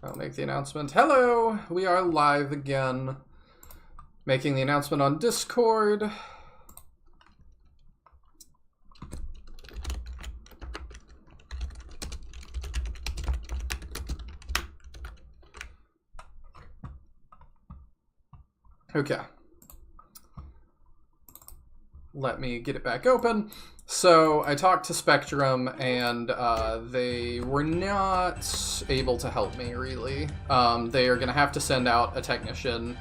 I'll make the announcement. Hello! We are live again. Making the announcement on Discord. Okay. Let me get it back open. So I talked to Spectrum, and they were not able to help me, really. They are going to have to send out a technician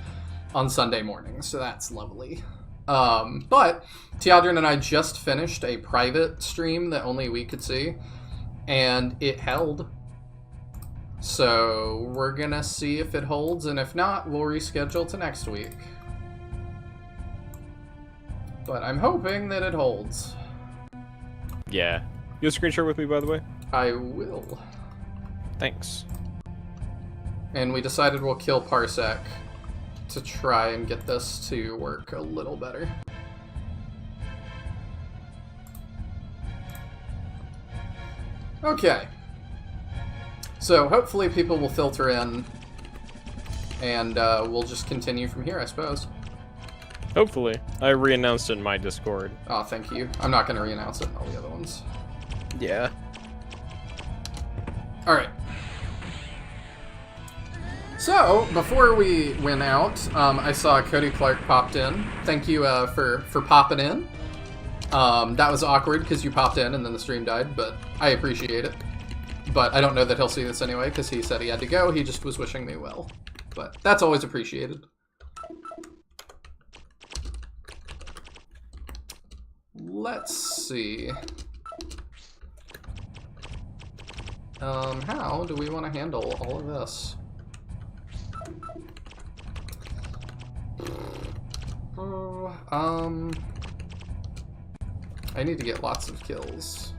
on Sunday morning, so that's lovely. But Tyadran and I just finished a private stream that only we could see, and it held. So we're going to see if it holds, and if not, we'll reschedule to next week. But I'm hoping that it holds. Yeah. You'll screen share with me, by the way? I will. Thanks. And we decided we'll kill Parsec to try and get this to work a little better. Okay. So hopefully people will filter in, and we'll just continue from here, I suppose. Hopefully. I re-announced it in my Discord. Oh, thank you. I'm not going to re-announce it in all the other ones. Yeah. Alright. So, before we went out, I saw Cody Clark popped in. Thank you for popping in. That was awkward because you popped in and then the stream died, but I appreciate it. But I don't know that he'll see this anyway because he said he had to go. He just was wishing me well. But that's always appreciated. Let's see. How do we want to handle all of this? I need to get lots of kills.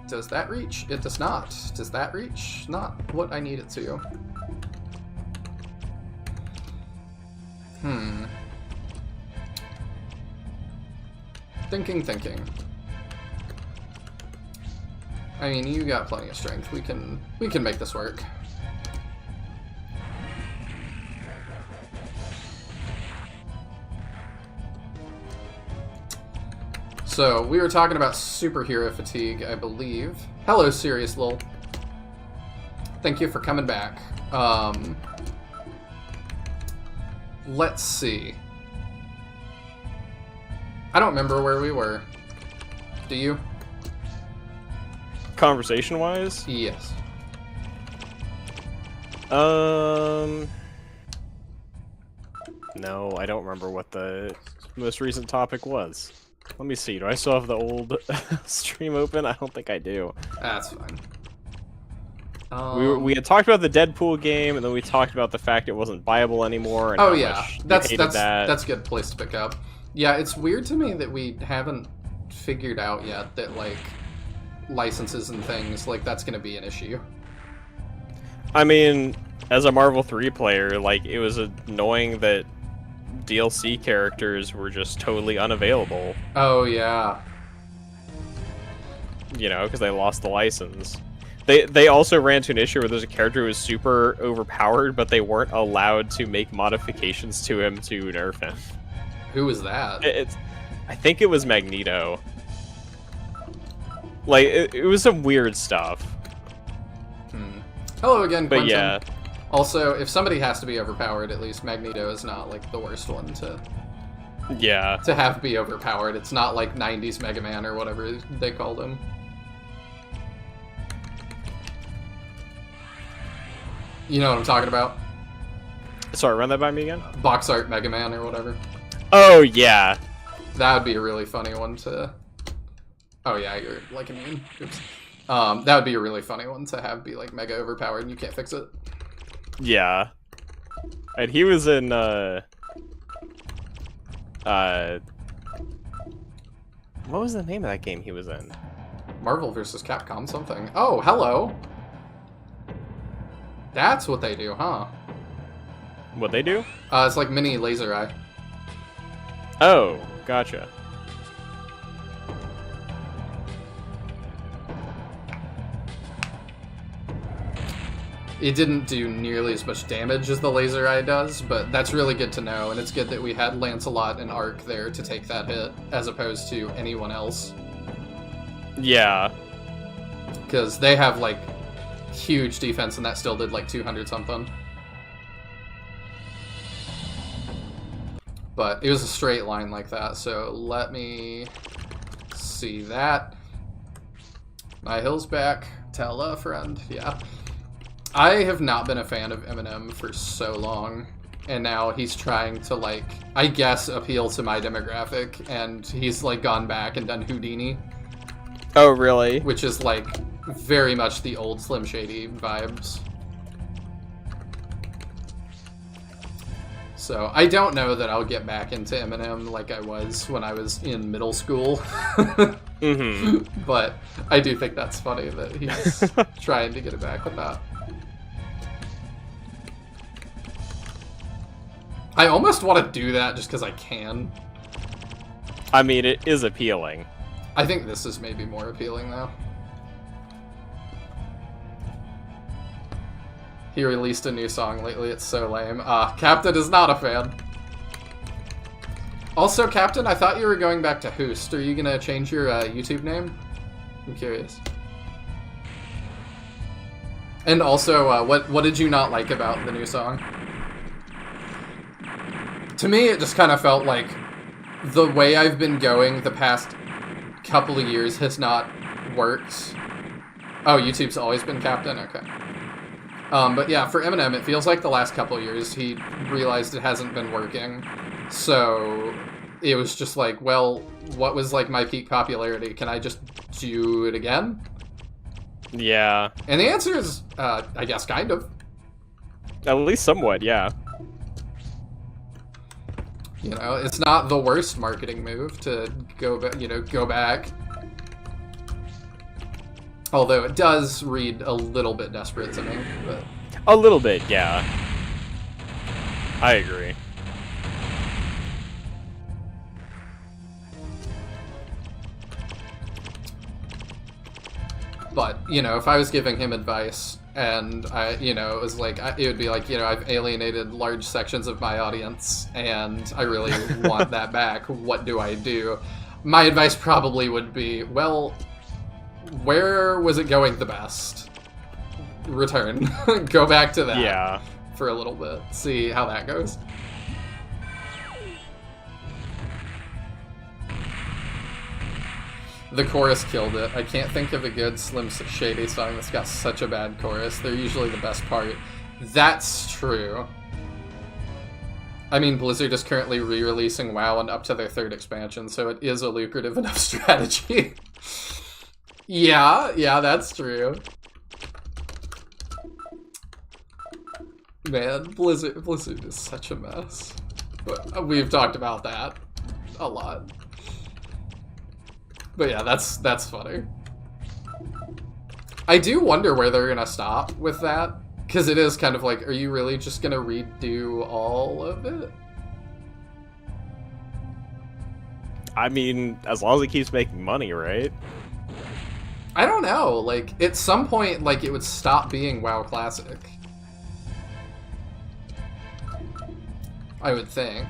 Does that reach? It does not. Does that reach? Not what I need it to. Thinking. I mean, you got plenty of strength. We can make this work. So, we were talking about superhero fatigue, I believe. Hello, Serious Lil. Thank you for coming back. Let's see. I don't remember where we were. Do you? Conversation-wise? Yes. No, I don't remember what the most recent topic was. Let me see. Do I still have the old stream open? I don't think I do. That's fine. We had talked about the Deadpool game, and then we talked about the fact it wasn't viable anymore. And oh yeah, that's that. a good place to pick up. Yeah, it's weird to me that we haven't figured out yet that like licenses and things like that's going to be an issue. I mean, as a Marvel 3 player, like it was annoying that DLC characters were just totally unavailable. Oh yeah. You know, because they lost the license. They also ran into an issue where there's a character who was super overpowered, but they weren't allowed to make modifications to him to nerf him. Who was that? I think it was Magneto. Like, it was some weird stuff. Hello again, But Quentin. yeah. Also, if somebody has to be overpowered, at least Magneto is not like the worst one to have be overpowered. It's not like 90s Mega Man or whatever they called him. You know what I'm talking about? Sorry, run that by me again? Box art Mega Man or whatever. Oh, yeah. That would be a really funny one to... Oh yeah, you're like immune. Oops. That would be a really funny one to have be like mega overpowered and you can't fix it. Yeah. And he was in, what was the name of that game he was in? Marvel vs. Capcom something. Oh, hello! That's what they do, huh? What'd they do? It's like mini laser eye. Oh, gotcha. it didn't do nearly as much damage as the laser eye does, but that's really good to know, and it's good that we had Lancelot and Ark there to take that hit, as opposed to anyone else. Yeah. Because they have, like, huge defense, and that still did, like, 200 something. But it was a straight line like that, so let me see that. My hill's back. Tell a friend. Yeah. I have not been a fan of Eminem for so long, and now he's trying to, like, I guess, appeal to my demographic, and he's, like, gone back and done Houdini. Oh, really? Which is, like, very much the old Slim Shady vibes. So, I don't know that I'll get back into Eminem like I was when I was in middle school. Mm-hmm. But I do think that's funny that he's trying to get it back with that. I almost want to do that just because I can. I mean, it is appealing. I think this is maybe more appealing, though. He released a new song lately, it's so lame. Captain is not a fan. Also, Captain, I thought you were going back to Hoost. Are you gonna change your YouTube name? I'm curious. And also, what did you not like about the new song? To me, it just kind of felt like the way I've been going the past couple of years has not worked. Oh, YouTube's always been Captain? Okay. But yeah, for Eminem, it feels like the last couple of years he realized it hasn't been working. So it was just like, well, what was like my peak popularity? Can I just do it again? Yeah. And the answer is, I guess, kind of. At least somewhat, yeah. You know, it's not the worst marketing move to go back. Although it does read a little bit desperate to me. But... A little bit, yeah. I agree. But, you know, if I was giving him advice and it was like, it would be like, I've alienated large sections of my audience and I really want that back. What do I do? My advice probably would be, well, where was it going the best? Return. Go back to that. Yeah. For a little bit. See how that goes. The chorus killed it. I can't think of a good Slim Shady song that's got such a bad chorus. They're usually the best part. That's true. I mean, Blizzard is currently re-releasing WoW and up to their 3rd expansion, so it is a lucrative enough strategy. Yeah, that's true. Man, Blizzard is such a mess. But we've talked about that a lot. But yeah, that's funny. I do wonder where they're gonna stop with that, because it is kind of like, are you really just gonna redo all of it? I mean, as long as it keeps making money, right? I don't know. Like, at some point, like, it would stop being WoW Classic. I would think.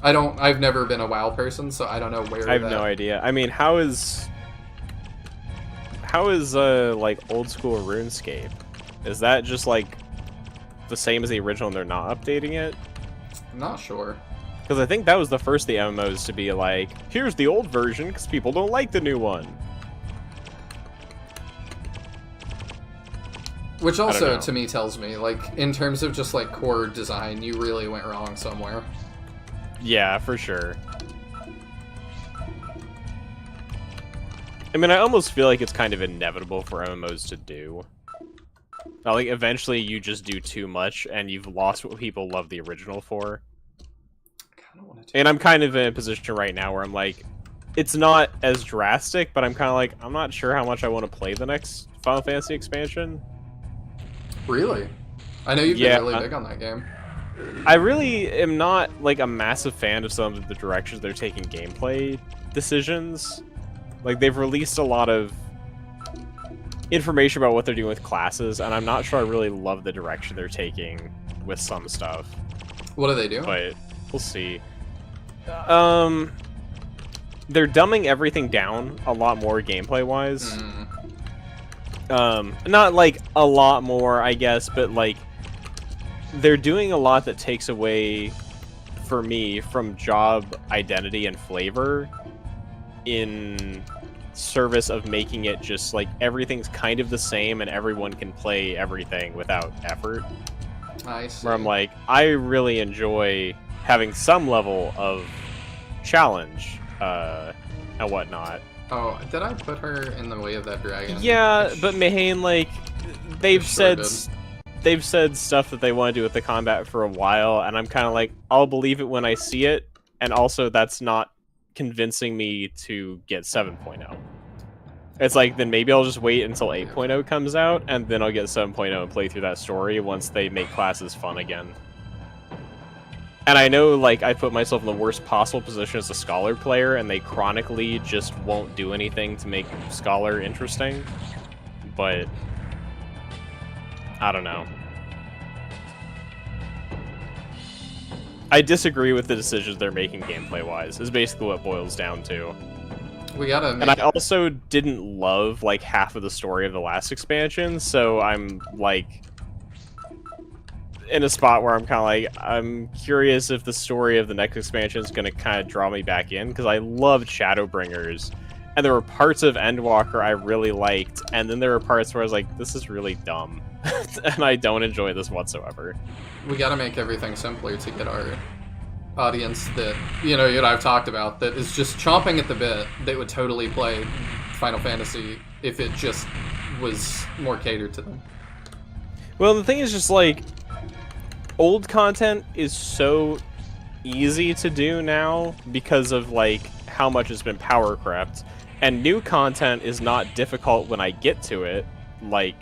I've never been a WoW person, so I don't know where I have no idea. I mean, how is like old school RuneScape? Is that just like the same as the original and they're not updating it? I'm not sure. Because I think that was the first of the MMOs to be like, here's the old version because people don't like the new one. Which also, to me, tells me, like, in terms of just, like, core design, you really went wrong somewhere. Yeah, for sure. I mean, I almost feel like it's kind of inevitable for MMOs to do. Like, eventually you just do too much, and you've lost what people love the original for. And I'm kind of in a position right now where I'm like, it's not as drastic, but I'm kind of like, I'm not sure how much I want to play the next Final Fantasy expansion. Really? I know you've been really big on that game. I really am not, like, a massive fan of some of the directions they're taking gameplay decisions. Like, they've released a lot of, information about what they're doing with classes, and I'm not sure I really love the direction they're taking with some stuff. What do they do? But we'll see. They're dumbing everything down a lot more gameplay-wise. Not like a lot more, I guess, but like they're doing a lot that takes away, for me, from job identity and flavor in service of making it just like everything's kind of the same and everyone can play everything without effort. I see. Where I'm like, I really enjoy having some level of challenge and whatnot. Oh, did I put her in the way of that dragon? Yeah, but Mahane, like, they've sure said stuff that they want to do with the combat for a while, and I'm kind of like, I'll believe it when I see it, and also that's not convincing me to get 7.0. It's like, then maybe I'll just wait until 8.0 comes out, and then I'll get 7.0 and play through that story once they make classes fun again. And I know, like, I put myself in the worst possible position as a Scholar player, and they chronically just won't do anything to make Scholar interesting. But I don't know. I disagree with the decisions they're making gameplay-wise, is basically what it boils down to. We gotta make... And I also didn't love, like, half of the story of the last expansion, so I'm, like, in a spot where I'm kind of like, I'm curious if the story of the next expansion is going to kind of draw me back in, because I loved Shadowbringers, and there were parts of Endwalker I really liked, and then there were parts where I was like, this is really dumb, and I don't enjoy this whatsoever. We gotta make everything simpler to get our audience that, you know I've talked about, that is just chomping at the bit, they would totally play Final Fantasy if it just was more catered to them. Well, the thing is just, like, old content is so easy to do now because of, like, how much it's been power crept, and new content is not difficult when I get to it. Like,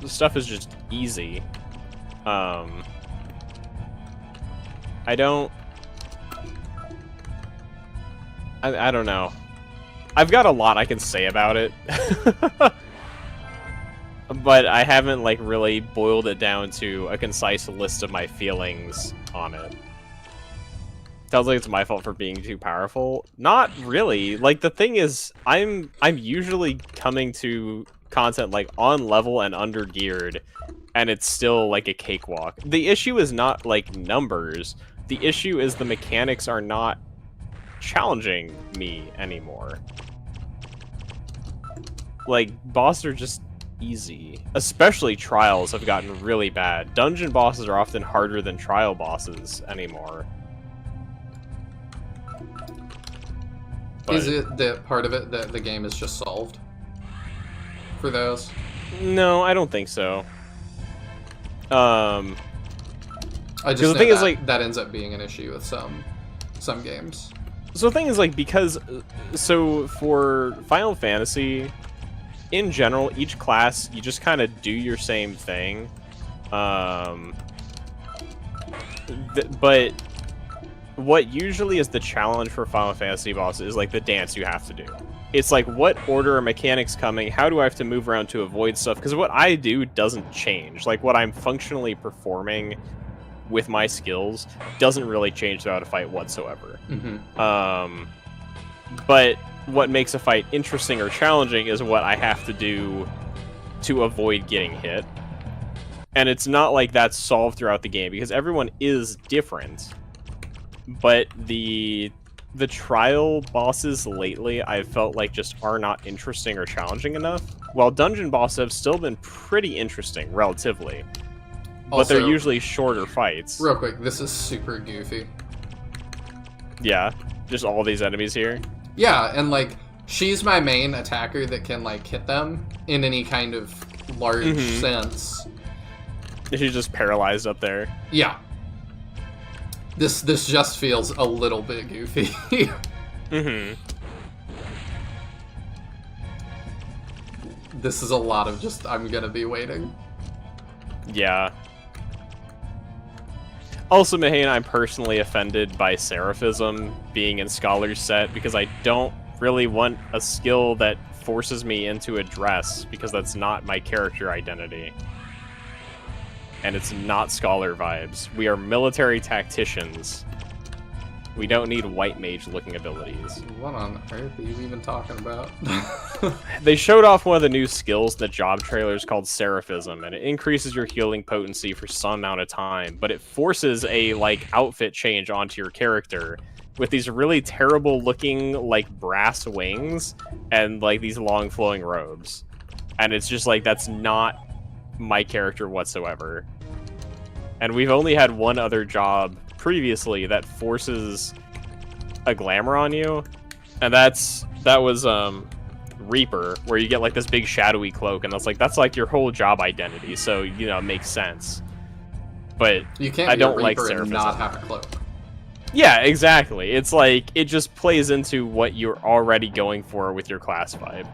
the stuff is just easy. I don't know. I've got a lot I can say about it. But I haven't, like, really boiled it down to a concise list of my feelings on it. Sounds like it's my fault for being too powerful. Not really. Like, the thing is, I'm usually coming to content, like, on level and under geared, and it's still, like, a cakewalk. The issue is not, like, numbers. The issue is the mechanics are not challenging me anymore. Like, bosses are just easy. Especially trials have gotten really bad. Dungeon bosses are often harder than trial bosses anymore. But is it that part of it that the game is just solved for those? no, I don't think so. I just the know thing that, is, like, that ends up being an issue with some games. So the thing is, like, because so for Final Fantasy, in general, each class, you just kind of do your same thing. But what usually is the challenge for Final Fantasy bosses is, like, the dance you have to do. It's like, what order are mechanics coming? How do I have to move around to avoid stuff? Because what I do doesn't change. Like, what I'm functionally performing with my skills doesn't really change throughout a fight whatsoever. But what makes a fight interesting or challenging is what I have to do to avoid getting hit. And it's not like that's solved throughout the game, because everyone is different. But the trial bosses lately, I've felt like just are not interesting or challenging enough. While dungeon bosses have still been pretty interesting, relatively. But Also, they're usually shorter fights. Real quick, this is super goofy. Yeah, just all these enemies here. Yeah, and, like, she's my main attacker that can, like, hit them in any kind of large sense. She's just paralyzed up there. Yeah. This just feels a little bit goofy. This is a lot of just, I'm gonna be waiting. Yeah. Also, Mahane, I'm personally offended by Seraphism being in Scholar's set, because I don't really want a skill that forces me into a dress because that's not my character identity. And it's not scholar vibes. We are military tacticians. We don't need white mage looking abilities. What on earth are you even talking about? They showed off one of the new skills in the job trailers called Seraphism, and it increases your healing potency for some amount of time, but it forces a like outfit change onto your character with these really terrible looking like brass wings and like these long flowing robes. And it's just like, that's not my character whatsoever. And we've only had one other job previously that forces a glamour on you, and that was Reaper, where you get like this big shadowy cloak, and that's like your whole job identity, so you know it makes sense. But you can't I be don't a like Reaper and Seraphism. not have a cloak. Yeah, exactly. It's like it just plays into what you're already going for with your class vibe.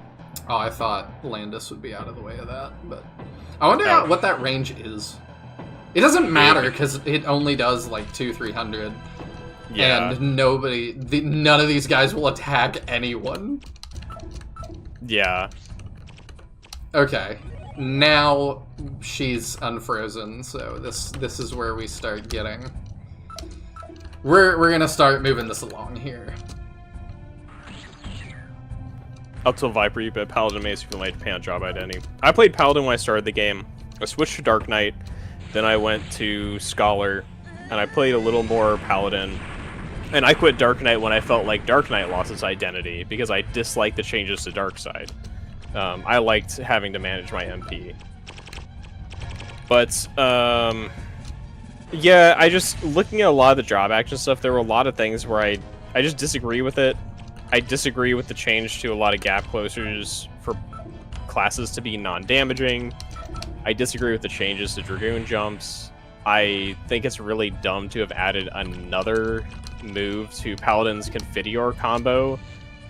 Oh, I thought Landis would be out of the way of that, but I wonder what that range is. It doesn't matter because it only does like 200-300, Yeah. and none of these guys will attack anyone. Yeah. Okay, now she's unfrozen, so this is where we start getting. We're gonna start moving this along here. Up till Viper, you bet Paladin Mace if you like to pay on job identity. I played Paladin when I started the game. I switched to Dark Knight, then I went to Scholar, and I played a little more Paladin. And I quit Dark Knight when I felt like Dark Knight lost its identity, because I disliked the changes to Dark Side. I liked having to manage my MP. But, yeah, I just, looking at a lot of the job action stuff, there were a lot of things where I just disagree with it. I disagree with the change to a lot of gap closers for classes to be non-damaging. I disagree with the changes to Dragoon jumps. I think it's really dumb to have added another move to Paladin's Confiteor combo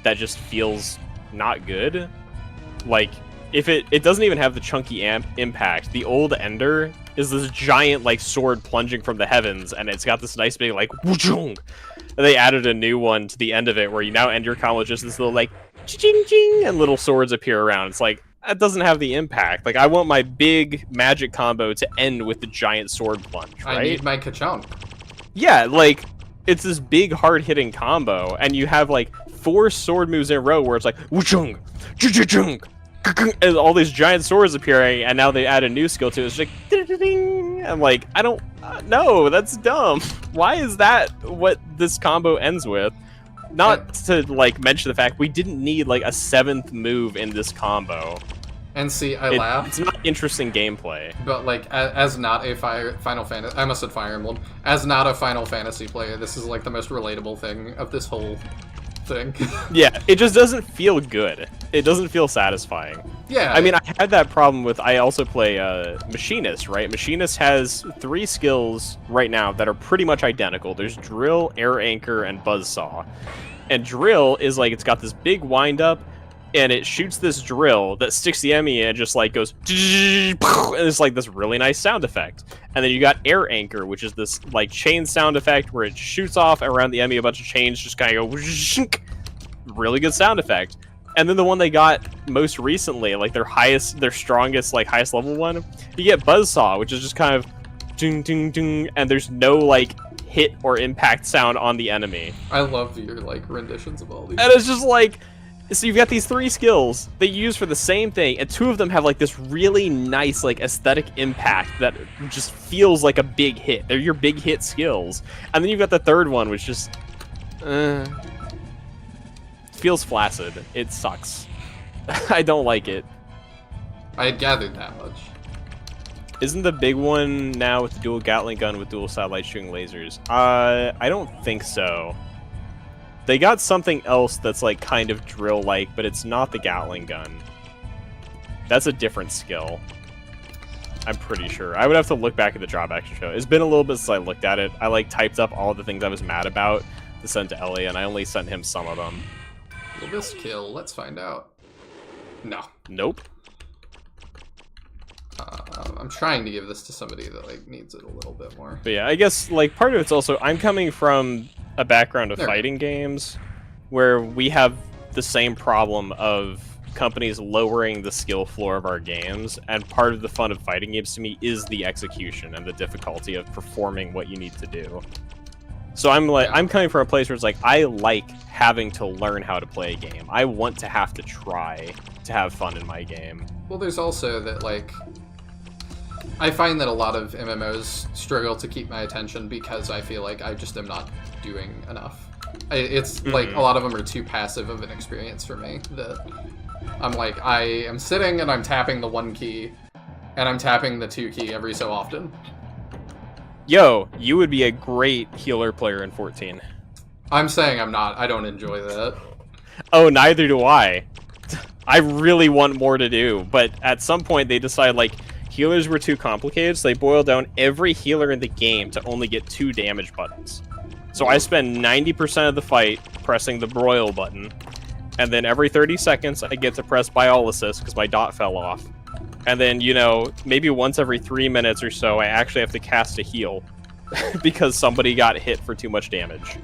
that just feels not good. Like, if it doesn't even have the chunky impact. The old Ender is this giant, like, sword plunging from the heavens, and it's got this nice big, like, woochung. And they added a new one to the end of it where you now end your combo with just this little, like, ching ching, and little swords appear around. It's like, that doesn't have the impact. Like, I want my big magic combo to end with the giant sword plunge, right? I need my ka-chunk. Yeah, like, it's this big, hard-hitting combo, and you have, like, 4 sword moves in a row where it's like, woochung, chung, and all these giant swords appearing, and now they add a new skill to it. It's like, ding. I'm like, I don't, no, that's dumb. Why is that what this combo ends with? Not to, like, mention the fact we didn't need, like, a 7th move in this combo. And see, I laugh. It's not interesting gameplay. But, like, as not a Final Fantasy... I almost said Fire Emblem. As not a Final Fantasy player, this is, like, the most relatable thing of this whole thing. Yeah, it just doesn't feel good. It doesn't feel satisfying. Yeah. I mean, I had that problem with... I also play Machinist, right? Machinist has 3 skills right now that are pretty much identical. There's Drill, Air Anchor, and Buzzsaw. And Drill is, like, it's got this big wind-up, and it shoots this drill that sticks the enemy and just like goes, and it's like this really nice sound effect. And then you got Air Anchor, which is this like chain sound effect where it shoots off around the enemy a bunch of chains, just kind of go, really good sound effect. And then the one they got most recently, like their strongest, like highest level one, you get Buzzsaw, which is just kind of ding ding ding, and there's no like hit or impact sound on the enemy. I love your like renditions of all these. And it's just like, so you've got these 3 skills that you use for the same thing, and 2 of them have like this really nice like aesthetic impact that just feels like a big hit. They're your big hit skills. And then you've got the 3rd one, which just feels flaccid. It sucks. I don't like it. I had gathered that much. Isn't the big one now with the dual Gatling gun with dual satellite shooting lasers? I don't think so. They got something else that's like kind of drill-like, but it's not the Gatling gun. That's a different skill. I'm pretty sure. I would have to look back at the job action show. It's been a little bit since I looked at it. I like typed up all the things I was mad about to send to Ellie, and I only sent him some of them. Will this kill? Let's find out. No. Nope. I'm trying to give this to somebody that like needs it a little bit more. But yeah, I guess like part of it's also I'm coming from a background of fighting games where we have the same problem of companies lowering the skill floor of our games, and part of the fun of fighting games to me is the execution and the difficulty of performing what you need to do. So I'm coming from a place where it's like, I like having to learn how to play a game. I want to have to try to have fun in my game. Well, there's also that, like, I find that a lot of MMOs struggle to keep my attention because I feel like I just am not doing enough. It's like a lot of them are too passive of an experience for me, that I'm like, I am sitting and I'm tapping the 1 key and I'm tapping the 2 key every so often. Yo, you would be a great healer player in 14. I'm saying I'm not. I don't enjoy that. Oh, neither do I. I really want more to do, but at some point they decided, like, healers were too complicated, so they boiled down every healer in the game to only get 2 damage buttons. So I spend 90% of the fight pressing the broil button, and then every 30 seconds I get to press Biolysis because my dot fell off. And then, you know, maybe once every 3 minutes or so, I actually have to cast a heal because somebody got hit for too much damage.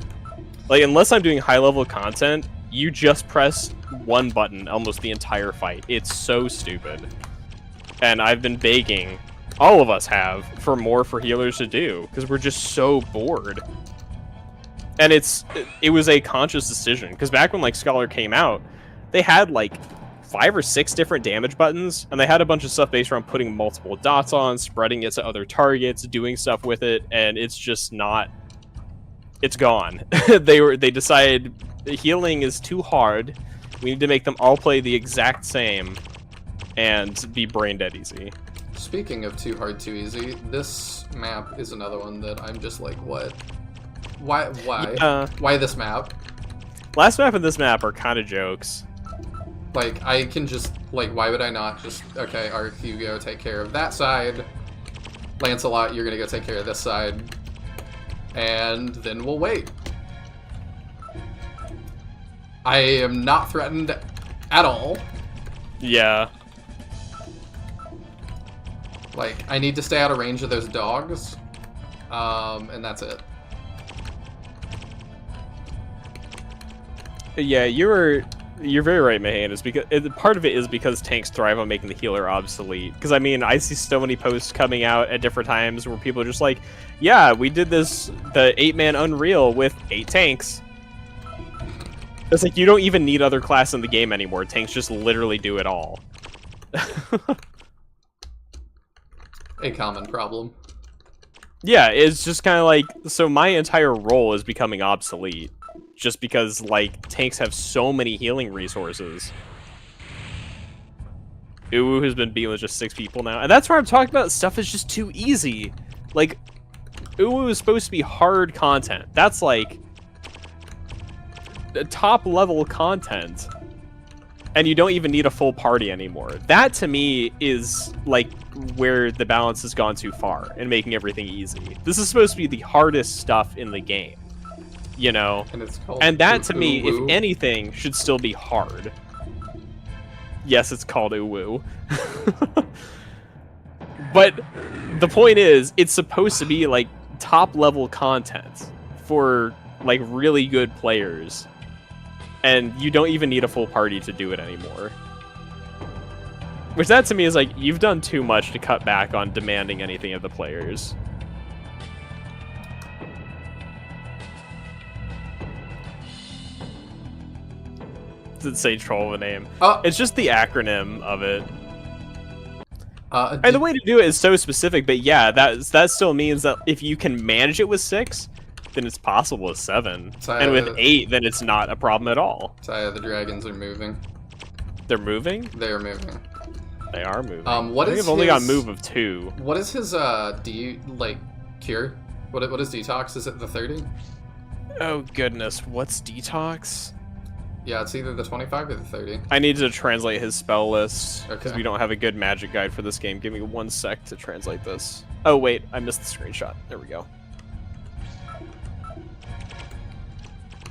Like, unless I'm doing high-level content, you just press 1 button almost the entire fight. It's so stupid. And I've been begging, all of us have, for more for healers to do, because we're just so bored. And it was a conscious decision, because back when, like, Scholar came out, they had, like, 5 or 6 different damage buttons, and they had a bunch of stuff based around putting multiple dots on, spreading it to other targets, doing stuff with it, and it's just not... It's gone. They decided healing is too hard, we need to make them all play the exact same, and be brain dead easy. Speaking of too hard, too easy, this map is another one that I'm just like, what? Why? Why this map? Last map and this map are kind of jokes. Like, I can just, like, why would I not just, okay, Ark, you go take care of that side. Lancelot, you're gonna go take care of this side. And then we'll wait. I am not threatened at all. Yeah. Like, I need to stay out of range of those dogs. And that's it. Yeah, you're very right, Mahan. It's because part of it is because tanks thrive on making the healer obsolete. Because I mean, I see so many posts coming out at different times where people are just like, "Yeah, we did the 8-man Unreal with 8 tanks." It's like you don't even need other class in the game anymore. Tanks just literally do it all. A common problem. Yeah, it's just kind of like, so my entire role is becoming obsolete. Just because, like, tanks have so many healing resources. Uwu has been beaten with just 6 people now. And that's where I'm talking about stuff is just too easy. Like, Uwu is supposed to be hard content. That's, like, top-level content. And you don't even need a full party anymore. That, to me, is, like, where the balance has gone too far in making everything easy. This is supposed to be the hardest stuff in the game. You know, and that to me, if anything, should still be hard. Yes, it's called Uwu. But the point is, it's supposed to be like top level content for like really good players, and you don't even need a full party to do it anymore. Which that to me is like, you've done too much to cut back on demanding anything of the players. Didn't say troll of a name. It's just the acronym of it. And the way to do it is so specific, but yeah, that still means that if you can manage it with 6, then it's possible with 7. And with 8, then it's not a problem at all. Taya, the dragons are moving. They're moving? They are moving. They are moving. What I think is I've only his, got a move of 2. What is his, cure? What is detox? Is it the 30? Oh goodness, what's detox? Yeah, it's either the 25 or the 30. I need to translate his spell list, because Okay. we don't have a good magic guide for this game. Give me 1 sec to translate this. Oh wait, I missed the screenshot. There we go.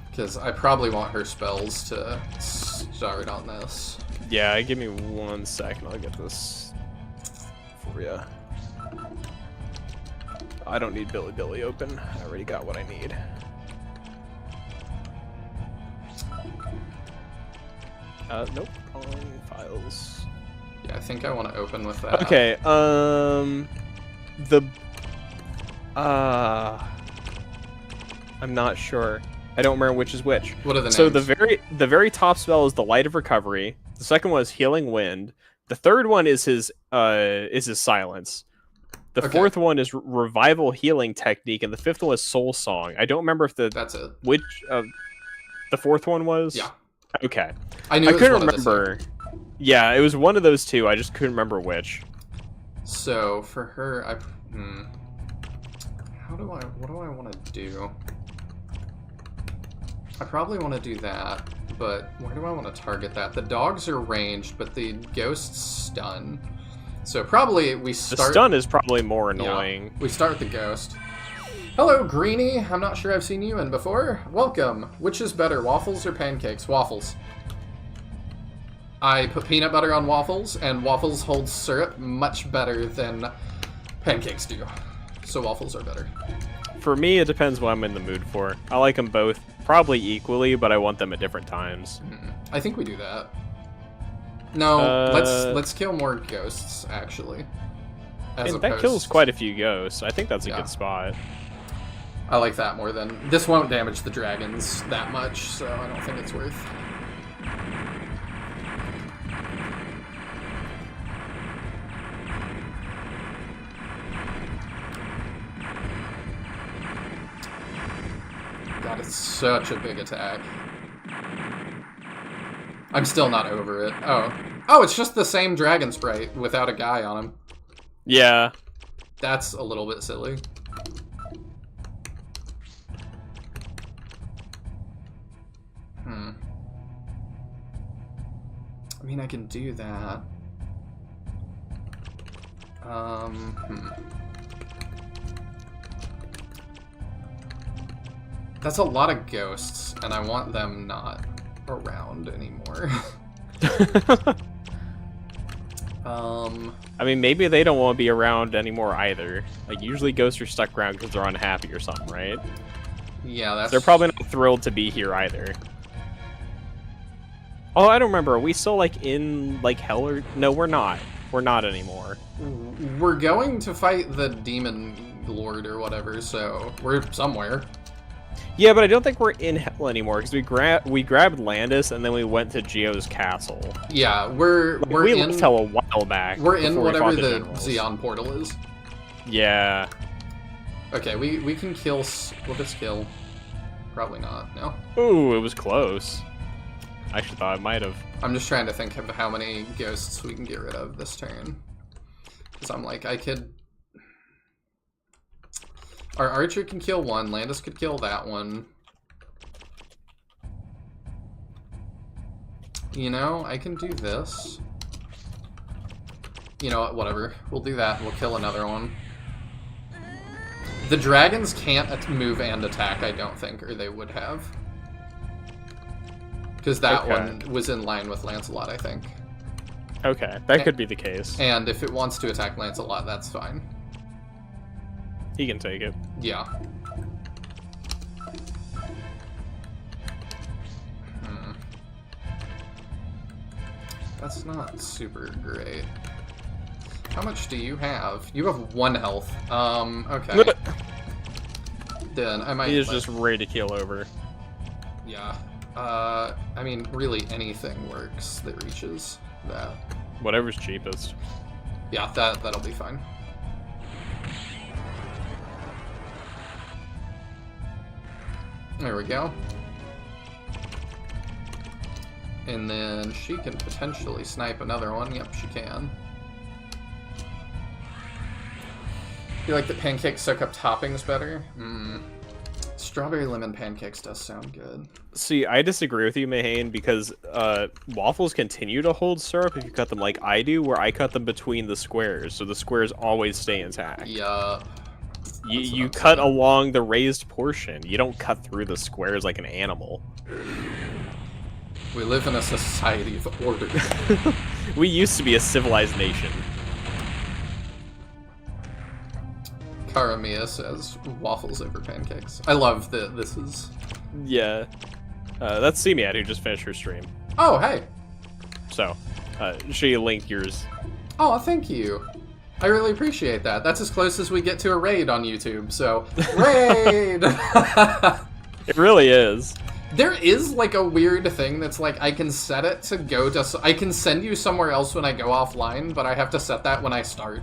Because I probably want her spells to start on this. Yeah, give me 1 sec and I'll get this for ya. I don't need Billy open. I already got what I need. Nope. Wrong files. Yeah, I think I want to open with that. Okay, I'm not sure. I don't remember which is which. What are the names? So the very top spell is the Light of Recovery. The second one is Healing Wind. The third one is his Silence. The fourth one is Revival Healing Technique, and the fifth one is Soul Song. I don't remember if That's it. Which the fourth one was. Yeah. Okay. I couldn't remember. Yeah, it was one of those two. I just couldn't remember which. So for her, what do I want to do? I probably want to do that, but where do I want to target that? The dogs are ranged, but the ghosts stun. So probably we start... The stun is probably more annoying. Yeah, we start with the ghost. Hello, Greenie. I'm not sure I've seen you in before. Welcome. Which is better, waffles or pancakes? Waffles. I put peanut butter on waffles, and waffles hold syrup much better than pancakes do. So waffles are better. For me, it depends what I'm in the mood for. I like them both probably equally, but I want them at different times. I think we do that. No, let's kill more ghosts, actually. That kills quite a few ghosts. I think that's a good spot. I like that more than... This won't damage the dragons that much, so I don't think it's worth... God, it's such a big attack. I'm still not over it. Oh, it's just the same dragon sprite without a guy on him. Yeah. That's a little bit silly. I mean, I can do that. That's a lot of ghosts, and I want them not around anymore. I mean, maybe they don't want to be around anymore either. Like, usually ghosts are stuck around because they're unhappy or something, right? Yeah, that's... They're probably not thrilled to be here either. Oh, I don't remember. Are we still, like, in, like, hell or... No, we're not. We're not anymore. We're going to fight the demon lord or whatever, so we're somewhere. Yeah, but I don't think we're in hell anymore because we grabbed Landis and then we went to Geo's castle. Yeah, we left hell a while back. We're in whatever the Xeon portal is. Yeah. Okay, we can kill. Will this kill? Probably not. No. Ooh, it was close. I actually thought it might have. I'm just trying to think of how many ghosts we can get rid of this turn. Because I'm like, I could. Our archer can kill one, Landis could kill that one. You know, I can do this. You know what, whatever. We'll do that, we'll kill another one. The dragons can't move and attack, I don't think, or they would have. Because that one was in line with Lancelot, I think. Okay, that could be the case. And if it wants to attack Lancelot, that's fine. He can take it. Yeah. That's not super great. How much do you have? You have 1 health. Okay. Then I might... He is just ready to keel over. Yeah. I mean, really anything works that reaches that. Whatever's cheapest. Yeah, that'll be fine. There we go. And then she can potentially snipe another one. Yep, she can. You like the pancakes soak up toppings better? Strawberry lemon pancakes does sound good. See, I disagree with you, Mahane, because waffles continue to hold syrup if you cut them like I do, where I cut them between the squares, so the squares always stay intact. Yup. You cut along the raised portion. You don't cut through the squares like an animal. We live in a society of order. We used to be a civilized nation. Karamia says waffles over pancakes. I love that this is... Yeah. That's Semiat who just finished her stream. Oh, hey! So, should you link yours? Oh, thank you. I really appreciate that. That's as close as we get to a raid on YouTube, so... Raid! It really is. There is, like, a weird thing that's, like, I can set it to go to... I can send you somewhere else when I go offline, but I have to set that when I start.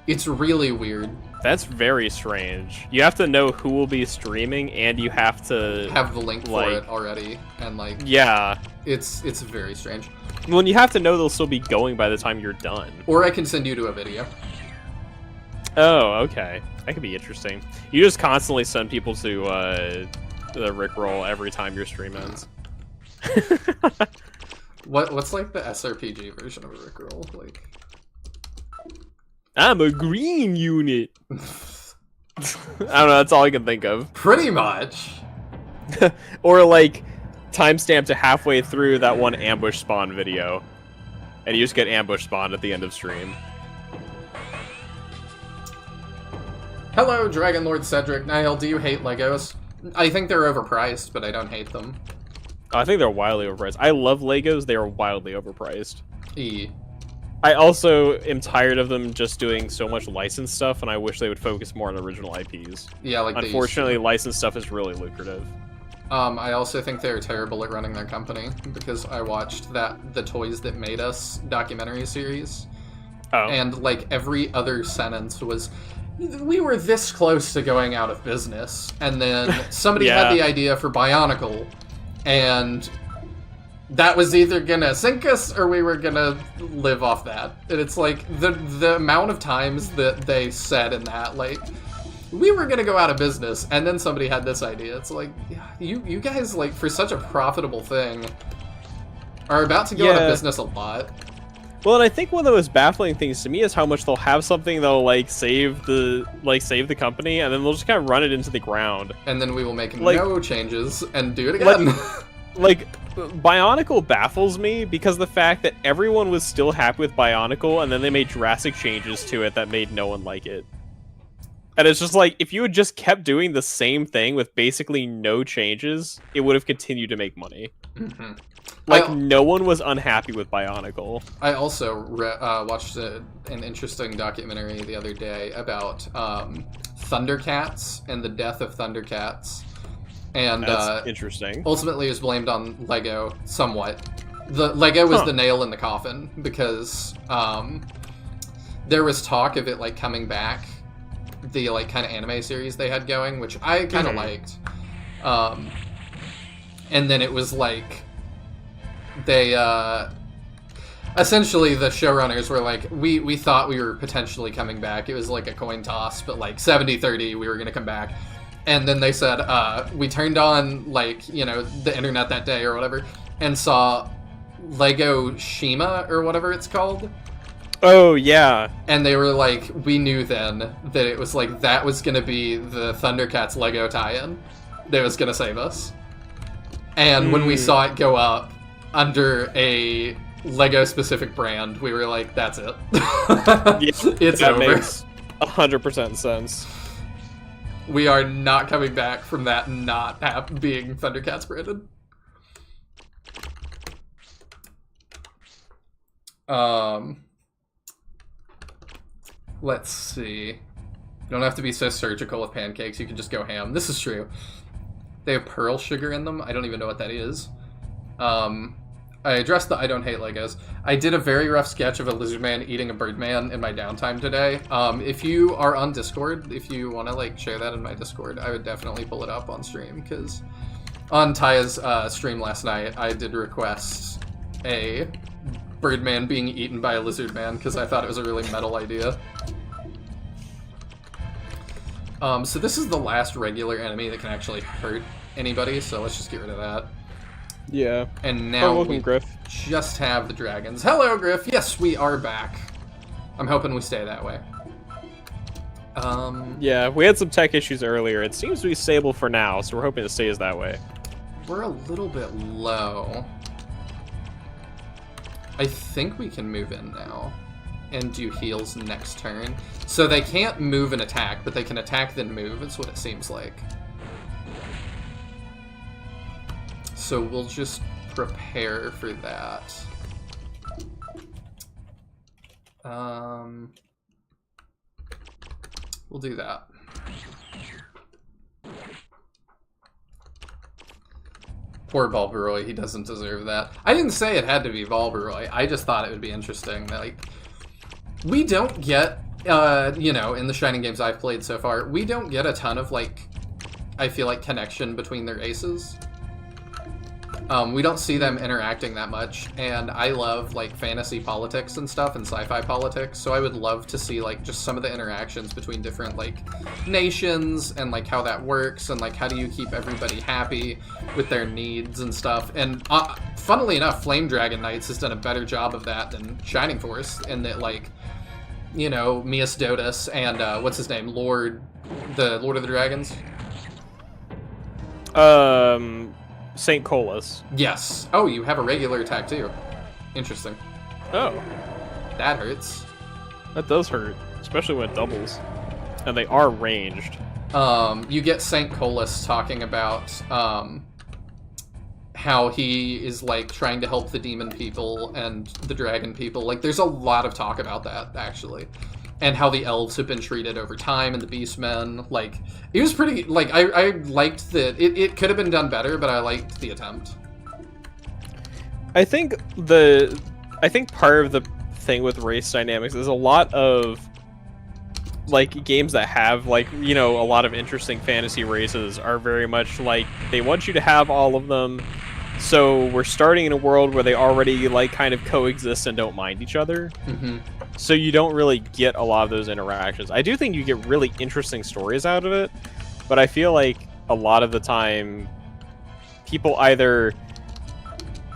It's really weird. That's very strange. You have to know who will be streaming, and you have to... have the link for it already, and, like... Yeah. It's very strange. Well, you have to know they'll still be going by the time you're done. Or I can send you to a video. Oh, okay. That could be interesting. You just constantly send people to the Rickroll every time your stream ends. What's like the SRPG version of a Rickroll? Like, I'm a green unit. I don't know. That's all I can think of. Pretty much. Or like timestamp to halfway through that one ambush spawn video, and you just get ambush spawned at the end of stream. Hello, Dragon Lord Cedric. Niall, do you hate Legos? I think they're overpriced, but I don't hate them. I think they're wildly overpriced. I love Legos. They are wildly overpriced. E. I also am tired of them just doing so much licensed stuff, and I wish they would focus more on original IPs. Yeah, like unfortunately, licensed stuff is really lucrative. I also think they're terrible at running their company, because I watched The Toys That Made Us documentary series. Oh. And, like, every other sentence was, we were this close to going out of business. And then somebody had the idea for Bionicle, and that was either gonna sink us or we were gonna live off that. And it's like, the amount of times that they said in that, like, we were gonna go out of business, and then somebody had this idea. It's like, you guys, like, for such a profitable thing, are about to go out of business a lot. Well, and I think one of the most baffling things to me is how much they'll have something that'll like save the company, and then they'll just kind of run it into the ground. And then we will make no changes and do it again. Like Bionicle baffles me because the fact that everyone was still happy with Bionicle, and then they made drastic changes to it that made no one like it. And it's just like, if you had just kept doing the same thing with basically no changes, it would have continued to make money. Mm-hmm. Like, no one was unhappy with Bionicle. I also watched an interesting documentary the other day about Thundercats and the death of Thundercats. And that's interesting. Ultimately, it was blamed on Lego somewhat. The Lego was the nail in the coffin, because there was talk of it, like, coming back, the, like, kind of anime series they had going, which I kind of liked. And then it was like, they essentially, the showrunners were like, we thought we were potentially coming back. It was like a coin toss, but like 70-30 we were gonna come back. And then they said, we turned on, like, you know, the internet that day or whatever, and saw Lego Shima or whatever it's called. Oh, yeah. And they were like, we knew then that it was like, that was gonna be the Thundercats Lego tie-in that was gonna save us. And when we saw it go up under a Lego-specific brand, we were like, that's it. It's that over. Makes 100% sense. We are not coming back from that not being Thundercats branded. Let's see. You don't have to be so surgical with pancakes, you can just go ham. This is true. They have pearl sugar in them. I don't even know what that is. I addressed the I don't hate Legos. I did a very rough sketch of a lizard man eating a bird man in my downtime today. If you are on Discord, if you want to, like, share that in my Discord, I would definitely pull it up on stream, because on Taya's stream last night, I did request a bird man being eaten by a lizard man, because I thought it was a really metal idea. So this is the last regular enemy that can actually hurt anybody, so let's just get rid of that. Yeah. And now welcome, we Griff. just have the dragons. Hello, Griff. Yes, we are back. I'm hoping we stay that way. Yeah, we had some tech issues earlier. It seems to be stable for now, so we're hoping it stays that way. We're a little bit low. I think we can move in now and do heals next turn. So they can't move and attack, but they can attack then move. That's what it seems like. So we'll just prepare for that. We'll do that. Poor Balberoy, he doesn't deserve that. I didn't say it had to be Balberoy. I just thought it would be interesting that, like, we don't get, you know, in the Shining games I've played so far, we don't get a ton of, like, I feel like, connection between their aces. We don't see them interacting that much, and I love, like, fantasy politics and stuff, and sci-fi politics, so I would love to see, like, just some of the interactions between different, like, nations, and, like, how that works, and, like, how do you keep everybody happy with their needs and stuff. And, funnily enough, Flame Dragon Knights has done a better job of that than Shining Force, in that, like, you know, Mias Dotus and, what's his name, Lord of the Dragons? St. Colas. Yes. Oh, you have a regular attack too. Interesting. Oh. That hurts. That does hurt, especially when it doubles. And they are ranged. You get St. Colas talking about how he is, like, trying to help the demon people and the dragon people. Like, there's a lot of talk about that, actually. And how the elves have been treated over time, and the beastmen. Like, it was pretty, like, I liked that. It could have been done better, but I liked the attempt. I think part of the thing with race dynamics is a lot of, like, games that have, like, you know, a lot of interesting fantasy races are very much like, they want you to have all of them, so we're starting in a world where they already, like, kind of coexist and don't mind each other. Mm-hmm. So you don't really get a lot of those interactions. I do think you get really interesting stories out of it, but I feel like a lot of the time people either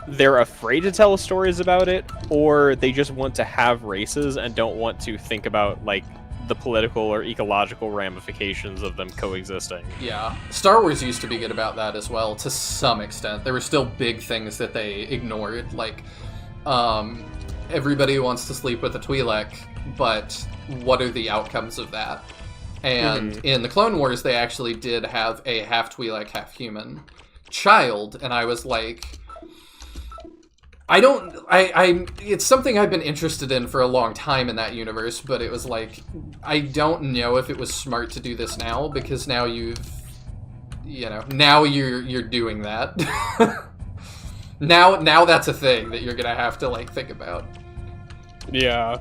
they're afraid to tell stories about it, or they just want to have races and don't want to think about, like, the political or ecological ramifications of them coexisting. Yeah. Star Wars used to be good about that as well, to some extent. There were still big things that they ignored, like, everybody wants to sleep with a Twi'lek, but what are the outcomes of that? And in the Clone Wars, they actually did have a half Twi'lek, half human child, and I was like, it's something I've been interested in for a long time in that universe, but it was like, I don't know if it was smart to do this now, because now now you're doing that. Now that's a thing that you're gonna have to, like, think about. Yeah.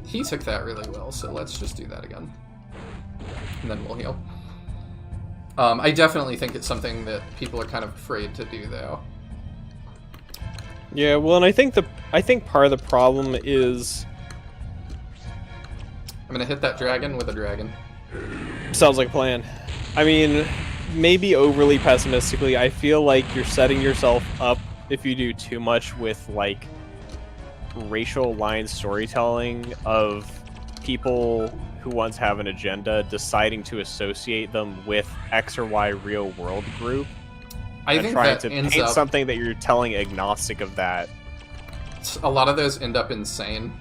He took that really well, so let's just do that again. And then we'll heal. I definitely think it's something that people are kind of afraid to do, though. Yeah, well, and I think part of the problem is, I'm gonna hit that dragon with a dragon. Sounds like a plan. I mean, maybe overly pessimistically, I feel like you're setting yourself up if you do too much with, like, racial line storytelling of people who once have an agenda deciding to associate them with X or Y real world group. I think trying that to ends paint up something that you're telling agnostic of that. A lot of those end up insane.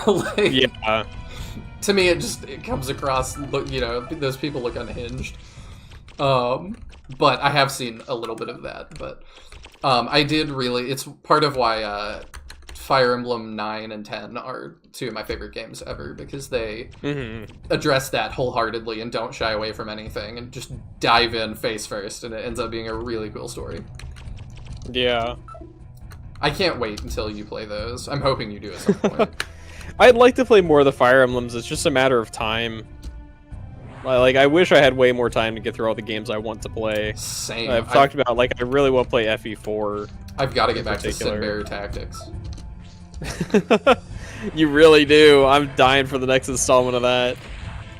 Like, Yeah. To me, it comes across, you know, those people look unhinged. But I have seen a little bit of that. But I did really, it's part of why Fire Emblem 9 and 10 are two of my favorite games ever, because they address that wholeheartedly and don't shy away from anything and just dive in face first, and it ends up being a really cool story. Yeah. I can't wait until you play those. I'm hoping you do at some point. I'd like to play more of the Fire Emblems. It's just a matter of time. Like, I wish I had way more time to get through all the games I want to play. Same. I've talked about, like, I really want to play FE4. I've got to get back to Sinbear Tactics. You really do. I'm dying for the next installment of that.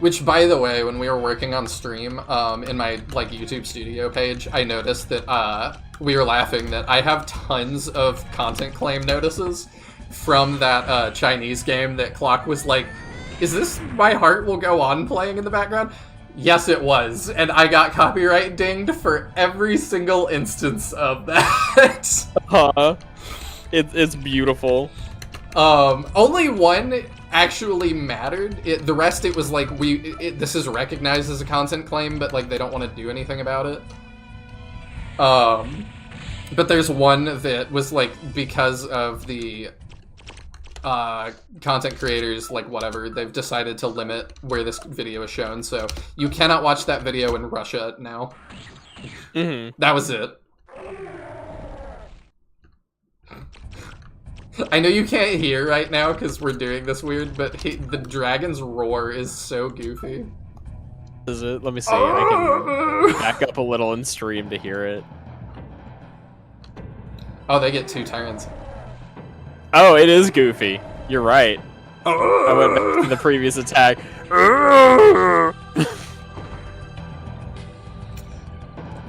Which, by the way, when we were working on stream, in my, like, YouTube studio page, I noticed that we were laughing that I have tons of content claim notices from that Chinese game that Clock was like, is this My Heart Will Go On playing in the background? Yes, it was. And I got copyright dinged for every single instance of that. It's beautiful. Only one actually mattered. The rest, it was like, this is recognized as a content claim, but, like, they don't want to do anything about it. But there's one that was like, because of the content creators, like whatever, they've decided to limit where this video is shown, so you cannot watch that video in Russia now. That was it. I know you can't hear right now because we're doing this weird, but the dragon's roar is so goofy. Is it? Let me see. I can back up a little and stream to hear it. Oh, they get 2 turns. Oh, it is goofy. You're right. I went back to the previous attack.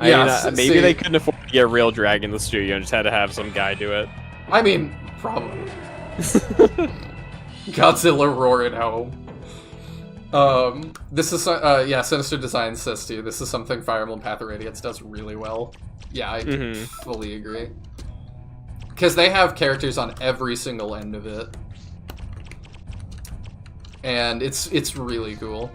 Yeah, maybe they couldn't afford to get a real dragon in the studio and just had to have some guy do it. I mean, probably. Godzilla roar at home. This is, yeah, Sinister Design says too, this is something Fire Emblem Path of Radiance does really well. Yeah, I fully agree. Because they have characters on every single end of it. And it's really cool.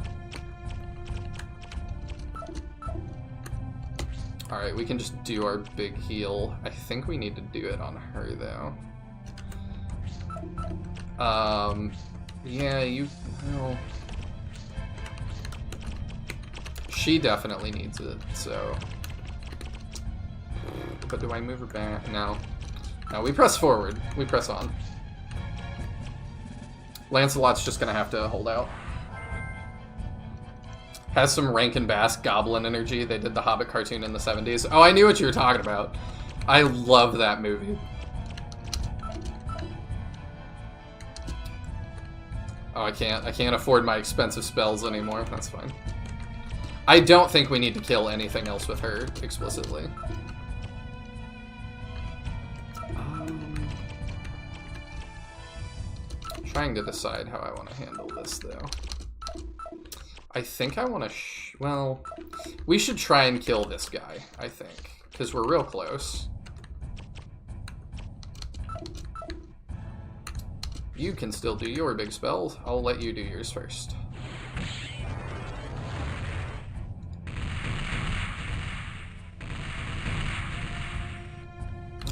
Alright, we can just do our big heal. I think we need to do it on her, though. Yeah, well, she definitely needs it, so... But do I move her back? No. No, we press forward. We press on. Lancelot's just gonna have to hold out. Has some Rankin Bass goblin energy. They did the Hobbit cartoon in the 70s. Oh, I knew what you were talking about. I love that movie. Oh, I can't afford my expensive spells anymore. That's fine. I don't think we need to kill anything else with her explicitly. Trying to decide how I want to handle this, though. I think I want to well, we should try and kill this guy, I think, because we're real close. You can still do your big spells. I'll let you do yours first.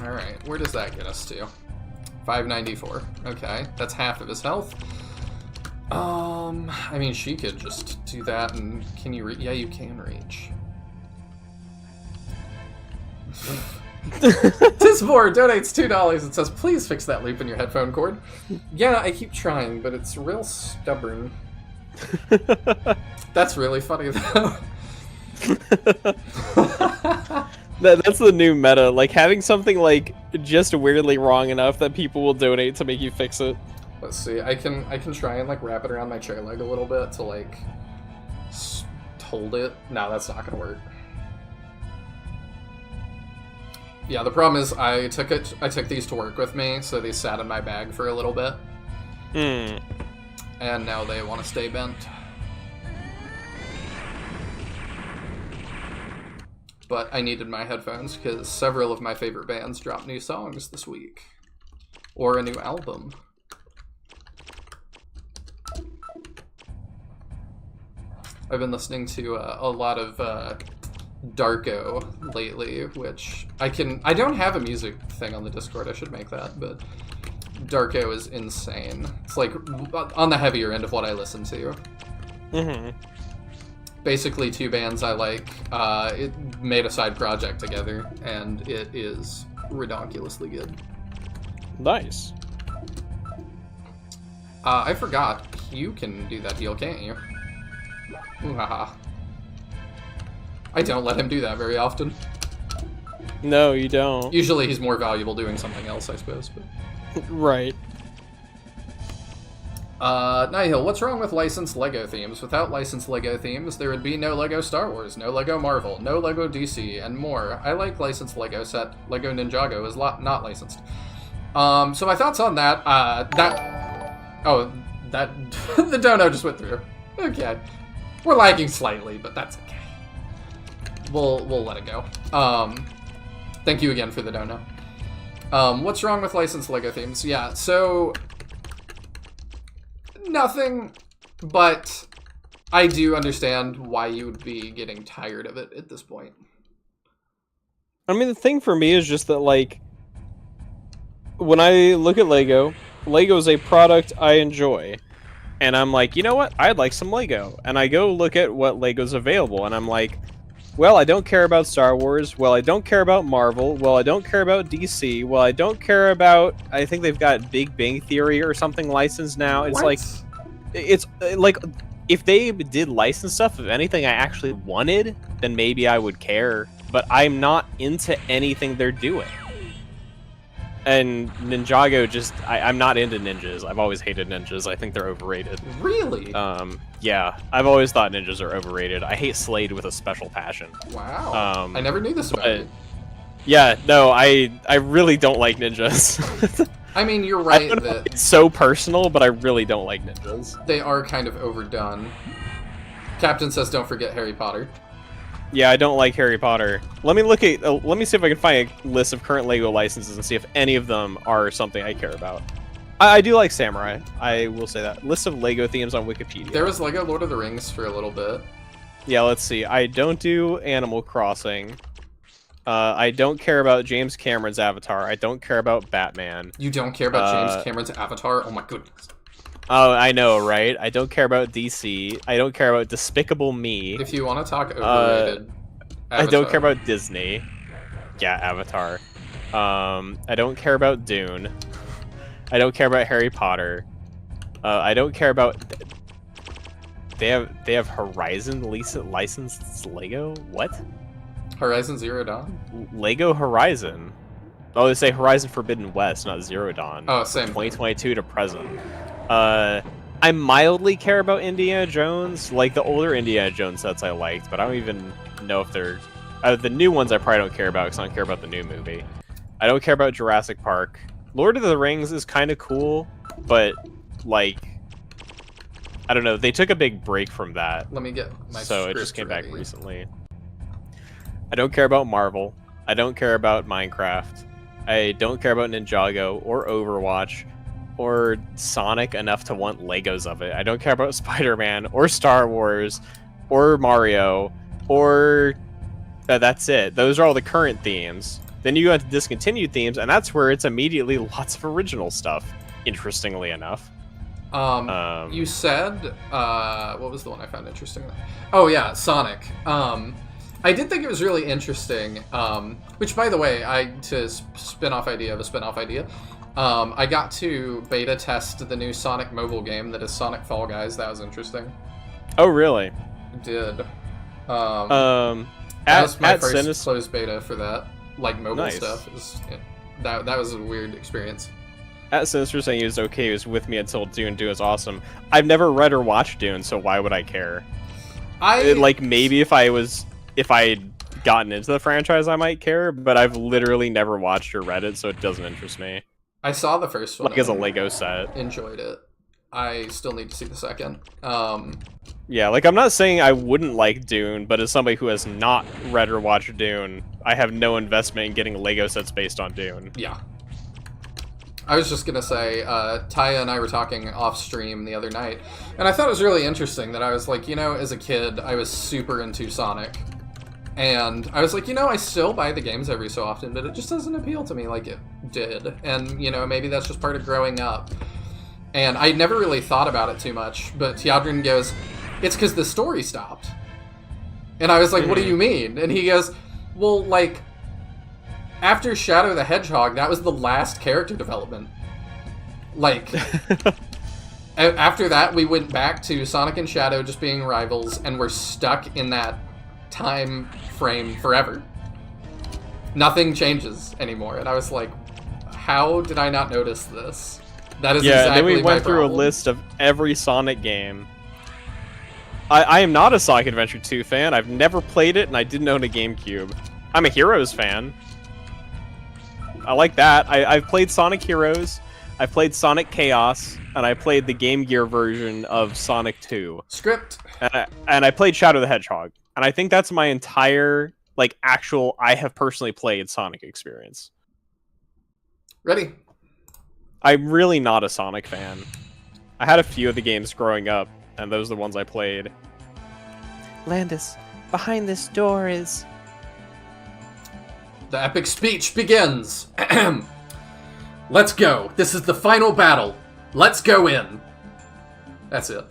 Alright, where does that get us to? 594. Okay, that's half of his health. I mean, she could just do that, and can you reach? Yeah, you can reach. Tismore donates $2 and says, please fix that loop in your headphone cord. Yeah, I keep trying, but it's real stubborn. That's really funny, though. That's the new meta, like having something like just weirdly wrong enough that people will donate to make you fix it. Let's see, I can try and like wrap it around my chair leg a little bit to like hold it. No, that's not gonna work. Yeah, the problem is I took these to work with me, so they sat in my bag for a little bit. And now they want to stay bent. But I needed my headphones because several of my favorite bands dropped new songs this week. Or a new album. I've been listening to a lot of Darko lately, which I don't have a music thing on the Discord, I should make that, but Darko is insane. It's like on the heavier end of what I listen to. Basically 2 bands I like, it made a side project together, and it is ridiculously good. Nice. I forgot, you can do that heal, can't you? Ooh, haha. I don't let him do that very often. No, you don't. Usually he's more valuable doing something else, I suppose. But... Right. Nihil, what's wrong with licensed LEGO themes? Without licensed LEGO themes, there would be no LEGO Star Wars, no LEGO Marvel, no LEGO DC, and more. I like licensed LEGO set. LEGO Ninjago is not licensed. So my thoughts on that, the dono just went through. Okay. We're lagging slightly, but that's okay. We'll let it go. Thank you again for the dono. What's wrong with licensed LEGO themes? Yeah, so... Nothing, but I do understand why you would be getting tired of it at this point. I mean, the thing for me is just that, like, when I look at Lego, Lego is a product I enjoy. And I'm like, you know what? I'd like some Lego. And I go look at what Lego's available, and I'm like, well, I don't care about Star Wars. Well, I don't care about Marvel. Well, I don't care about DC. Well, I don't care about... I think they've got Big Bang Theory or something licensed now. It's What? like... It's like... If they did license stuff, if anything I actually wanted, then maybe I would care. But I'm not into anything they're doing. And Ninjago just... I'm not into ninjas. I've always hated ninjas. I think they're overrated. Really? Yeah. I've always thought ninjas are overrated. I hate Slade with a special passion. Wow. I never knew this about you. Yeah, no, I really don't like ninjas. I mean, you're right that... It's so personal, but I really don't like ninjas. They are kind of overdone. Captain says don't forget Harry Potter. Yeah, I don't like Harry Potter. Let me look at. Let me see if I can find a list of current Lego licenses and see if any of them are something I care about. I do like Samurai. I will say that. List of Lego themes on Wikipedia. There was Lego Lord of the Rings for a little bit. Yeah, let's see. I don't do Animal Crossing. I don't care about James Cameron's Avatar. I don't care about Batman. You don't care about James Cameron's Avatar? Oh my goodness. Oh, I know, right? I don't care about DC. I don't care about Despicable Me. If you want to talk overrated, I don't care about Disney. Yeah, Avatar. I don't care about Dune. I don't care about Harry Potter. I don't care about... They have Horizon licensed Lego? What? Horizon Zero Dawn? Lego Horizon. Oh, they say Horizon Forbidden West, not Zero Dawn. Oh, same. 2022 to present. I mildly care about Indiana Jones, like the older Indiana Jones sets I liked, but I don't even know if they're... the new ones I probably don't care about because I don't care about the new movie. I don't care about Jurassic Park. Lord of the Rings is kind of cool, but, like... I don't know, they took a big break from that. Let me get my So it just came back recently. I don't care about Marvel. I don't care about Minecraft. I don't care about Ninjago or Overwatch or Sonic enough to want Legos of it. I don't care about Spider-Man or Star Wars or Mario or... that's it. Those are all the current themes. Then you go into discontinued themes, and that's where it's immediately lots of original stuff, interestingly enough. You said, what was the one I found interesting? Oh yeah, Sonic. I did think it was really interesting, which, by the way, to spin-off idea of a spin-off idea, I got to beta test the new Sonic mobile game that is Sonic Fall Guys. That was interesting. Oh, really? I did. That was my first closed beta for that, like, mobile stuff. That was a weird experience. At Sinister saying he was okay, he was with me until Dune. Dune is awesome. I've never read or watched Dune, so why would I care? Like, maybe if I'd gotten into the franchise, I might care, but I've literally never watched or read it, so it doesn't interest me. I saw the first one. Like, as a Lego set. Enjoyed it. I still need to see the second. Yeah, like, I'm not saying I wouldn't like Dune, but as somebody who has not read or watched Dune, I have no investment in getting Lego sets based on Dune. Yeah. I was just gonna say, Taya and I were talking off stream the other night, and I thought it was really interesting that I was like, you know, as a kid, I was super into Sonic. And I was like, you know, I still buy the games every so often, but it just doesn't appeal to me like it did. And, you know, maybe that's just part of growing up. And I never really thought about it too much, but Tyadran goes, it's because the story stopped. And I was like, what do you mean? And he goes, well, like, after Shadow the Hedgehog, that was the last character development. Like, after that, we went back to Sonic and Shadow just being rivals, and we're stuck in that time frame forever. Nothing changes anymore. And I was like, how did I not notice this? That is exactly then we went my through problem. a list of every Sonic game. I am not a Sonic Adventure 2 fan. I've never played it, and I didn't own a GameCube. I'm a Heroes fan. I like that. I've played Sonic Heroes, I've played Sonic Chaos, and I played the Game Gear version of Sonic 2. Script. And I played Shadow the Hedgehog. And I think that's my entire, like, actual, I have personally played Sonic experience. Ready. I'm really not a Sonic fan. I had a few of the games growing up, and those are the ones I played. Landis, behind this door is... The epic speech begins. Let's go. This is the final battle. Let's go in. That's it.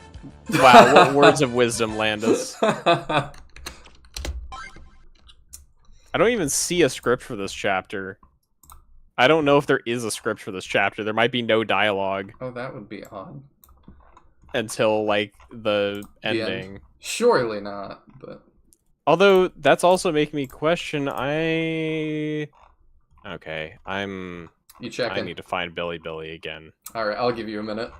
Wow, what words of wisdom, Landis. I don't even see a script for this chapter. I don't know if there is a script for this chapter. There might be no dialogue. Oh, that would be odd. Until, like, the ending. End. Surely not, but... Although, that's also making me question, Okay, You checking? I need to find Billy again. Alright, I'll give you a minute.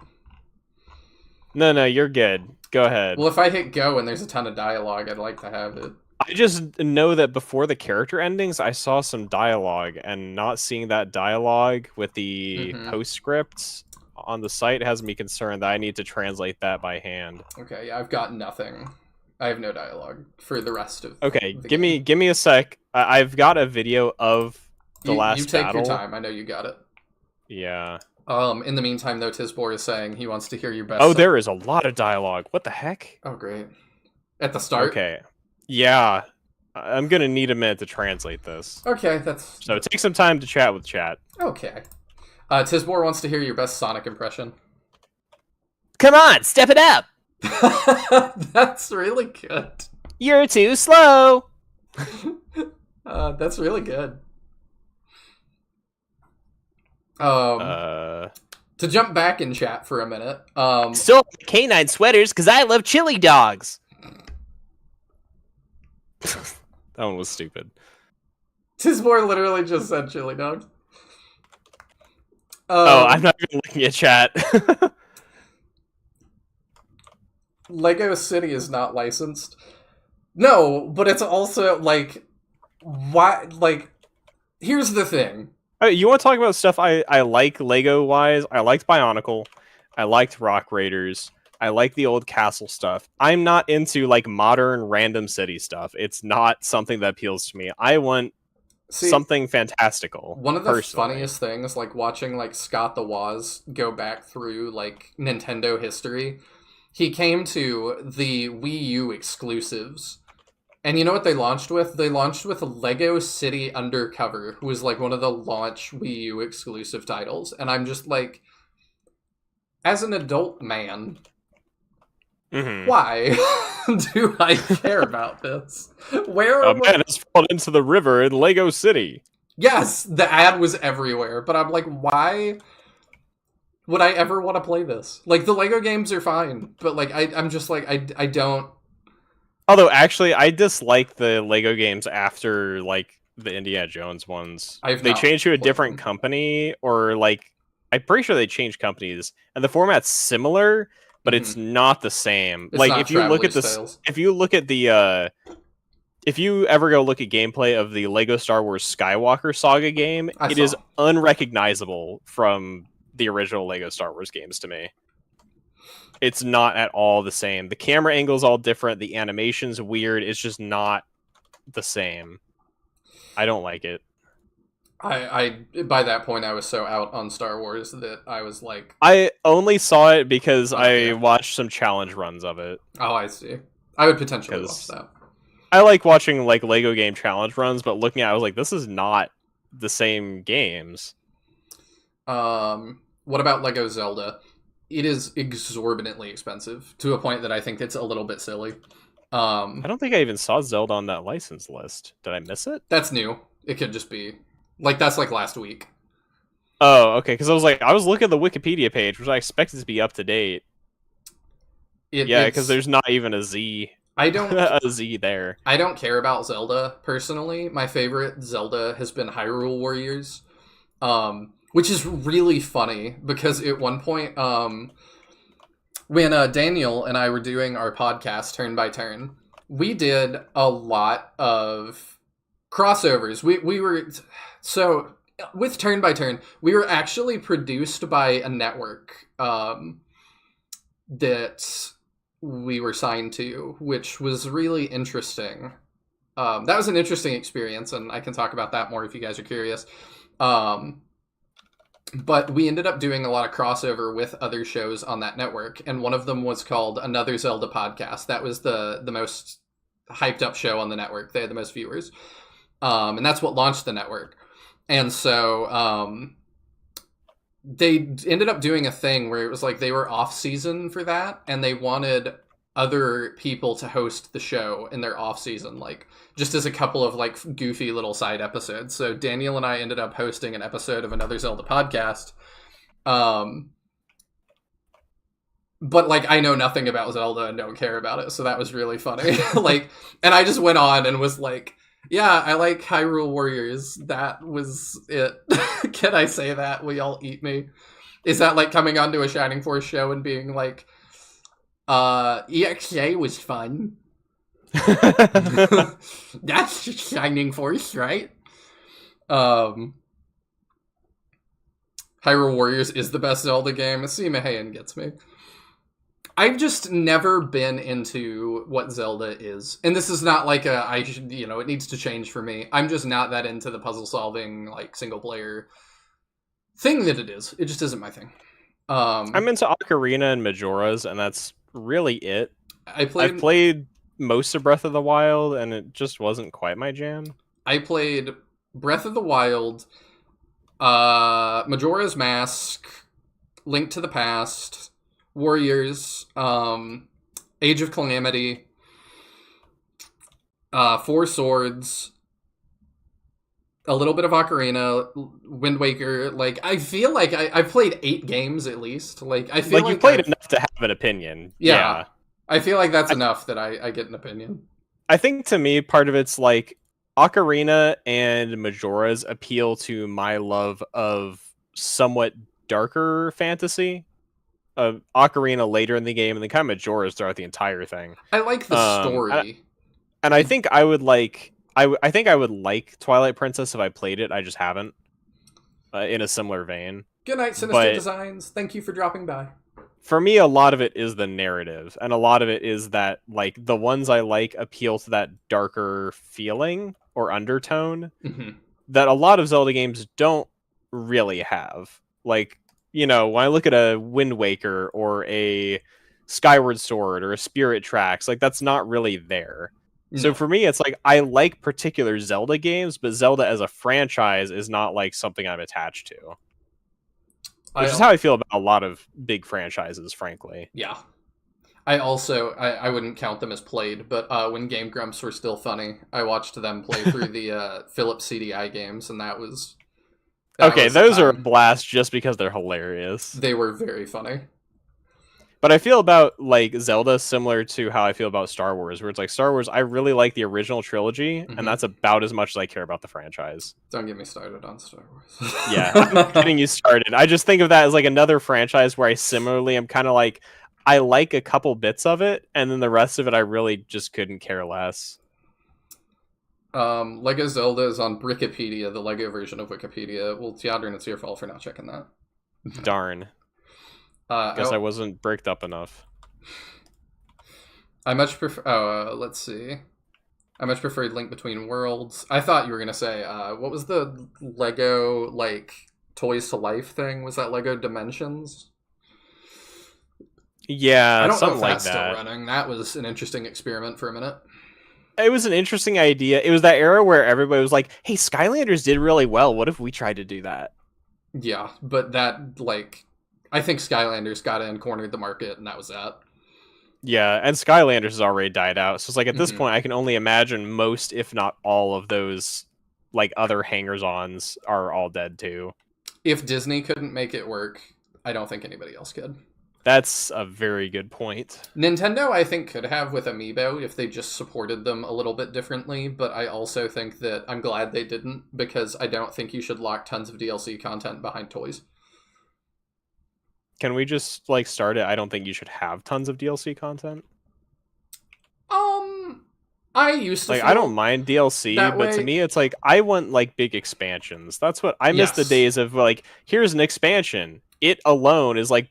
No, you're good. Go ahead. Well, if I hit go and there's a ton of dialogue, I'd like to have it. I just know that before the character endings, I saw some dialogue, and not seeing that dialogue with the postscripts on the site has me concerned that I need to translate that by hand. Okay, yeah, I've got nothing. I have no dialogue for the rest of Okay, the give me a sec. I've got a video of the last You take battle. your time. I know you got it. Yeah. In the meantime, though, Tisbor is saying he wants to hear your best... Oh, there is a lot of dialogue. What the heck? Oh, great. At the start? Okay. Yeah. I'm gonna need a minute to translate this. Okay, that's... So take some time to chat with chat. Okay. Tisbor wants to hear your best Sonic impression. Come on, step it up! That's really good. You're too slow! That's really good. To jump back in chat for a minute. Still have the canine sweaters because I love chili dogs. That one was stupid. Tisbor literally just said chili dogs. I'm not even looking at chat. Lego City is not licensed. No, but it's also, like... Why? Like, here's the thing. You want to talk about stuff I like Lego-wise? I liked Bionicle. I liked Rock Raiders. I like the old castle stuff. I'm not into, like, modern random city stuff. It's not something that appeals to me. I want something fantastical. One of the personally. funniest things, like, watching, like, Scott the Woz go back through, like, Nintendo history, he came to the Wii U exclusives. And you know what they launched with? They launched with Lego City Undercover, who was, like, one of the launch Wii U exclusive titles. And I'm just like, as an adult man... Why do I care about this? Where a man has fallen into the river in Lego City. Yes, the ad was everywhere, but I'm like, why would I ever want to play this? Like, the Lego games are fine, but like, I'm just like, I don't. Although, actually, I dislike the Lego games after like the Indiana Jones ones. They changed to a different company, or like, I'm pretty sure they changed companies, and the format's similar. But it's not the same. It's like if you look at this, if you look at the, if you ever go look at gameplay of the Lego Star Wars Skywalker Saga game, it is unrecognizable from the original Lego Star Wars games to me. It's not at all the same. The camera angle's all different. The animation's weird. It's just not the same. I don't like it. I by that point I was so out on Star Wars that I was like, I only saw it because I watched some challenge runs of it. Oh, I see. I would potentially watch that. I like watching like Lego game challenge runs, but looking at it, I was like, this is not the same games. What about Lego Zelda? It is exorbitantly expensive to a point that I think it's a little bit silly. I don't think I even saw Zelda on that license list. Did I miss it? That's new. It could just be like, that's like last week. Oh, okay. Because I was looking at the Wikipedia page, which I expected to be up to date. Yeah, because there's not even a Z. A Z there. I don't care about Zelda personally. My favorite Zelda has been Hyrule Warriors, which is really funny because at one point, when Daniel and I were doing our podcast turn by turn, we did a lot of crossovers. We were so with turn by turn, we were actually produced by a network that we were signed to, which was really interesting. That was an interesting experience, and I can talk about that more if you guys are curious. But we ended up doing a lot of crossover with other shows on that network, and one of them was called Another Zelda Podcast. That was the most hyped up show on the network. They had the most viewers. And that's what launched the network. And so they ended up doing a thing where it was like they were off season for that, and they wanted other people to host the show in their off season, like just as a couple of like goofy little side episodes. So Daniel and I ended up hosting an episode of Another Zelda podcast. But like I know nothing about Zelda and don't care about it, so that was really funny. Like, and I just went on and was like, yeah, I like Hyrule Warriors. That was it. Can I say that? Will y'all eat me? Is that like coming onto a Shining Force show and being like, EXA was fun. That's Shining Force, right? Hyrule Warriors is the best Zelda game. Seema Hayan gets me. I've just never been into what Zelda is. And this is not like it needs to change for me. I'm just not that into the puzzle solving, like, single player thing that it is. It just isn't my thing. I'm into Ocarina and Majora's, and that's really it. I've played most of Breath of the Wild, and it just wasn't quite my jam. I played Breath of the Wild, Majora's Mask, Link to the Past, Warriors, Age of Calamity, Four Swords, a little bit of Ocarina, Wind Waker. Like, I feel like I've played 8 games at least. Like, I feel like you've played enough to have an opinion. Yeah. I feel like that's enough that I get an opinion. I think to me, part of it's like Ocarina and Majora's appeal to my love of somewhat darker fantasy. Ocarina later in the game, and then kind of Majora's throughout the entire thing. I like the story, and I think I would like. I think I would like Twilight Princess if I played it. I just haven't. In a similar vein. Good night, Sinister Designs. Thank you for dropping by. For me, a lot of it is the narrative, and a lot of it is that like the ones I like appeal to that darker feeling or undertone that a lot of Zelda games don't really have. Like, you know, when I look at a Wind Waker or a Skyward Sword or a Spirit Tracks, like that's not really there. No. So for me, it's like I like particular Zelda games, but Zelda as a franchise is not like something I'm attached to. Which is how I feel about a lot of big franchises, frankly. Yeah. I also, I wouldn't count them as played, but when Game Grumps were still funny, I watched them play through the Philips CDI games, and that was... Okay, those are a blast just because they're hilarious. They were very funny. But I feel about like Zelda similar to how I feel about Star Wars, where it's like Star Wars, I really like the original trilogy, and that's about as much as I care about the franchise. Don't get me started on Star Wars. Yeah, I'm not getting you started. I just think of that as like another franchise where I similarly am kind of like, I like a couple bits of it, and then the rest of it I really just couldn't care less. Lego Zelda is on Brickopedia, the Lego version of Wikipedia. Well, Tyadran, it's your fault for not checking that. Darn. Guess I wasn't bricked up enough. I much prefer... let's see. I much preferred Link Between Worlds. I thought you were going to say, what was the Lego, like, Toys to Life thing? Was that Lego Dimensions? Yeah, I don't something know if like that's that. Still running. That was an interesting experiment for a minute. It was an interesting idea. It was that era where everybody was like, hey, Skylanders did really well. What if we tried to do that? Yeah, but that, like... I think Skylanders got in, cornered the market, and that was that. Yeah, and Skylanders has already died out. So it's like, at this point, I can only imagine most, if not all of those, like, other hangers-ons are all dead, too. If Disney couldn't make it work, I don't think anybody else could. That's a very good point. Nintendo, I think, could have with Amiibo if they just supported them a little bit differently, but I also think that I'm glad they didn't, because I don't think you should lock tons of DLC content behind toys. Can we just, like, start it? I don't think you should have tons of DLC content. I used to like, I don't mind DLC, but to me, it's like, I want, like, big expansions. That's what, I miss the days of, like, here's an expansion. It alone is, like,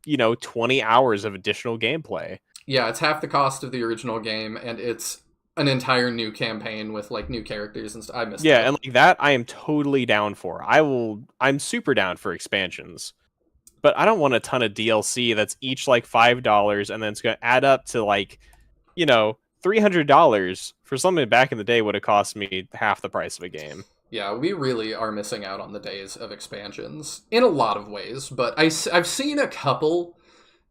you know, 20 hours of additional gameplay. Yeah, it's half the cost of the original game, and it's an entire new campaign with, like, new characters and stuff. I miss that. Yeah, and, like, that I am totally down for. I'm super down for expansions. But I don't want a ton of DLC that's each like $5 and then it's going to add up to like, you know, $300 for something back in the day would have cost me half the price of a game. Yeah, we really are missing out on the days of expansions in a lot of ways, but I've seen a couple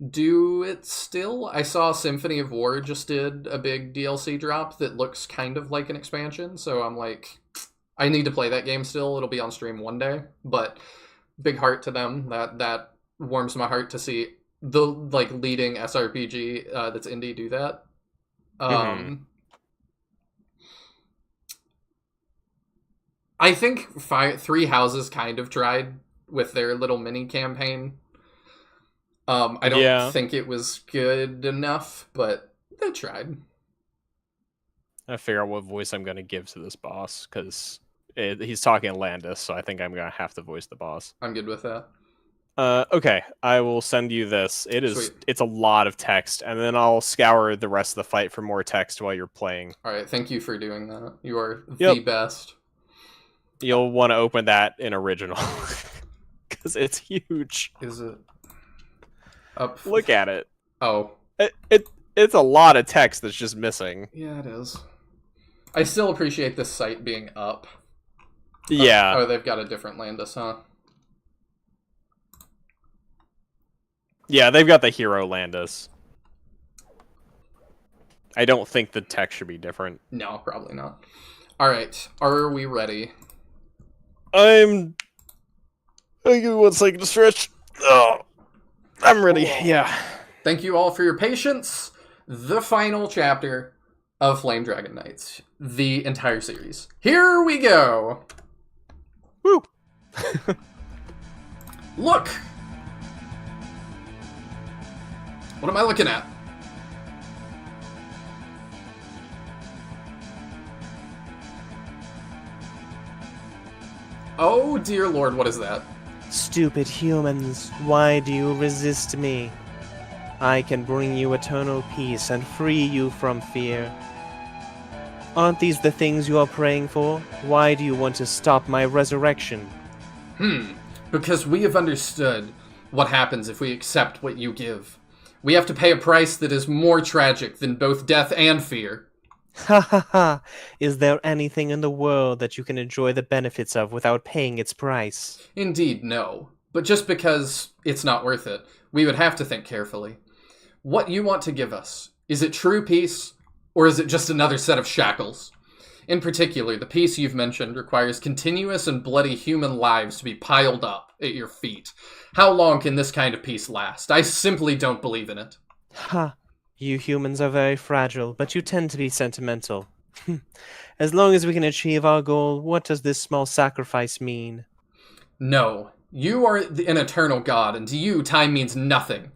do it still. I saw Symphony of War just did a big DLC drop that looks kind of like an expansion, so I'm like, I need to play that game still. It'll be on stream one day, but big heart to them. That warms my heart to see the like leading SRPG that's indie do that. I think Three Houses kind of tried with their little mini campaign. I don't think it was good enough, but they tried. I figure out what voice I'm going to give to this boss, because he's talking Landis, so I think I'm going to have to voice the boss. I'm good with that. Okay, I will send you this. It's a lot of text, and then I'll scour the rest of the fight for more text while you're playing. Alright, thank you for doing that. You are the best. You'll want to open that in original, because it's huge. Is it? Look at it. Oh. It's a lot of text that's just missing. Yeah, it is. I still appreciate this site being up. Yeah. Oh, they've got a different Landis, huh? Yeah, they've got the hero Landis. I don't think the text should be different. No, probably not. Alright, are we ready? I'll give you 1 second to stretch. Oh, I'm ready, yeah. Thank you all for your patience. The final chapter of Flame Dragon Knights. The entire series. Here we go! Woo! Look! What am I looking at? Oh dear lord, what is that? Stupid humans, why do you resist me? I can bring you eternal peace and free you from fear. Aren't these the things you are praying for? Why do you want to stop my resurrection? Because we have understood what happens if we accept what you give. We have to pay a price that is more tragic than both death and fear. Ha ha ha! Is there anything in the world that you can enjoy the benefits of without paying its price? Indeed, no. But just because it's not worth it, we would have to think carefully. What you want to give us, is it true peace, or is it just another set of shackles? In particular, the peace you've mentioned requires continuous and bloody human lives to be piled up at your feet. How long can this kind of peace last? I simply don't believe in it. Ha! You humans are very fragile, but you tend to be sentimental. As long as we can achieve our goal, what does this small sacrifice mean? No. You are an eternal god, and to you, time means nothing.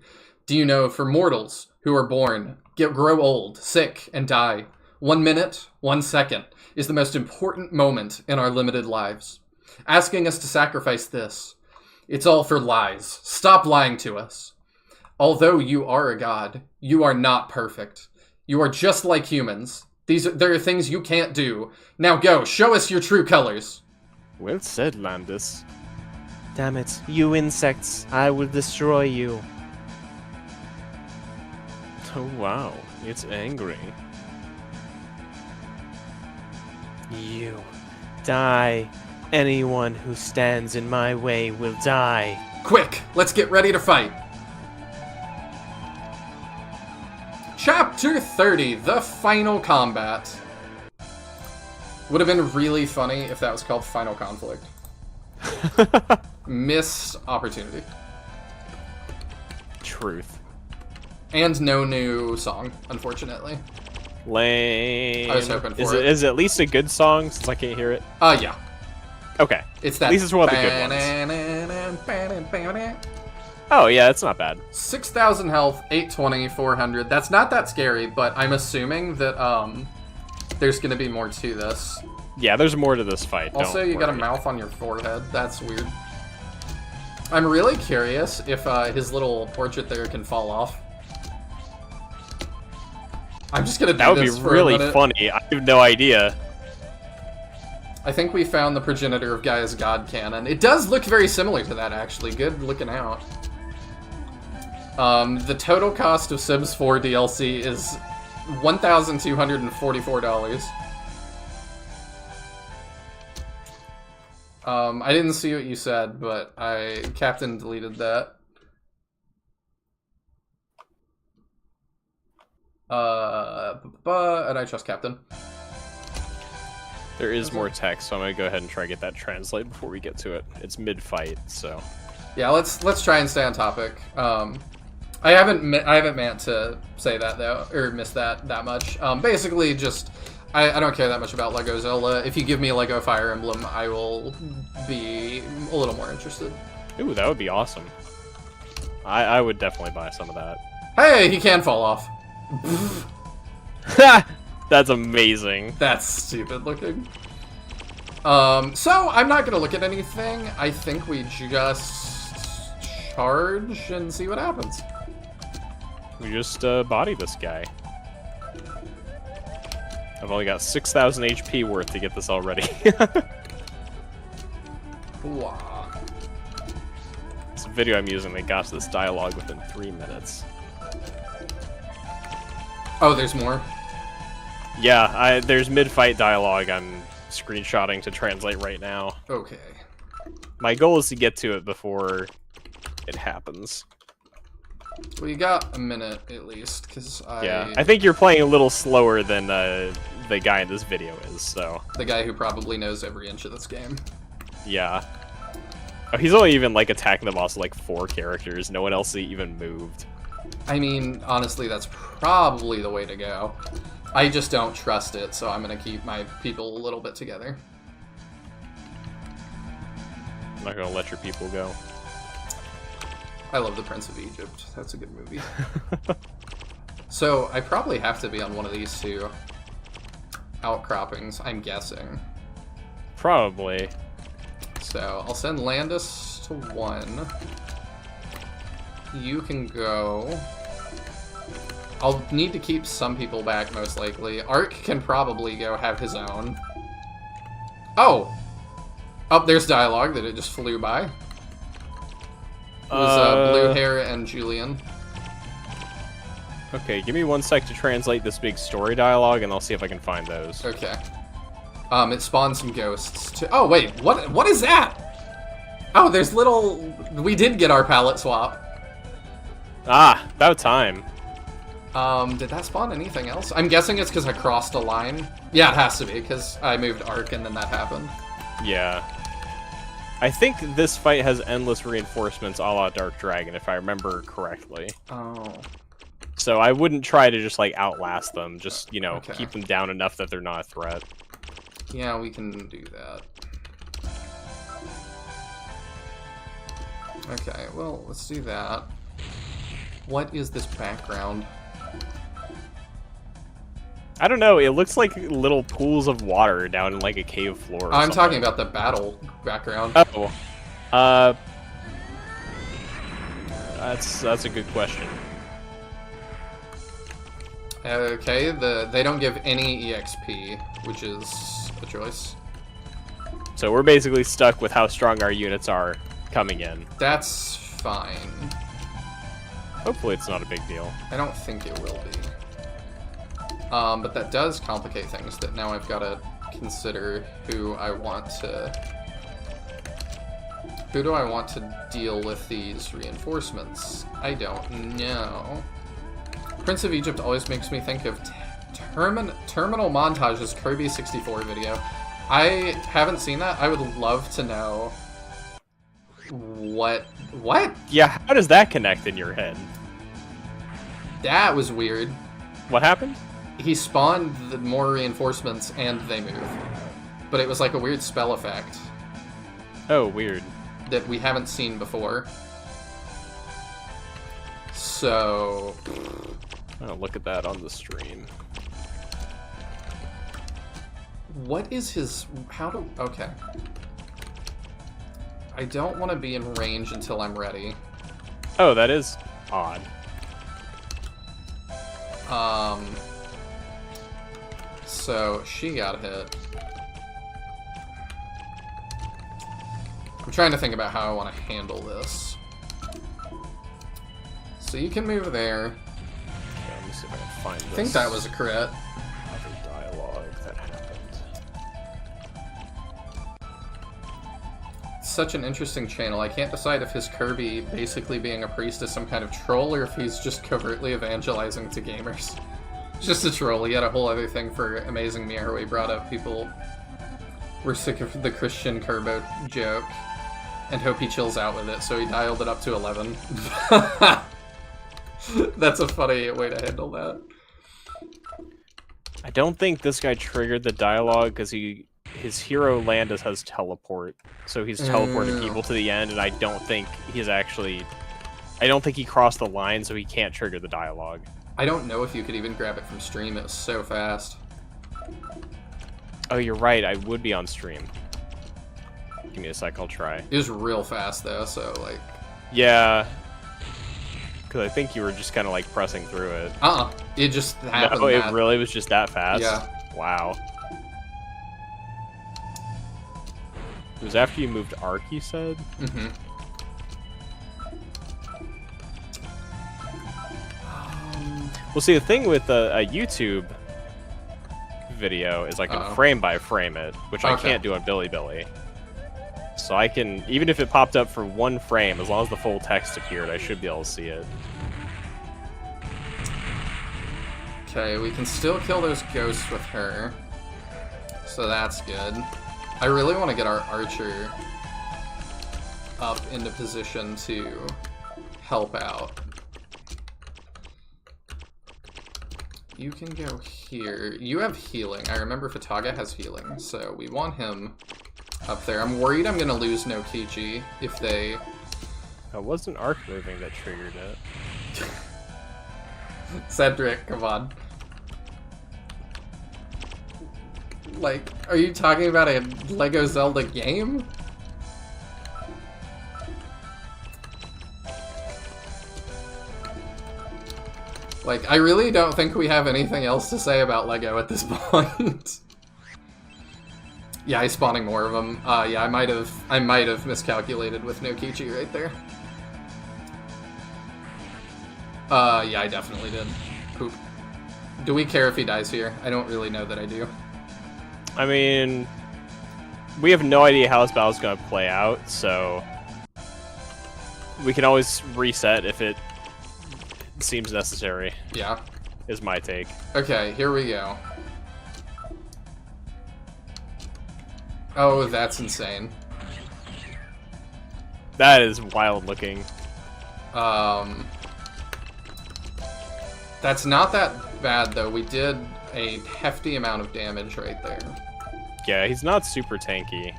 Do you know, for mortals who are born, grow old, sick, and die, 1 minute, 1 second is the most important moment in our limited lives. Asking us to sacrifice this, it's all for lies. Stop lying to us. Although you are a god, you are not perfect. You are just like humans. There are things you can't do. Now go, show us your true colors. Well said, Landis. Damn it, you insects, I will destroy you. Oh wow, it's angry. You die. Anyone who stands in my way will die. Quick, let's get ready to fight. Chapter 30, the final combat. Would have been really funny if that was called Final Conflict. Missed opportunity. Truth. And no new song, unfortunately. Lame. I was hoping for it. Is it at least a good song, since I can't hear it? Yeah. Okay. It's that. At least it's one of the good ones. Oh, yeah, it's not bad. 6,000 health, 820, 400. That's not that scary, but I'm assuming that, there's gonna be more to this. Yeah, there's more to this fight. Also, you got a mouth on your forehead. That's weird. I'm really curious if, his little portrait there can fall off. I'm just gonna do that would this be for really a minute. funny. I have no idea. I think we found the progenitor of Gaia's God canon. It does look very similar to that, actually. Good looking out. The total cost of Sims 4 DLC is $1,244. I didn't see what you said, but Captain deleted that. And I trust Captain. There is more text, so I'm gonna go ahead and try to get that translate before we get to it. It's mid-fight, so. Yeah, let's try and stay on topic. I haven't meant to say that though, or miss that much. Basically, just I don't care that much about Lego Zelda. If you give me a Lego Fire Emblem, I will be a little more interested. Ooh, that would be awesome. I would definitely buy some of that. Hey, he can fall off. That's amazing. That's stupid looking. So I'm not gonna look at anything. I think we just charge and see what happens. We just body this guy. I've only got 6,000 HP worth to get this already. Wow. It's a video I'm using that got to this dialogue within 3 minutes. Oh, there's more? Yeah, there's mid-fight dialogue I'm screenshotting to translate right now. Okay. My goal is to get to it before it happens. Well, you got a minute at least, because Yeah, I think you're playing a little slower than the guy in this video is, so... The guy who probably knows every inch of this game. Yeah. Oh, he's only even, like, attacking the boss with, like, 4 characters. No one else even moved. I mean, honestly, that's probably the way to go. I just don't trust it, so I'm gonna keep my people a little bit together. I'm not gonna let your people go. I love The Prince of Egypt. That's a good movie. So, I probably have to be on one of these two outcroppings, I'm guessing. Probably. So, I'll send Landis to 1. You can go. I'll need to keep some people back, most likely. Ark can probably go have his own. Oh! Oh, there's dialogue that it just flew by. It was Blue Hair and Julian. Okay, give me 1 sec to translate this big story dialogue, and I'll see if I can find those. Okay. It spawned some ghosts too. Oh, wait, what is that? Oh, there's little... We did get our palette swap. Ah, about time. Did that spawn anything else? I'm guessing it's because I crossed a line. Yeah, it has to be, because I moved Ark and then that happened. Yeah. I think this fight has endless reinforcements a la Dark Dragon, if I remember correctly. Oh. So I wouldn't try to just, like, outlast them. Just, you know, Okay. keep them down enough that they're not a threat. Yeah, we can do that. Okay, well, let's do that. What is this background? I don't know, it looks like little pools of water down in, like, a cave floor or I'm something. talking about the battle background. Oh. That's a good question. Okay, they don't give any EXP, which is a choice. So we're basically stuck with how strong our units are coming in. That's fine. Hopefully it's not a big deal. I don't think it will be. But that does complicate things, that now I've got to consider who I want to... Who do I want to deal with these reinforcements? I don't know. Prince of Egypt always makes me think of Terminal Montage's Kirby 64 video. I haven't seen that. I would love to know what? Yeah, how does that connect in your head? That was weird. What happened? He spawned the more reinforcements and they move. But it was like a weird spell effect Oh, weird. that we haven't seen before. So... Oh, look at that on the stream. What is his... How do... Okay. I don't want to be in range until I'm ready. Oh, that is odd. So, she got hit. I'm trying to think about how I want to handle this. So you can move there. Okay, I'm see if I can find this. I think that was a crit. Other dialogue that happened. Such an interesting channel. I can't decide if his Kirby basically being a priest is some kind of troll or if he's just covertly evangelizing to gamers. Just a troll. He had a whole other thing for Amazing Mirror where he brought up people were sick of the Christian Kerbo joke and hope he chills out with it, so he dialed it up to 11. That's a funny way to handle that. I don't think this guy triggered the dialogue because his hero Landis has teleport, so he's teleported people to the end, and I don't think he crossed the line, so he can't trigger the dialogue. I don't know if you could even grab it from stream. It was so fast. Oh, you're right. I would be on stream. Give me a sec. I'll try. It was real fast though, so like. Yeah. Because I think you were just kind of like pressing through it. It just happened. No, it really was just that fast. Yeah. Wow. It was after you moved Arc, you said? Mm-hmm. Well, see, the thing with a YouTube video is I can frame by frame it, which I can't do on Bilibili. So I can, even if it popped up for one frame, as long as the full text appeared, I should be able to see it. Okay, we can still kill those ghosts with her. So that's good. I really want to get our archer up into position to help out. You can go here. You have healing. I remember Fataga has healing, so we want him up there. I'm worried I'm going to lose Nokichi if they... It wasn't Arc moving that triggered it. Cedric, come on. Like, are you talking about a Lego Zelda game? Like, I really don't think we have anything else to say about Lego at this point. Yeah, he's spawning more of them. Yeah, I might have miscalculated with Nokichi right there. Yeah, I definitely did. Poop. Do we care if he dies here? I don't really know that I do. I mean, we have no idea how this battle's going to play out, so we can always reset if it seems necessary. Yeah. Is my take. Okay, here we go. Oh, that's insane. That is wild looking. That's not that bad, though. We did a hefty amount of damage right there. Yeah, he's not super tanky.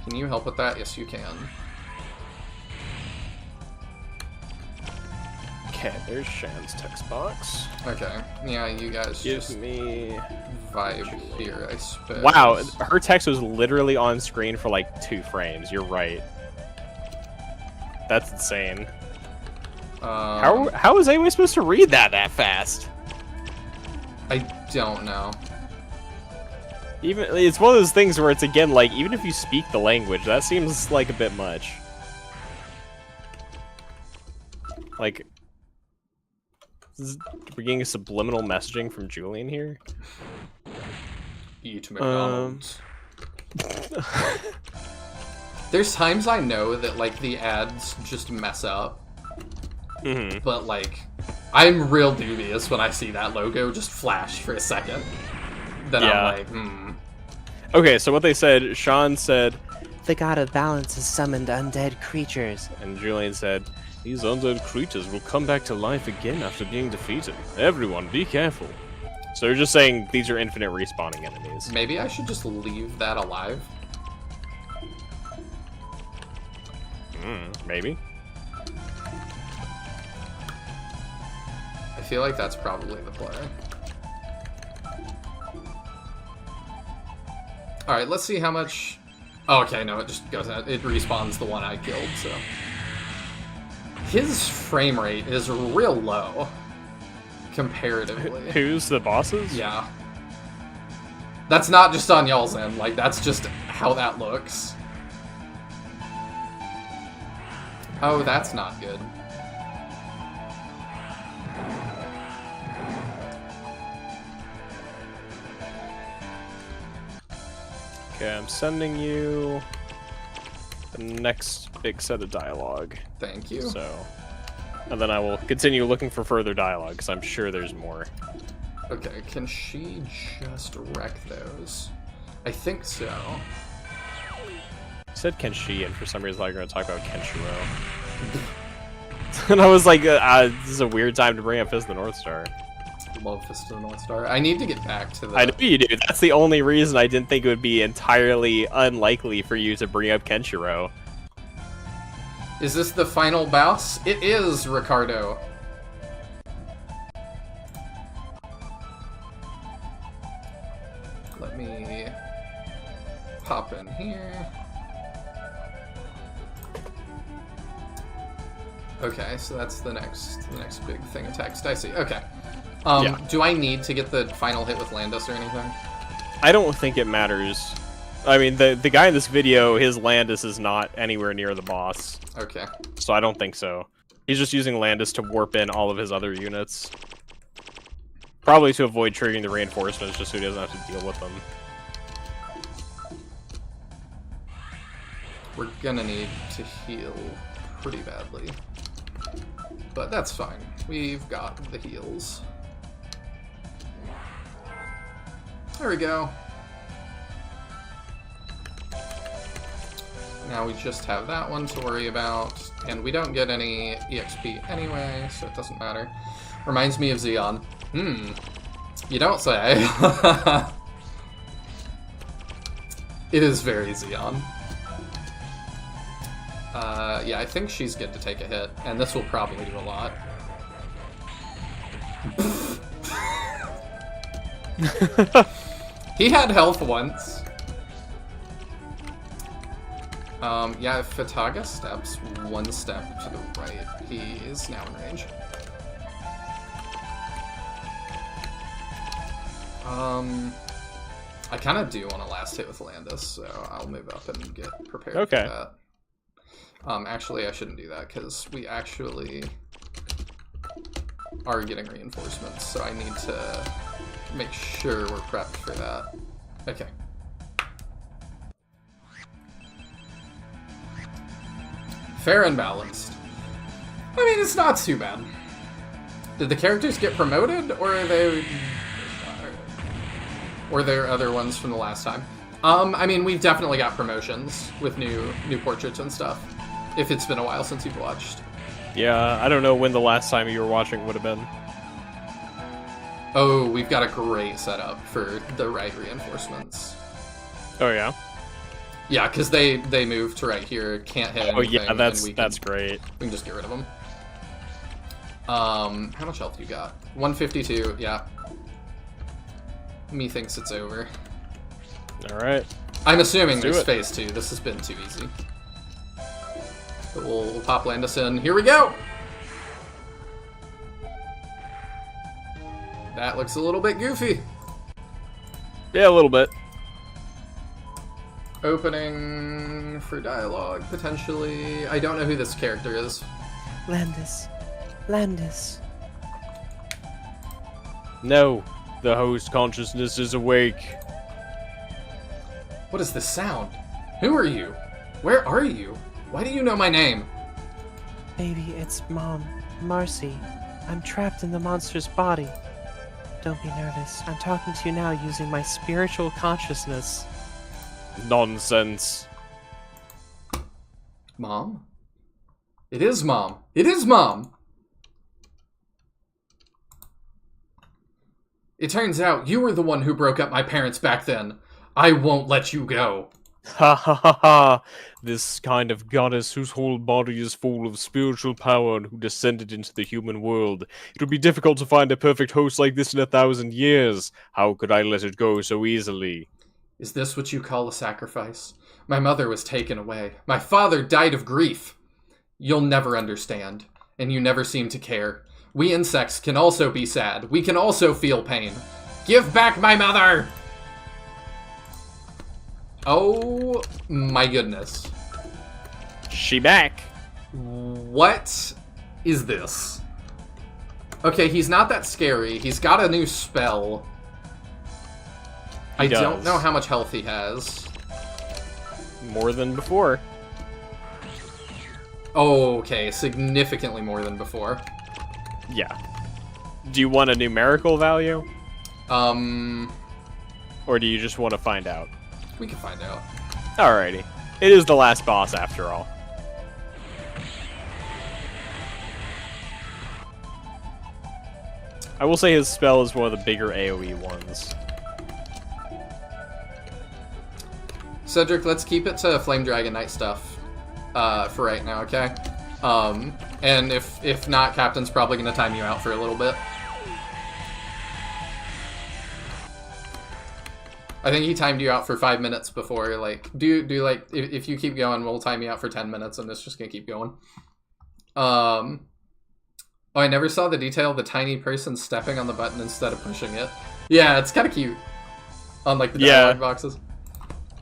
Can you help with that? Yes, you can. Okay, there's Shan's text box. Okay. Yeah, you guys Give just me vibe here, I suppose. Wow, her text was literally on screen for like 2 frames. You're right. That's insane. How is anyone supposed to read that fast? I don't know. Even it's one of those things where it's again like even if you speak the language, that seems like a bit much. Like, we're getting subliminal messaging from Julian here. Eat McDonald's. There's times I know that like the ads just mess up. Mm-hmm. But like, I'm real dubious when I see that logo just flash for a second. Then Yeah. I'm like, Okay, so what they said, Sean said, The god of balance has summoned undead creatures. and Julian said, these undead creatures will come back to life again after being defeated. Everyone, be careful. So they're just saying these are infinite respawning enemies. maybe I should just leave that alive. Maybe. I feel like that's probably the play. Alright, let's see how much... Oh, okay, no, it just goes out. It respawns the one I killed, so... His frame rate is real low, comparatively. Who's the bosses? Yeah. That's not just on y'all's end, like, that's just how that looks. Oh, that's not good. Okay, I'm sending you the next big set of dialogue. Thank you. So, and then I will continue looking for further dialogue, because I'm sure there's more. Okay, can she just wreck those? I think so. I said Kenshi, and for some reason I'm going to talk about Kenshiro. And I was like, this is a weird time to bring up Fist of the North Star. Love Fist of the North Star. I need to get back to the... I know you do. That's the only reason I didn't think it would be entirely unlikely for you to bring up Kenshiro. Is this the final boss? It is, Ricardo. Let me pop in here. Okay, so that's the next big thing of text. I see. Okay. Yeah. Do I need to get the final hit with Landis or anything? I don't think it matters. I mean, the guy in this video, his Landis is not anywhere near the boss. Okay. So I don't think so. He's just using Landis to warp in all of his other units. Probably to avoid triggering the reinforcements, just so he doesn't have to deal with them. We're gonna need to heal pretty badly. But that's fine. We've got the heals. There we go. Now we just have that one to worry about, and we don't get any EXP anyway, so it doesn't matter. Reminds me of Xeon. You don't say. It is very Xeon. Yeah, I think she's good to take a hit, and this will probably do a lot. He had health once. Yeah, if Fataga steps one step to the right, he is now in range. I kind of do want a last hit with Landis, so I'll move up and get prepared for that. Actually, I shouldn't do that, because we actually are getting reinforcements, so I need to make sure we're prepped for that. Okay. Fair and balanced. I mean, it's not too bad. Did the characters get promoted, or are they... or there are other ones from the last time? I mean, we've definitely got promotions with new portraits and stuff, if it's been a while since you've watched. Yeah, I don't know when the last time you were watching would have been. Oh, we've got a great setup for the right reinforcements. Oh, yeah? Yeah, because they move to right here, can't hit anything. Oh, yeah, that's great. We can just get rid of them. How much health you got? 152, yeah. Me thinks it's over. Alright. I'm assuming there's phase 2. This has been too easy. But we'll pop Landis in. Here we go! That looks a little bit goofy. Yeah, a little bit. Opening for dialogue, potentially. I don't know who this character is. Landis. Landis. No, the host consciousness is awake. What is this sound? Who are you? Where are you? Why do you know my name? Baby, it's Mom. Marcy. I'm trapped in the monster's body. Don't be nervous. I'm talking to you now using my spiritual consciousness. Nonsense. Mom? It is Mom. It is Mom! It turns out you were the one who broke up my parents back then. I won't let you go. Ha ha ha ha! This kind of goddess whose whole body is full of spiritual power and who descended into the human world. It would be difficult to find a perfect host like this in 1,000 years. How could I let it go so easily? Is this what you call a sacrifice? My mother was taken away. My father died of grief. You'll never understand, and you never seem to care. We insects can also be sad. We can also feel pain. Give back my mother! Oh my goodness. She back. What is this? Okay, he's not that scary. He's got a new spell. I don't know how much health he has. more than before. Okay, significantly more than before. Yeah. Do you want a numerical value? Or do you just want to find out? We can find out. Alrighty. It is the last boss after all. I will say his spell is one of the bigger AoE ones. Cedric, let's keep it to Flame Dragon Knight stuff for right now, okay? And if not, Captain's probably going to time you out for a little bit. I think he timed you out for 5 minutes before, like, do like, if you keep going, we'll time you out for 10 minutes, and it's just going to keep going. Oh, I never saw the detail of the tiny person stepping on the button instead of pushing it. Yeah, it's kind of cute. On, like, the dialogue boxes.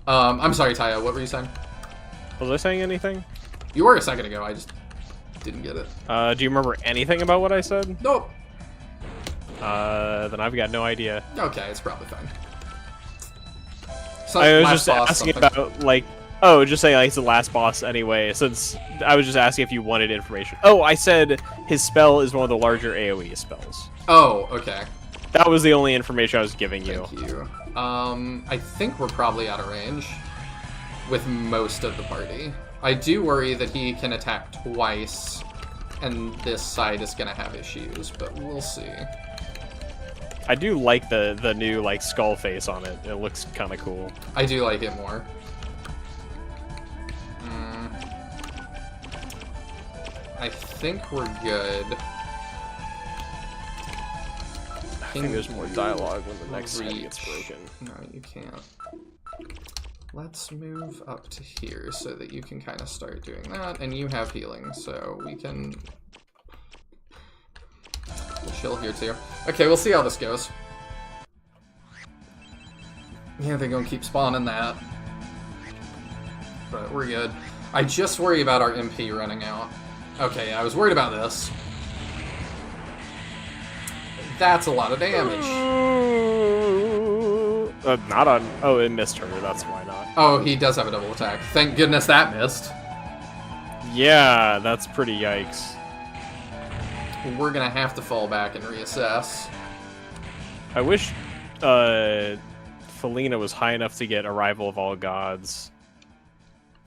I'm sorry, Taya, what were you saying? Was I saying anything? You were a second ago, I just didn't get it. Do you remember anything about what I said? Nope. Then I've got no idea. Okay, it's probably fine. I was just asking about, like... Oh, just saying, like, it's the last boss anyway, since I was just asking if you wanted information. Oh, I said his spell is one of the larger AoE spells. Oh, okay. That was the only information I was giving you. Thank you. I think we're probably out of range with most of the party. I do worry that he can attack twice, and this side is going to have issues, but we'll see. I do like the new, like, skull face on it. It looks kind of cool. I do like it more. I think we're good. I think there's more dialogue when the next head gets broken. No, you can't. Let's move up to here so that you can kind of start doing that, and you have healing, so we can... We'll chill here too. Okay, we'll see how this goes. Yeah, they're gonna keep spawning that. But we're good. I just worry about our MP running out. Okay, I was worried about this. That's a lot of damage. Not on... Oh, it missed her. That's why not. Oh, he does have a double attack. Thank goodness that missed. Yeah, that's pretty yikes. We're gonna have to fall back and reassess. I wish Felina was high enough to get Arrival of All Gods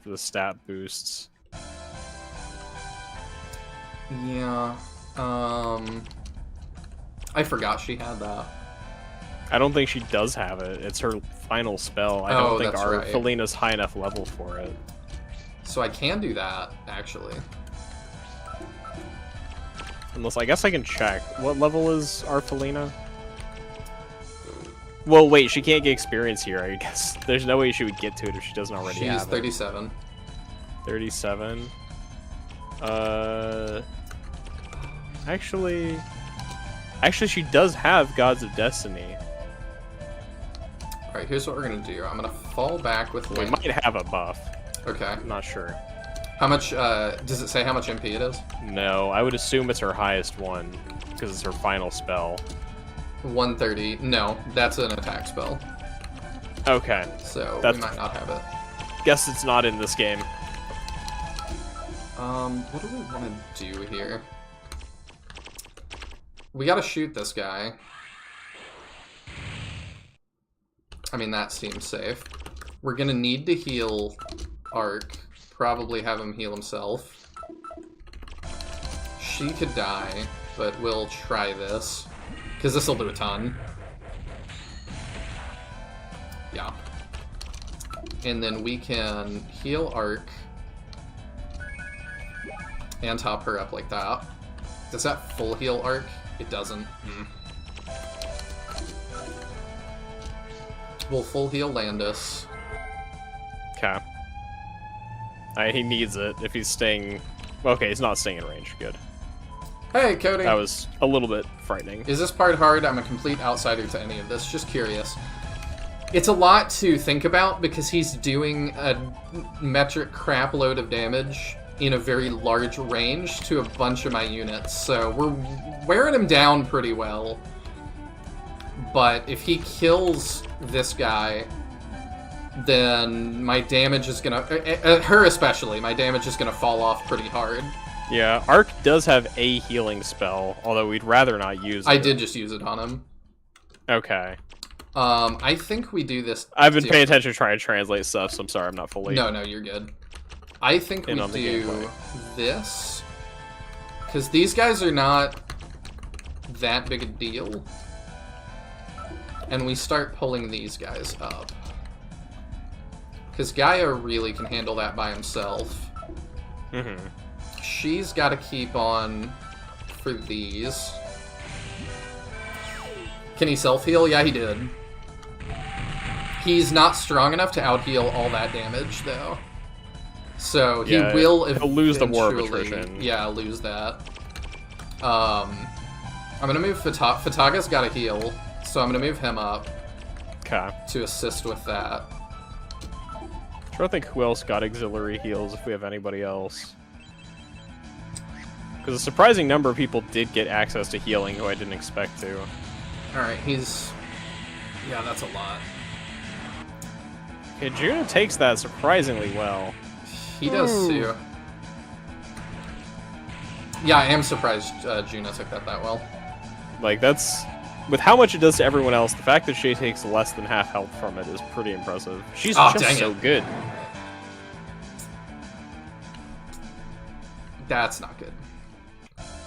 for the stat boosts. Yeah, I forgot she had that. I don't think she does have it. It's her final spell. I don't think our right. Felina's high enough level for it. So I can do that, actually. Unless, I guess I can check. What level is our Felina? Well, wait, she can't get experience here, I guess. There's no way she would get to it if she doesn't already have it. She's 37. 37. Actually, she does have Gods of Destiny. Alright, here's what we're gonna do. I'm gonna fall back with We might have a buff. Okay. I'm not sure. How much, does it say how much MP it is? No, I would assume it's her highest one, because it's her final spell. 130. No, that's an attack spell. Okay. So, we might not have it. Guess it's not in this game. What do we want to do here? We gotta shoot this guy. I mean, that seems safe. We're gonna need to heal Ark. Probably have him heal himself. She could die, but we'll try this. Because this will do a ton. Yeah. And then we can heal Ark. And top her up like that. Does that full heal Ark? It doesn't. We'll full heal Landis. Okay. He needs it if he's staying... Okay, he's not staying in range. Good. Hey, Cody! That was a little bit frightening. Is this part hard? I'm a complete outsider to any of this. Just curious. It's a lot to think about because he's doing a metric crap load of damage in a very large range to a bunch of my units. So we're wearing him down pretty well. But if he kills this guy, then my damage is gonna... her especially, my damage is gonna fall off pretty hard. Yeah, Arc does have a healing spell, although we'd rather not use it. I did just use it on him. Okay. I think we do this... I've been paying attention to trying to translate stuff, so I'm sorry I'm not fully... No, you're good. I think we do this. Because these guys are not that big a deal. And we start pulling these guys up. Because Gaia really can handle that by himself. Mm-hmm. She's got to keep on for these. Can he self-heal? Yeah, he did. He's not strong enough to out-heal all that damage, though. So he will he'll lose the war of attrition. Yeah, lose that. I'm gonna move Fataga's got to heal, so I'm gonna move him up. Okay. To assist with that. I'm trying to think who else got auxiliary heals if we have anybody else. Because a surprising number of people did get access to healing who I didn't expect to. Alright, he's... Yeah, that's a lot. Okay, Juno takes that surprisingly well. He does too. Yeah, I am surprised Juno took that well. Like, that's... With how much it does to everyone else, the fact that she takes less than half health from it is pretty impressive. She's just so good. That's not good.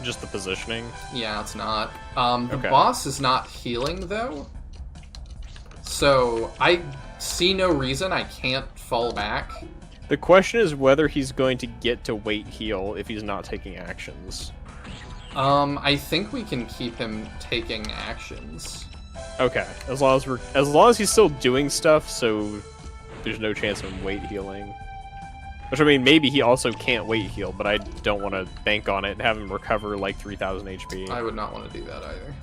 Just the positioning? Yeah, it's not. The boss is not healing, though. So, I see no reason I can't fall back. The question is whether he's going to get to wait heal if he's not taking actions. I think we can keep him taking actions. Okay, as long as he's still doing stuff, so there's no chance of him wait healing. Which, I mean, maybe he also can't wait heal, but I don't want to bank on it and have him recover like 3,000 HP. I would not want to do that either.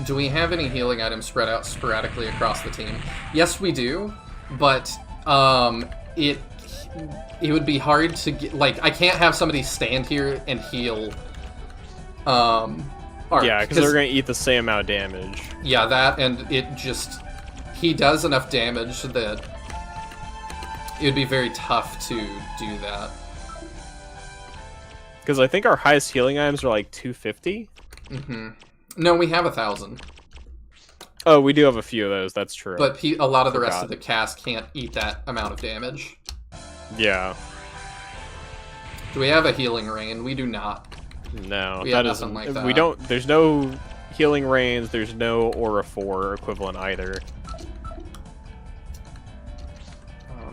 Do we have any healing items spread out sporadically across the team? Yes, we do, but it would be hard to get... Like, I can't have somebody stand here and heal... Arc, yeah, because they're going to eat the same amount of damage. Yeah, that, and it just... He does enough damage that it would be very tough to do that. Because I think our highest healing items are like 250? Mm-hmm. No, we have 1,000. Oh, we do have a few of those, that's true. But a lot of the rest of the cast can't eat that amount of damage. Yeah. Do we have a healing rain? We do not. No, we have nothing like that. We don't. There's no healing rains. There's no Aura 4 equivalent either.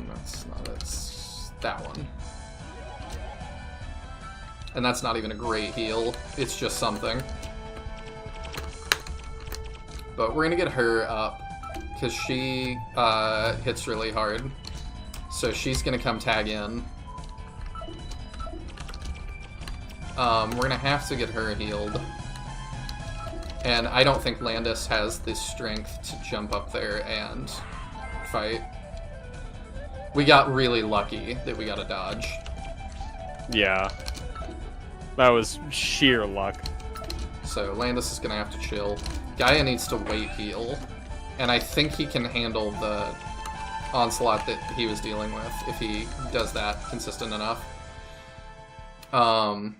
That's not. It's that one. And that's not even a great heal. It's just something. But we're gonna get her up because she hits really hard. So she's gonna come tag in. We're gonna have to get her healed. And I don't think Landis has the strength to jump up there and fight. We got really lucky that we got a dodge. Yeah. That was sheer luck. So Landis is gonna have to chill. Gaia needs to wait heal. And I think he can handle the onslaught that he was dealing with if he does that consistent enough. I'm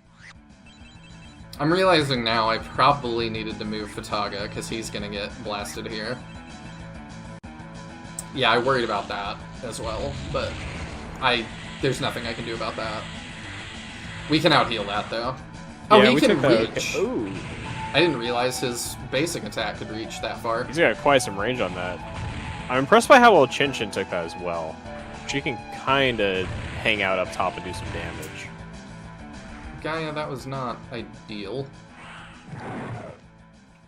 realizing now I probably needed to move Fataga because he's gonna get blasted here. Yeah, I worried about that as well, but there's nothing I can do about that. We can out-heal that though. Oh, yeah, he can reach. Ooh. I didn't realize his basic attack could reach that far. He's got quite some range on that. I'm impressed by how well Chin Chin took that as well. She can kind of hang out up top and do some damage. Gaia, that was not ideal.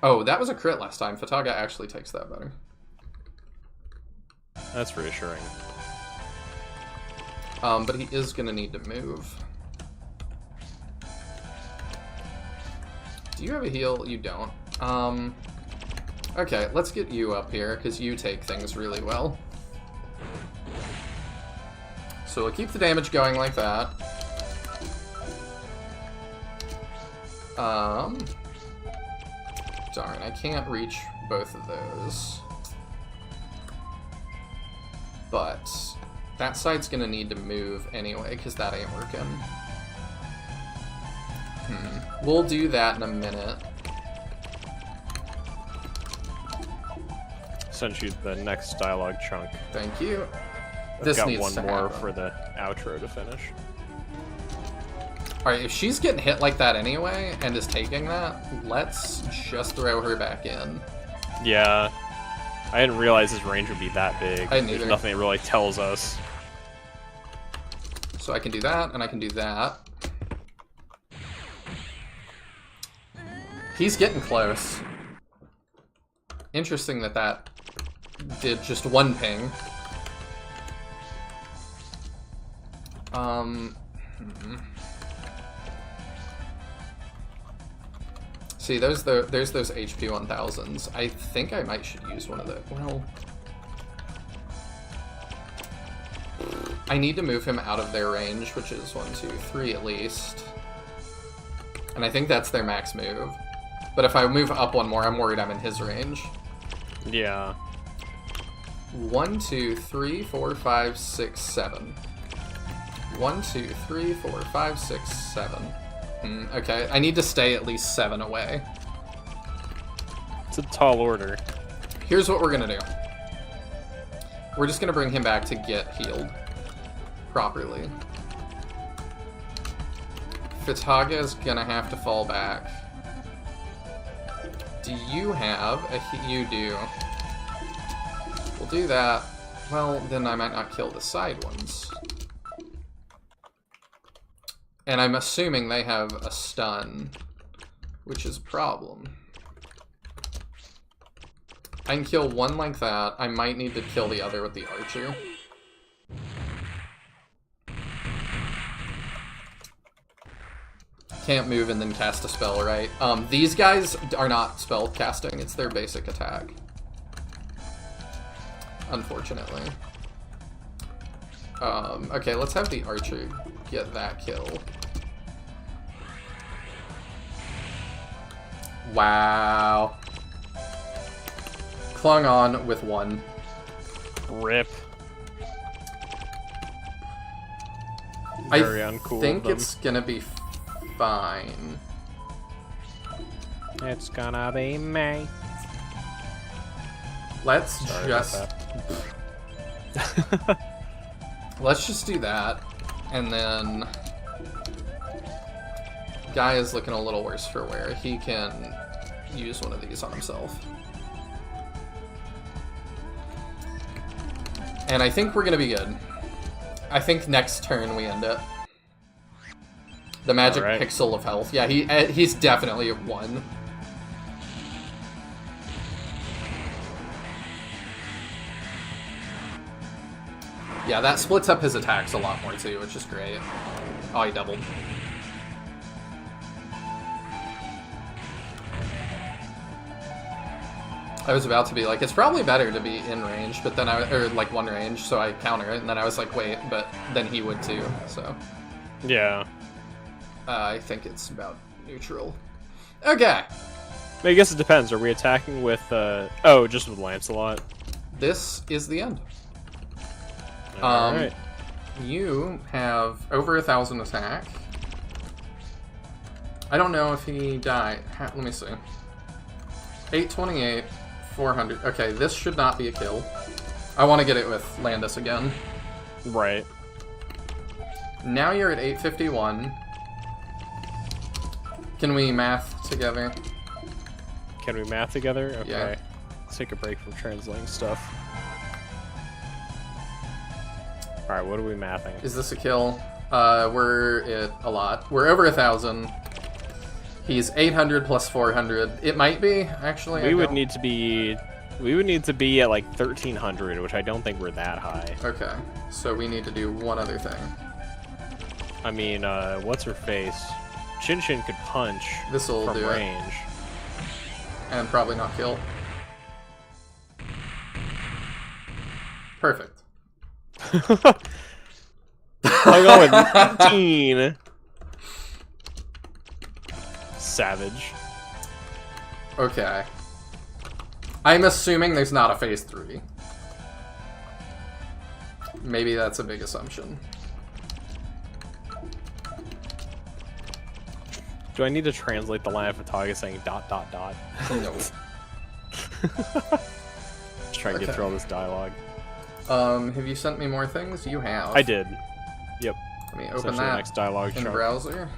Oh, that was a crit last time. Fataga actually takes that better. That's reassuring. But he is going to need to move. Do you have a heal? You don't. Okay, let's get you up here, because you take things really well. So we'll keep the damage going like that. Darn, I can't reach both of those. But that side's gonna need to move anyway, because that ain't working. We'll do that in a minute. Sent you the next dialogue chunk. Thank you. I've This got needs one to more happen. for the outro to finish. Alright, if she's getting hit like that anyway, and is taking that, let's just throw her back in. Yeah. I didn't realize his range would be that big. I didn't There's either. nothing it really tells us. So I can do that, and I can do that. He's getting close. Interesting that that did just one ping. See, there's those HP 1000s. I think I should use one of those. Well, I need to move him out of their range, which is 1, 2, 3 at least. And I think that's their max move. But if I move up one more, I'm worried I'm in his range. Yeah. 1, 2, 3, 4, 5, 6, 7. 1, 2, 3, 4, 5, 6, 7. Okay, I need to stay at least 7 away. It's a tall order. Here's what we're gonna do. We're just gonna bring him back to get healed properly. Fitaga is gonna have to fall back. Do you have a you do. We'll do that. Well, then I might not kill the side ones. And I'm assuming they have a stun, which is a problem. I can kill one like that. I might need to kill the other with the archer. Can't move and then cast a spell, right? These guys are not spell casting, it's their basic attack. Unfortunately. Okay, let's have the archer get that kill. Wow. Clung on with 1. Rip. I Very uncool think of them. it's gonna be fine. It's gonna be me. Let's Sorry just about that. let's just do that, and then guy is looking a little worse for wear. He can use one of these on himself. And I think we're gonna be good. I think next turn we end it. The magic Alright. pixel of health. Yeah, he's definitely at 1. Yeah, that splits up his attacks a lot more too, which is great. Oh, he doubled. I was about to be like, it's probably better to be in range, but then or like 1 range, so I counter it, and then I was like, wait, but then he would too, so. Yeah. I think it's about neutral. Okay, I guess it depends. Are we attacking with, oh, just with Lancelot? this is the end. Alright. You have over 1,000 attack. I don't know if he died. Let me see. 828, 400. Okay, this should not be a kill. I want to get it with Landis again. Right. Now you're at 851. Can we math together? Can we math together? Okay. Yeah. Let's take a break from translating stuff. Alright, what are we mathing? Is this a kill? We're at a lot. We're over 1,000. He's 800 plus 400. It might be, actually. We would need to be at like 1,300, which I don't think we're that high. Okay, so we need to do one other thing. I mean, what's her face? Chin Chin could punch This'll from do it. range. And probably not kill. Perfect. I'm going with 19. Savage. Okay. I'm assuming there's not a phase 3. Maybe that's a big assumption. Do I need to translate the line of Fataga saying ... No. Just try and get through all this dialogue. Have you sent me more things? You have. I did. Yep. Let me Essentially open the that next dialogue in chart. browser.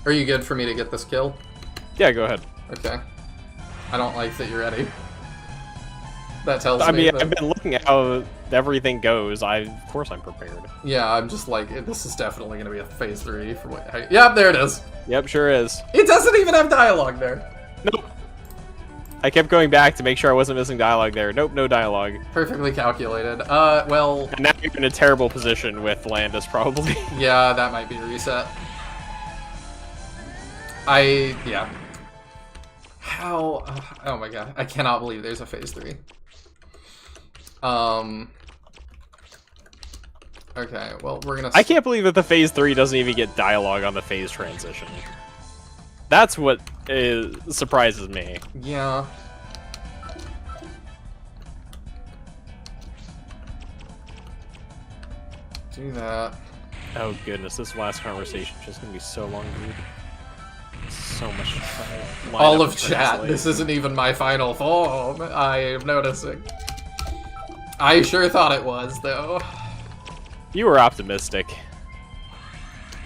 Are you good for me to get this kill? Yeah, go ahead. Okay. I don't like that you're ready. That tells I me mean, that... I've been looking at how everything goes. Of course I'm prepared. Yeah, I'm just like, this is definitely going to be a phase 3. For what Yep, there it is. Yep, sure is. It doesn't even have dialogue there. Nope. I kept going back to make sure I wasn't missing dialogue there. Nope, no dialogue. Perfectly calculated. Well... And now you're in a terrible position with Landis, probably. Yeah, that might be a reset. Yeah. How... oh my god. I cannot believe there's a phase 3. Okay, well, we're gonna... I can't believe that the phase 3 doesn't even get dialogue on the phase transition. That's what surprises me. Yeah. Do that. Oh goodness, this last conversation is just gonna be so long, dude. So much. All of chat. This isn't even my final form. I am noticing. I sure thought it was, though. You were optimistic.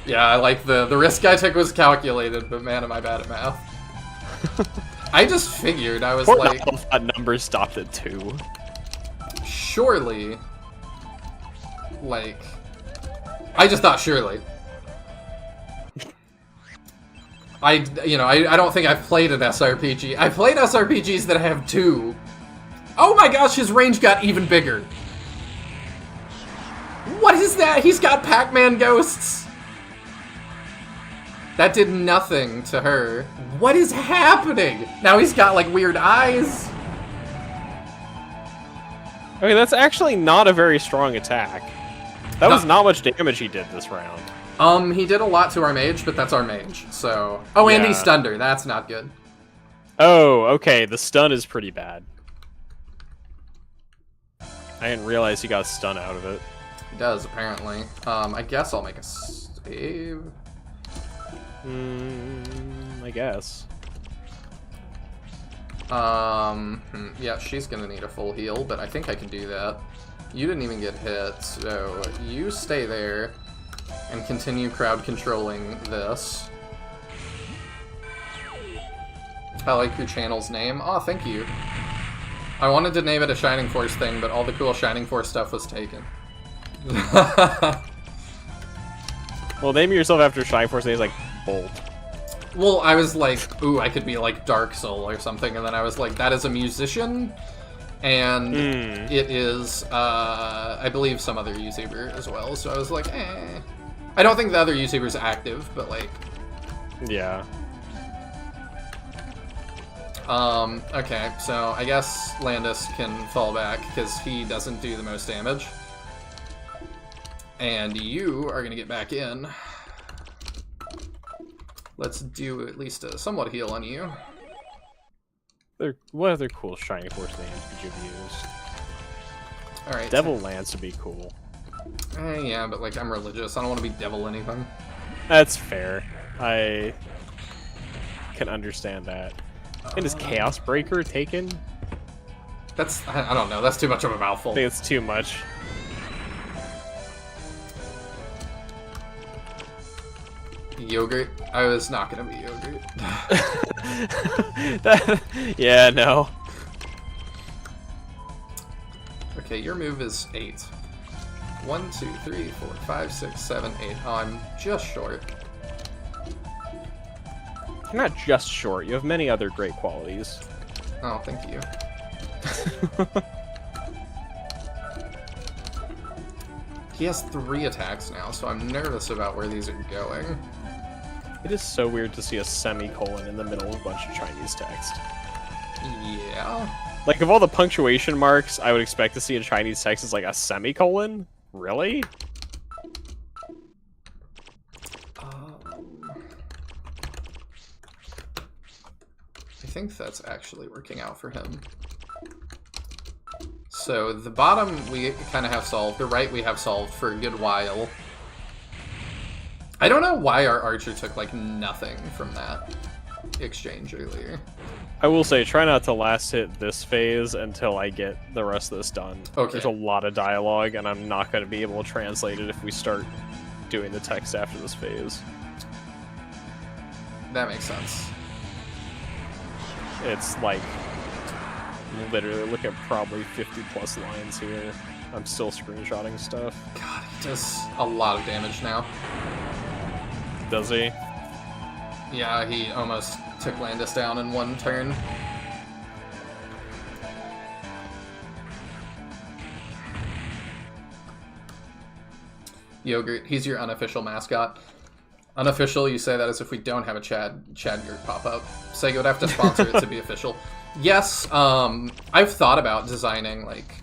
Yeah, I like the risk I took was calculated, but man, am I bad at math. I just figured, I was Poor like... that number stopped at 2. Surely... Like... I just thought surely. I don't think I've played an SRPG. I played SRPGs that have 2. Oh my gosh, his range got even bigger. What is that? He's got Pac-Man ghosts. That did nothing to her. What is happening? Now he's got, like, weird eyes. Okay, that's actually not a very strong attack. That was not much damage he did this round. He did a lot to our mage, but that's our mage, so... Oh, and he stunned her. That's not good. Oh, okay, the stun is pretty bad. I didn't realize he got a stun out of it. He does, apparently. I guess I'll make a save. I guess. Yeah, she's gonna need a full heal, but I think I can do that. You didn't even get hit, so you stay there and continue crowd controlling this. I like your channel's name. Oh, thank you. I wanted to name it a Shining Force thing, but all the cool Shining Force stuff was taken. Well, name yourself after Shining Force names like Bolt. Well, I was like, ooh, I could be like Dark Soul or something, and then I was like, that is a musician, and it is, I believe, some other YouTuber as well, so I was like, eh. I don't think the other YouTuber's active, but like... Yeah. Okay, so I guess Landis can fall back, because he doesn't do the most damage. And you are gonna get back in. Let's do at least a somewhat heal on you. What other cool Shining Force names could you have used? Alright. Devil Lance would be cool. Yeah, but like, I'm religious. I don't want to be devil anything. That's fair. I can understand that. And is Chaos Breaker taken? That's... I don't know. That's too much of a mouthful. I think it's too much. Yogurt? I was not gonna be yogurt. Yeah, no. Okay, your move is 8. 1, 2, 3, 4, 5, 6, 7, 8. Oh, I'm just short. You're not just short. You have many other great qualities. Oh, thank you. He has 3 attacks now, so I'm nervous about where these are going. It is so weird to see a semicolon in the middle of a bunch of Chinese text. Yeah. Like, of all the punctuation marks I would expect to see in Chinese text is like a semicolon? Really? I think that's actually working out for him. So the bottom we kind of have solved. The right we have solved for a good while. I don't know why our archer took, like, nothing from that exchange earlier. I will say, try not to last hit this phase until I get the rest of this done. Okay. There's a lot of dialogue, and I'm not going to be able to translate it if we start doing the text after this phase. That makes sense. It's like, literally, look at probably 50 plus lines here. I'm still screenshotting stuff. God, he does a lot of damage now. Does he? Yeah, he almost took Landis down in one turn. Yogurt, he's your unofficial mascot. Unofficial, you say that as if we don't have a Chad Yurt pop up. Sega would have to sponsor it to be official. Yes, I've thought about designing, like,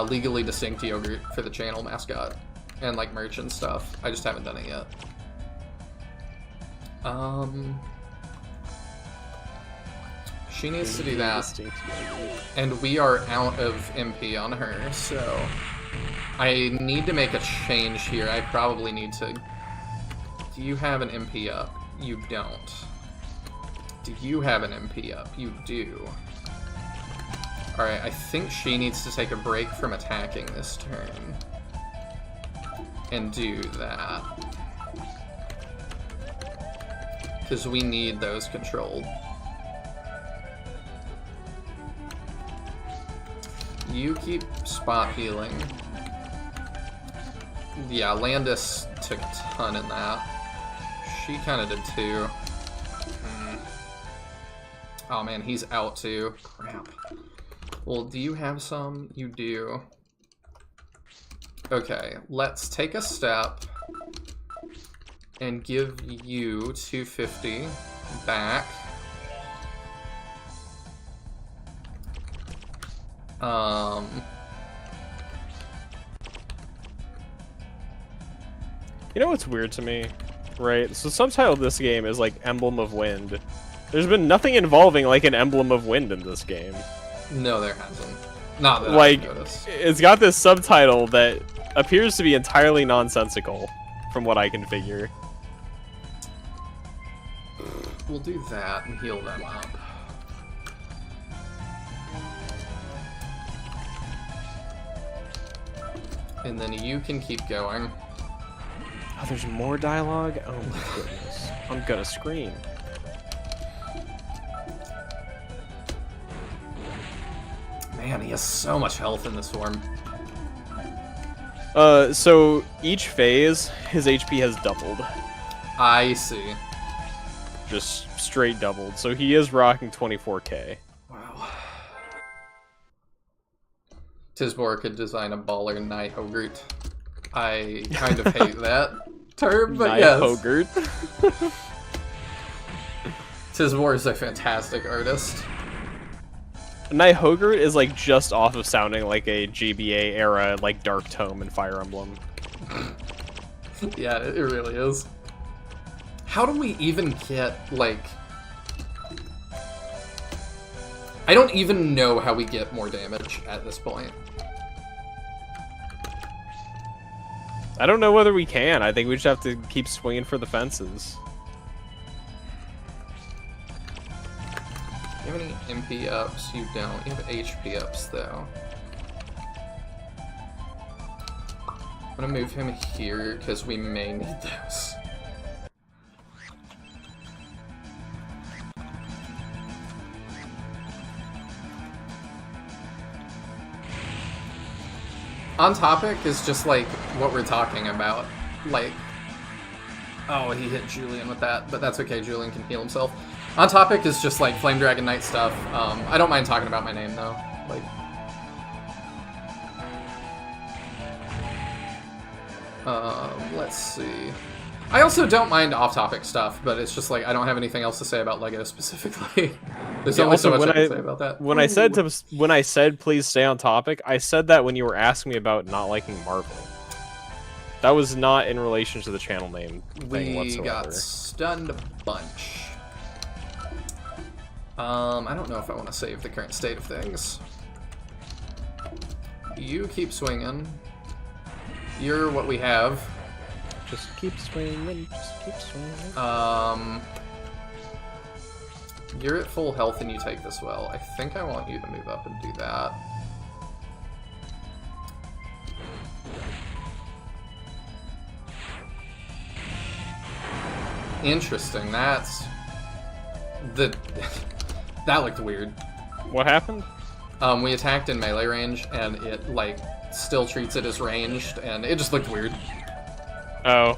legally distinct yogurt for the channel mascot. And, like, merch and stuff. I just haven't done it yet. She needs to do that. And we are out of MP on her, so I need to make a change here. I probably need to... Do you have an MP up? You don't. Do you have an MP up? You do. Alright, I think she needs to take a break from attacking this turn. And do that. Because we need those controlled. You keep spot healing. Yeah, Landis took a ton in that. She kind of did too. Oh man, he's out too. Crap. Well, do you have some? You do. Okay, let's take a step and give you 250 back. You know what's weird to me? Right, so subtitle of this game is like Emblem of Wind. There's been nothing involving like an Emblem of Wind in this game. No, there hasn't. Not that like, I've noticed. It's got this subtitle that appears to be entirely nonsensical, from what I can figure. We'll do that and heal them up. And then you can keep going. Oh, there's more dialogue? Oh my goodness. I'm gonna scream. Man, he has so much health in this form. So each phase, his HP has doubled. I see. Just straight doubled. So he is rocking 24k. Wow. Tisbor could design a baller Nihogurt. I kind of hate that term, but yes. Nihogurt. Tisbor is a fantastic artist. Nihogurt is like just off of sounding like a GBA era like Dark Tome and Fire Emblem. Yeah, it really is. How do we even get, like... I don't even know how we get more damage at this point. I don't know whether we can. I think we just have to keep swinging for the fences. You have any MP ups? You don't. You have HP ups, though. I'm gonna move him here, because we may need those. On topic is just, like, what we're talking about. Like... Oh, he hit Julian with that, but that's okay, Julian can heal himself. On topic is just, like, Flame Dragon Knight stuff. I don't mind talking about my name, though. Like... let's see. I also don't mind off-topic stuff, but it's just, like, I don't have anything else to say about LEGO specifically. There's only so much I can say about that. When I said please stay on topic, I said that when you were asking me about not liking Marvel. That was not in relation to the channel name thing whatsoever. We got stunned a bunch. I don't know if I want to save the current state of things. You keep swinging. You're what we have. Just keep swinging, just keep swinging. You're at full health and you take this well. I think I want you to move up and do that. Interesting, that's... that looked weird. What happened? We attacked in melee range, and it, like, still treats it as ranged, and it just looked weird. Oh.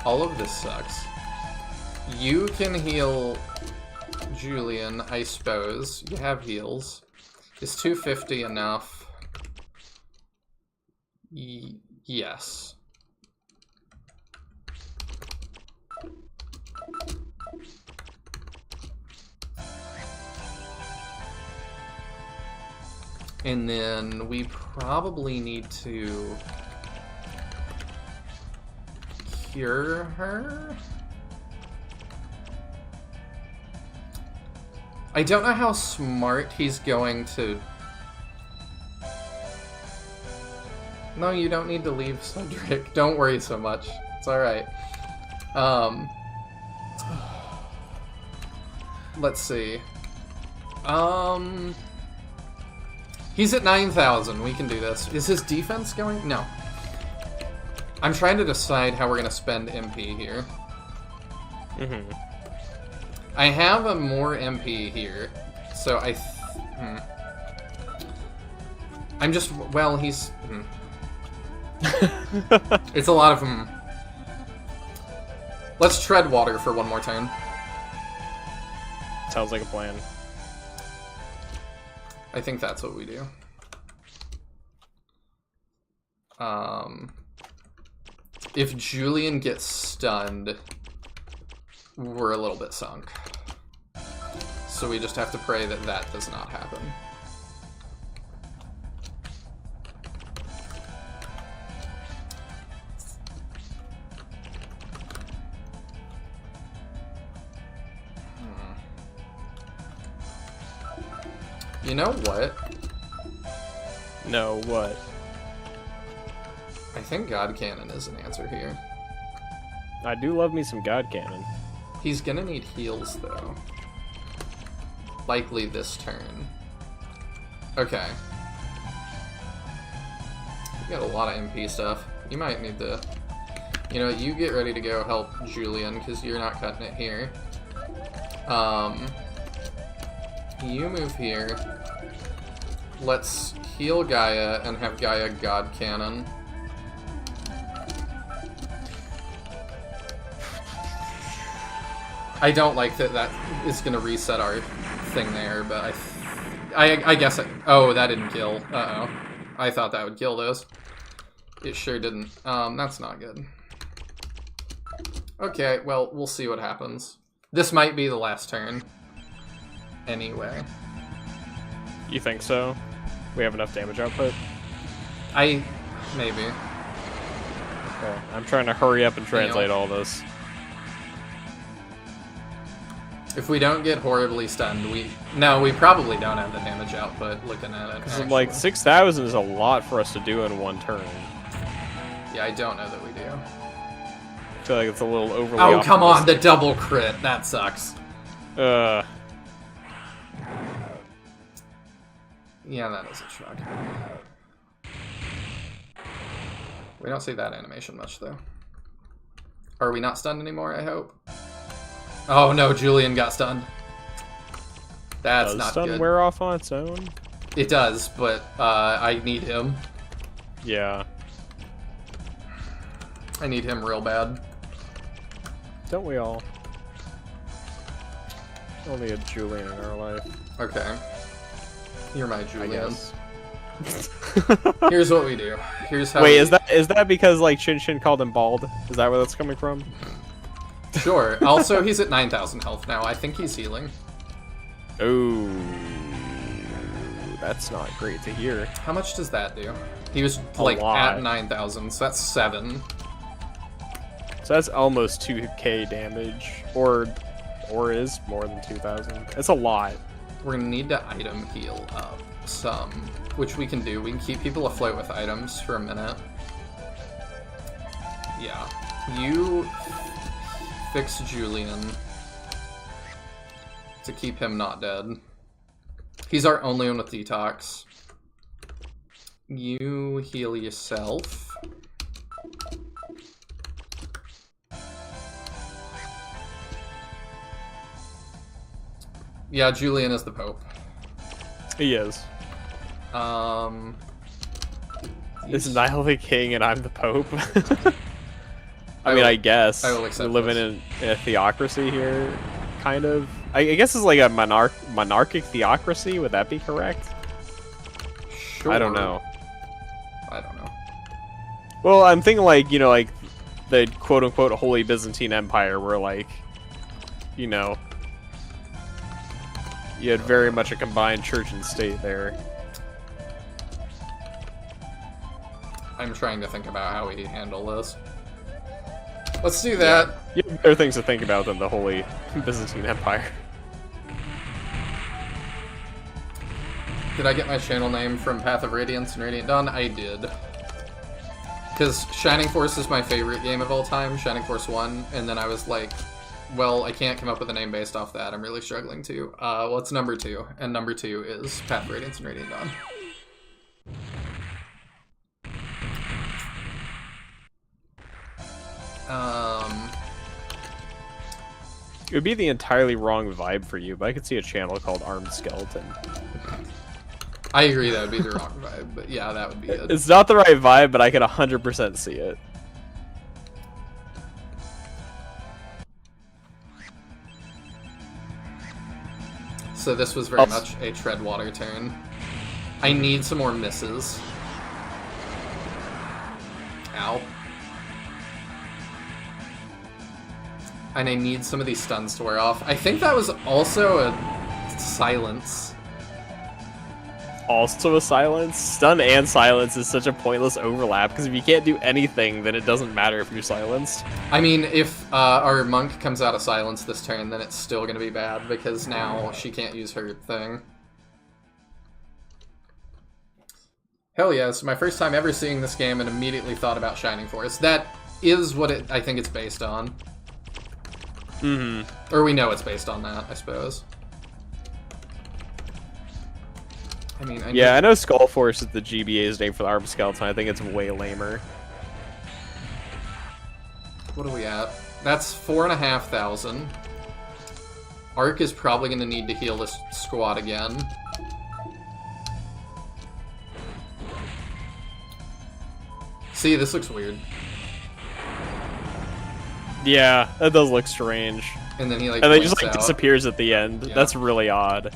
All of this sucks. You can heal Julian, I suppose. You have heals. Is 250 enough? Yes. And then we probably need to cure her? I don't know how smart he's going to... No, you don't need to leave, Cedric. Don't worry so much. It's alright. Let's see. He's at 9,000. We can do this. Is his defense going? No. I'm trying to decide how we're going to spend MP here. Mm-hmm. I have a more MP here, so I'm just... Well, he's... It's a lot of... Let's tread water for one more turn. Sounds like a plan. I think that's what we do. If Julian gets stunned, we're a little bit sunk. So we just have to pray that that does not happen. You know what? No, what? I think God Cannon is an answer here. I do love me some God Cannon. He's gonna need heals, though. Likely this turn. Okay. You got a lot of MP stuff. You might need to... You know, you get ready to go help Julian, because you're not cutting it here. You move here. Let's heal Gaia and have Gaia God Cannon. I don't like that that is going to reset our thing there, but I guess oh, that didn't kill. Uh-oh. I thought that would kill those. It sure didn't. That's not good. Okay, well, we'll see what happens. This might be the last turn. Anyway. You think so? We have enough damage output? Maybe. Okay. I'm trying to hurry up and translate all this. If we don't get horribly stunned, we probably don't have the damage output looking at it. Because like 6,000 is a lot for us to do in one turn. Yeah, I don't know that we do. I feel like it's a little overly Oh, come on, the optimistic. double crit. That sucks. Yeah, that is a shrug. We don't see that animation much, though. Are we not stunned anymore, I hope? Oh no, Julian got stunned. That's not stun good. wear off on its own? It does, but I need him. Yeah. I need him real bad. Don't we all? Only a Julian in our life. Okay. You're my I Julian. guess. Here's what we do. Here's how Wait, we... is that because like Chin Chin called him bald? Is that where that's coming from? Sure. Also, he's at 9,000 health now. I think he's healing. Ooh, that's not great to hear. How much does that do? He was A like lot. at 9,000, so that's 7. So that's almost 2k damage, or is more than 2,000. That's a lot. We're gonna need to item heal up some, which we can do. We can keep people afloat with items for a minute. Yeah. You fix Julian to keep him not dead. He's our only one with detox. You heal yourself. Yeah, Julian is the Pope. He is. It's Nile the king and I'm the Pope. I mean, I guess. I will we're accept living this. in a theocracy here, kind of. I guess it's like a monarchic theocracy. Would that be correct? Sure. I don't know. I don't know. Well, I'm thinking like, like the quote-unquote Holy Byzantine Empire, where like, you had very much a combined church and state there. I'm trying to think about how we handle this. Let's do that. You have better things to think about than the Holy Byzantine Empire. Did I get my channel name from Path of Radiance and Radiant Dawn? I did. Because Shining Force is my favorite game of all time, Shining Force 1, and then I was like, well, I can't come up with a name based off that. I'm really struggling to. Well, it's number 2, and number 2 is Path of Radiance and Radiant Dawn. It would be the entirely wrong vibe for you, but I could see a channel called Armed Skeleton. I agree that would be the wrong vibe, but yeah, that would be it. It's not the right vibe, but I could 100% see it. So this was very much a tread water turn. I need some more misses. Ow. And I need some of these stuns to wear off. I think that was also a silence. Also a silence? Stun and silence is such a pointless overlap, because if you can't do anything, then it doesn't matter if you're silenced. I mean, if our monk comes out of silence this turn, then it's still going to be bad, because now she can't use her thing. Hell yeah, it's my first time ever seeing this game and immediately thought about Shining Force. That is what I think it's based on. Mm-hmm. Or we know it's based on that, I suppose. I mean, I know Skull Force is the GBA's name for the Armed Skeleton. I think it's way lamer. What are we at? That's 4,500. Ark is probably going to need to heal this squad again. See, this looks weird. Yeah, that does look strange. And then he like and then just blinks like out. disappears at the end. Yeah. That's really odd.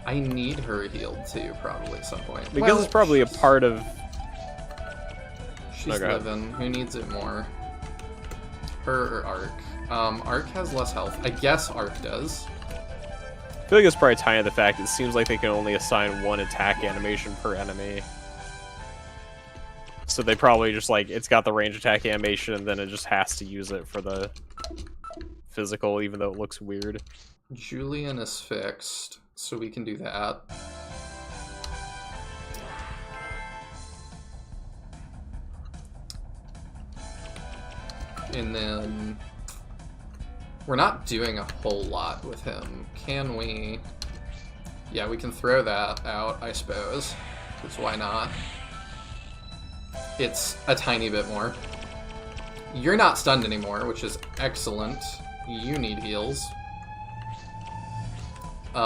I need her healed too, probably at some point. Because Well, it's probably a part of... She's Okay. living. Who needs it more? Her or Ark? Ark has less health. I guess Ark does. I feel like it's probably tied to the fact it seems like they can only assign one attack animation per enemy. So they probably just like, it's got the range attack animation and then it just has to use it for the physical, even though it looks weird. Julian is fixed, so we can do that. And then we're not doing a whole lot with him. Can we? Yeah, we can throw that out, I suppose. Because why not? It's a tiny bit more. You're not stunned anymore, which is excellent. You need heals. You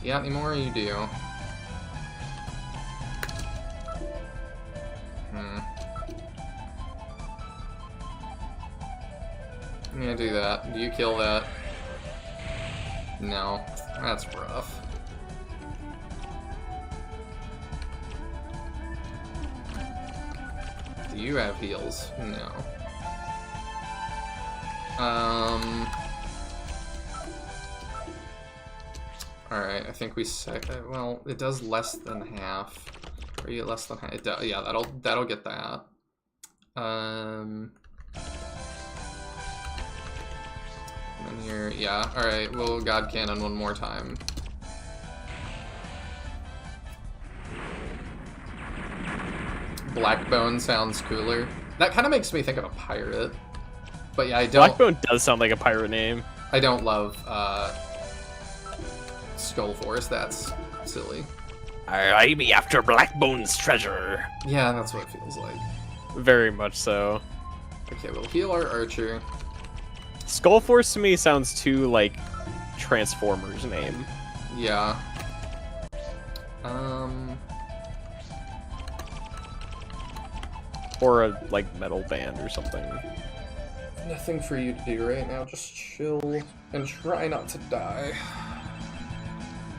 got any more? You do. I'm gonna do that. Do you kill that? No. That's rough. Do you have heals? No. Alright, I think we set... well, it does less than half. Are you less than half? Yeah, that'll get that. And then here, yeah. Alright, we'll God Cannon one more time. Blackbone sounds cooler. That kind of makes me think of a pirate. But yeah, I don't... Blackbone does sound like a pirate name. I don't love Skull Force. That's silly. I be after Blackbone's treasure. Yeah, that's what it feels like. Very much so. Okay, we'll heal our archer. Skull Force to me sounds too like Transformers name. Yeah. Or a like metal band or something. Nothing for you to do right now. Just chill and try not to die.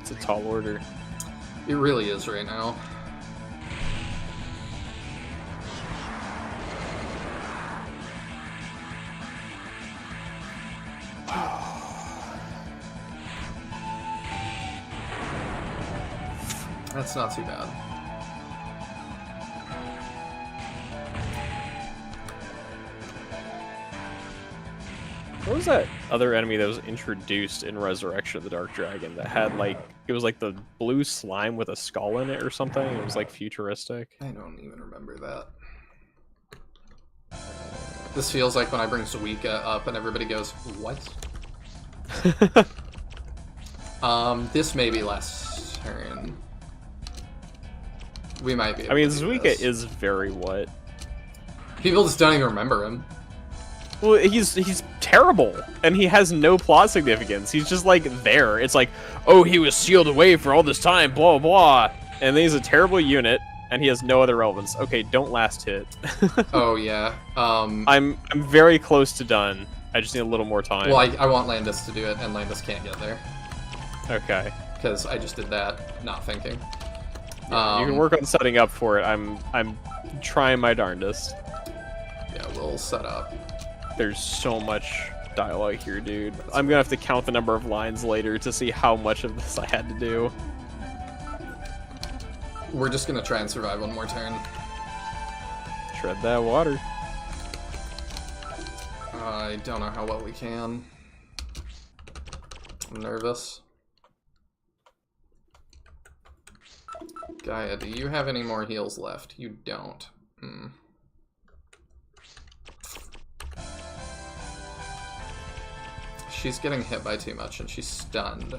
It's a tall order. It really is right now. That's not too bad. What was that other enemy that was introduced in Resurrection of the Dark Dragon that had like, it was like the blue slime with a skull in it or something? It was like futuristic. I don't even remember that. This feels like when I bring Zuika up and everybody goes, what? This may be last turn. We might be able I mean, to do Zuika this. is very what? People just don't even remember him. Well, he's terrible, and he has no plot significance. He's just like there. It's like, oh, he was sealed away for all this time, blah blah. And then he's a terrible unit, and he has no other relevance. Okay, don't last hit. Oh yeah. I'm very close to done. I just need a little more time. Well, I want Landis to do it, and Landis can't get there Okay. because I just did that, not thinking. Yeah, you can work on setting up for it. I'm trying my darndest. Yeah, we'll set up. There's so much dialogue here, dude. I'm gonna have to count the number of lines later to see how much of this I had to do. We're just gonna try and survive one more turn. Tread that water. I don't know how well we can. I'm nervous. Gaia, do you have any more heals left? You don't. Hmm. She's getting hit by too much and she's stunned.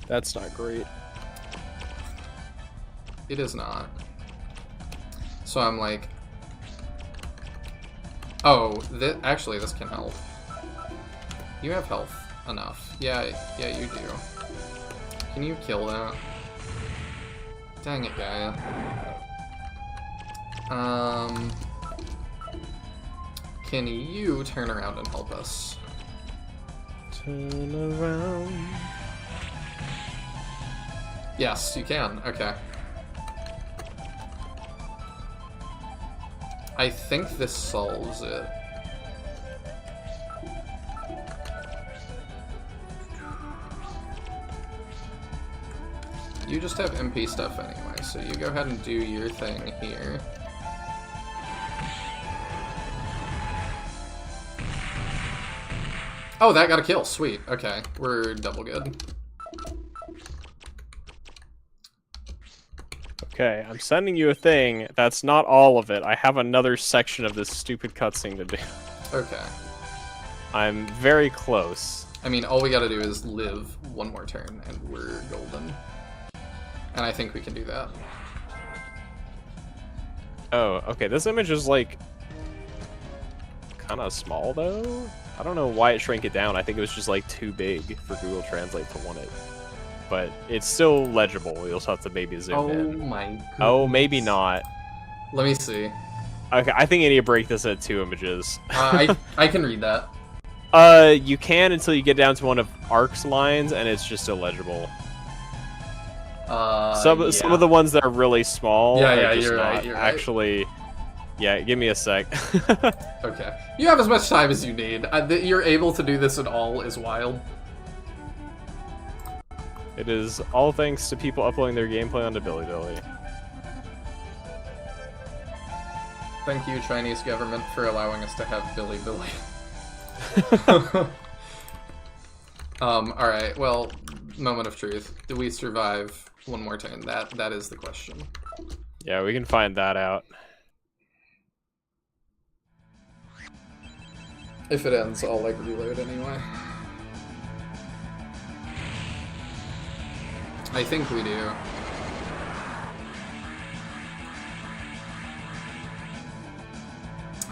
That's not great. It is not. So I'm like... oh, actually this can help. You have health enough. Yeah, you do. Can you kill that? Dang it, Gaia. Can you turn around and help us? Turn around. Yes, you can. Okay. I think this solves it. You just have MP stuff anyway, so you go ahead and do your thing here. Oh, that got a kill. Sweet. Okay, we're double good. Okay, I'm sending you a thing. That's not all of it. I have another section of this stupid cutscene to do. Okay. I'm very close. I mean, all we gotta do is live one more turn, and we're golden. And I think we can do that. Oh, okay. This image is like kind of small though. I don't know why it shrank it down. I think it was just like too big for Google Translate to want it. But it's still legible. You'll just have to maybe zoom in. Oh my goodness. Oh, maybe not. Let me see. Okay, I think I need to break this at 2 images. I can read that. You can until you get down to one of Ark's lines, and it's just illegible. Some of the ones that are really small are just you're not right, you're actually... Yeah, give me a sec. Okay. You have as much time as you need. That you're able to do this at all is wild. It is all thanks to people uploading their gameplay onto Bilibili. Thank you, Chinese government, for allowing us to have Bilibili. Alright, well, moment of truth. Do we survive one more turn? That is the question. Yeah, we can find that out. If it ends, I'll, like, reload anyway. I think we do.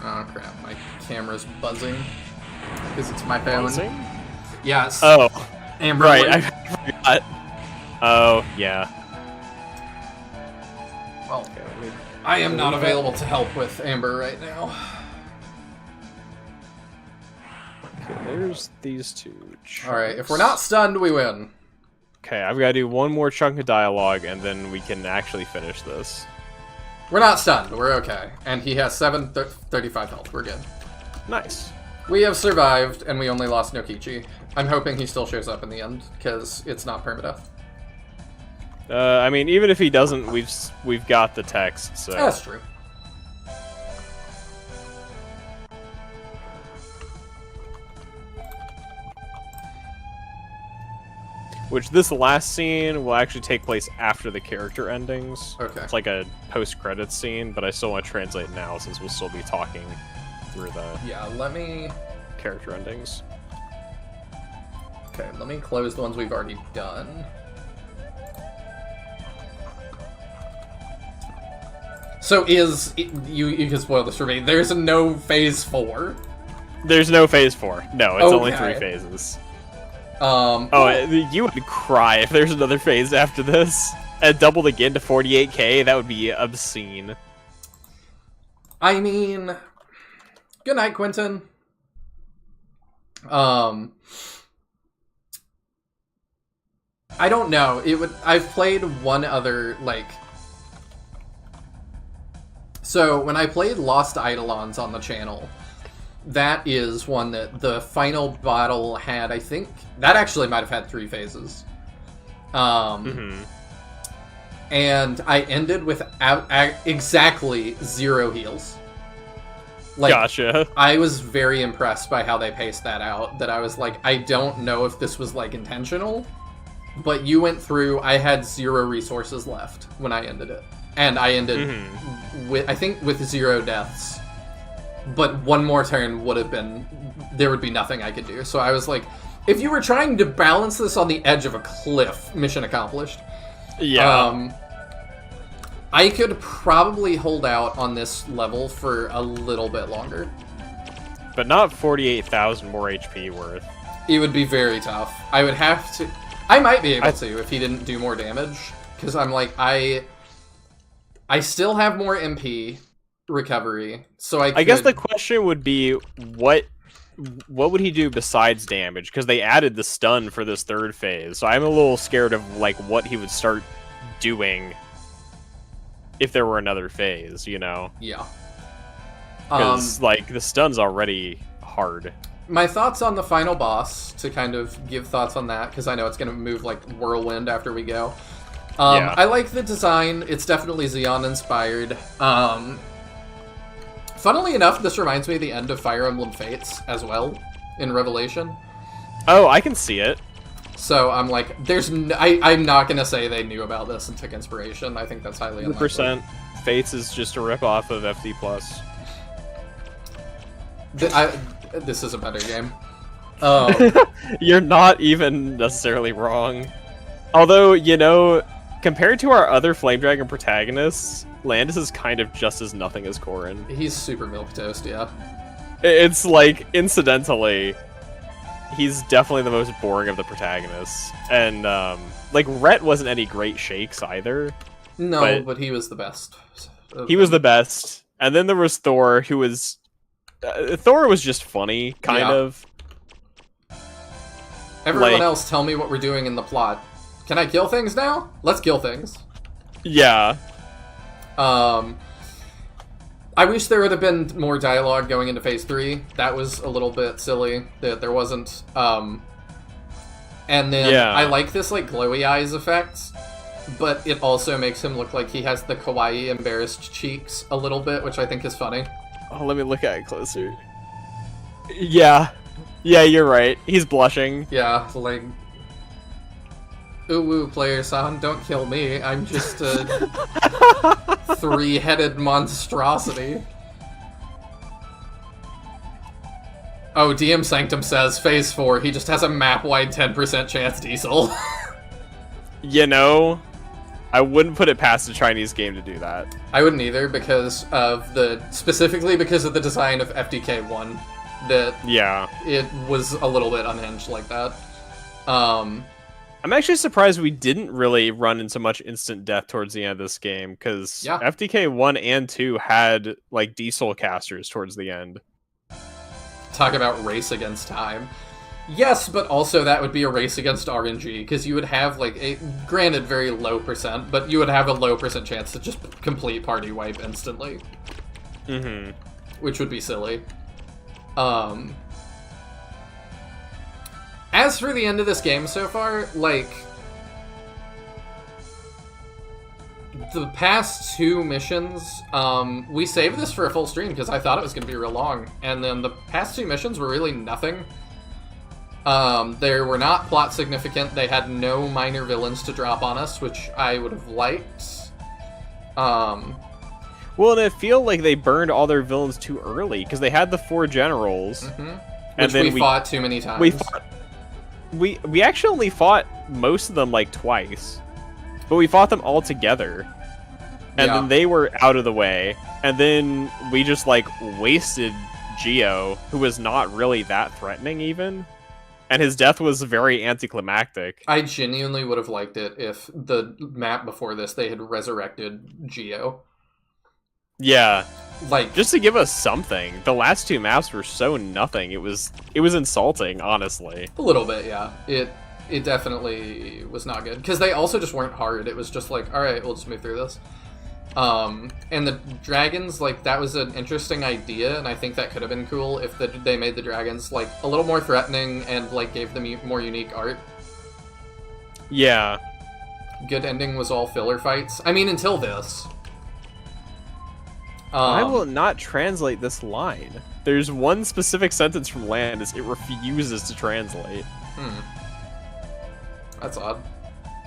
Oh crap, my camera's buzzing. Because it's my phone. Buzzing? Yes. Oh. Amber Right, Alert. I forgot. Oh, yeah. Well, I am not available to help with Amber right now. Okay, there's these two. Alright, if we're not stunned, we win. Okay, I've got to do one more chunk of dialogue, and then we can actually finish this. We're not stunned, we're okay. And he has 35 health, we're good. Nice. We have survived, and we only lost Nokichi. I'm hoping he still shows up in the end, because it's not permadeath. I mean, even if he doesn't, we've got the text, so... That's true. Which, this last scene will actually take place after the character endings. Okay. It's like a post-credits scene, but I still want to translate now, since we'll still be talking through the Yeah, let me... character endings. Okay, let me close the ones we've already done. So you can spoil this for me. There's no phase 4? There's no phase 4. No, it's only Okay. 3 phases. You would cry if there's another phase after this. And doubled again to 48k, that would be obscene. I mean, good night, Quentin. I don't know. I've played one other, like... So, when I played Lost Eidolons on the channel, that is one that the final battle had, I think... That actually might have had 3 phases. And I ended with exactly 0 heals. Like, Gotcha. I was very impressed by how they paced that out, that I was like, I don't know if this was, like, intentional, but you went through, I had 0 resources left when I ended it. And I ended with, I think, with 0 deaths. But one more turn would have been, there would be nothing I could do. So I was like, if you were trying to balance this on the edge of a cliff, mission accomplished. Yeah. I could probably hold out on this level for a little bit longer. But not 48,000 more HP worth. It would be very tough. I would have to... I might be able to if he didn't do more damage. Because I'm like, I still have more MP recovery, so I guess the question would be, what would he do besides damage? Because they added the stun for this 3rd phase, so I'm a little scared of, like, what he would start doing if there were another phase, you know? Yeah. Because, like, the stun's already hard. My thoughts on the final boss, to kind of give thoughts on that, because I know it's going to move like whirlwind after we go. Yeah. I like the design. It's definitely Xeon-inspired. Funnily enough, this reminds me of the end of Fire Emblem Fates as well, in Revelation. Oh, I can see it. So I'm like, I'm not going to say they knew about this and took inspiration. I think that's highly unlikely. 100%. Fates is just a ripoff of FD+. This is a better game. You're not even necessarily wrong. Although, you know, compared to our other Flame Dragon protagonists, Landis is kind of just as nothing as Corrin. He's super milquetoast, yeah. It's like, incidentally, he's definitely the most boring of the protagonists. And, like, Rhett wasn't any great shakes either. No, but he was the best. He was the best. And then there was Thor, who was... Thor was just funny, kind of. Everyone else tell me what we're doing in the plot. Can I kill things now? Let's kill things. Yeah. I wish there would have been more dialogue going into Phase 3. That was a little bit silly, that there wasn't, And then Yeah. I like this like glowy eyes effect, but it also makes him look like he has the kawaii embarrassed cheeks a little bit, which I think is funny. Oh, let me look at it closer. Yeah. Yeah, you're right. He's blushing. Yeah, like, ooh, player-san, don't kill me. I'm just a three-headed monstrosity. Oh, DM Sanctum says, Phase 4, he just has a map-wide 10% chance Diesel. You know, I wouldn't put it past a Chinese game to do that. I wouldn't either, because of specifically because of the design of FDK1, that Yeah. it was a little bit unhinged like that. I'm actually surprised we didn't really run into much instant death towards the end of this game, because Yeah. FDK 1 and 2 had, like, diesel casters towards the end. Talk about race against time. Yes, but also that would be a race against RNG, because you would have, like, a, granted, very low percent, but you would have a low percent chance to just complete party wipe instantly. Mm-hmm. Which would be silly. As for the end of this game so far, like, the past two missions, we saved this for a full stream because I thought it was going to be real long, and then the past two missions were really nothing. They were not plot significant, they had no minor villains to drop on us, which I would have liked. Well, and it feel like they burned all their villains too early, because they had the 4 generals. Which And then we fought too many times. We actually only fought most of them, like, twice. But we fought them all together. And Yeah. then they were out of the way. And then we just, like, wasted Geo, who was not really that threatening, even. And his death was very anticlimactic. I genuinely would have liked it if the map before this, they had resurrected Geo. Yeah. Like, Just to give us something. The last 2 maps were so nothing. It was insulting, honestly. a little bit, yeah. It definitely was not good. Because they also just weren't hard. It was just like, alright, we'll just move through this. And the dragons, like, that was an interesting idea, and I think that could have been cool if they made the dragons, like, a little more threatening and, like, gave them more unique art. Yeah. Good ending was all filler fights. I mean, until this. I will not translate this line. There's one specific sentence from Landis. It refuses to translate. That's odd.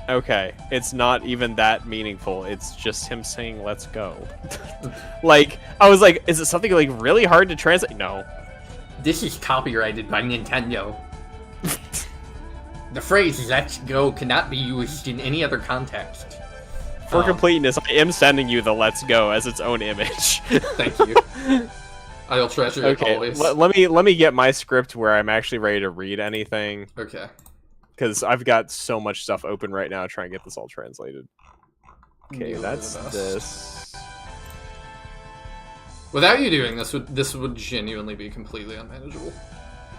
Okay, it's not even that meaningful. It's just him saying, let's go. Like, I was like, is it something, like, really hard to translate? No. This is copyrighted by Nintendo. The phrase "let's go" cannot be used in any other context. For completeness, I am sending you the let's go as its own image. Thank you. I'll treasure it Okay, always. let me get my script where I'm actually ready to read anything. Okay. Because I've got so much stuff open right now trying to get this all translated. Okay, You are that's the best. this. Without you doing this, this would genuinely be completely unmanageable.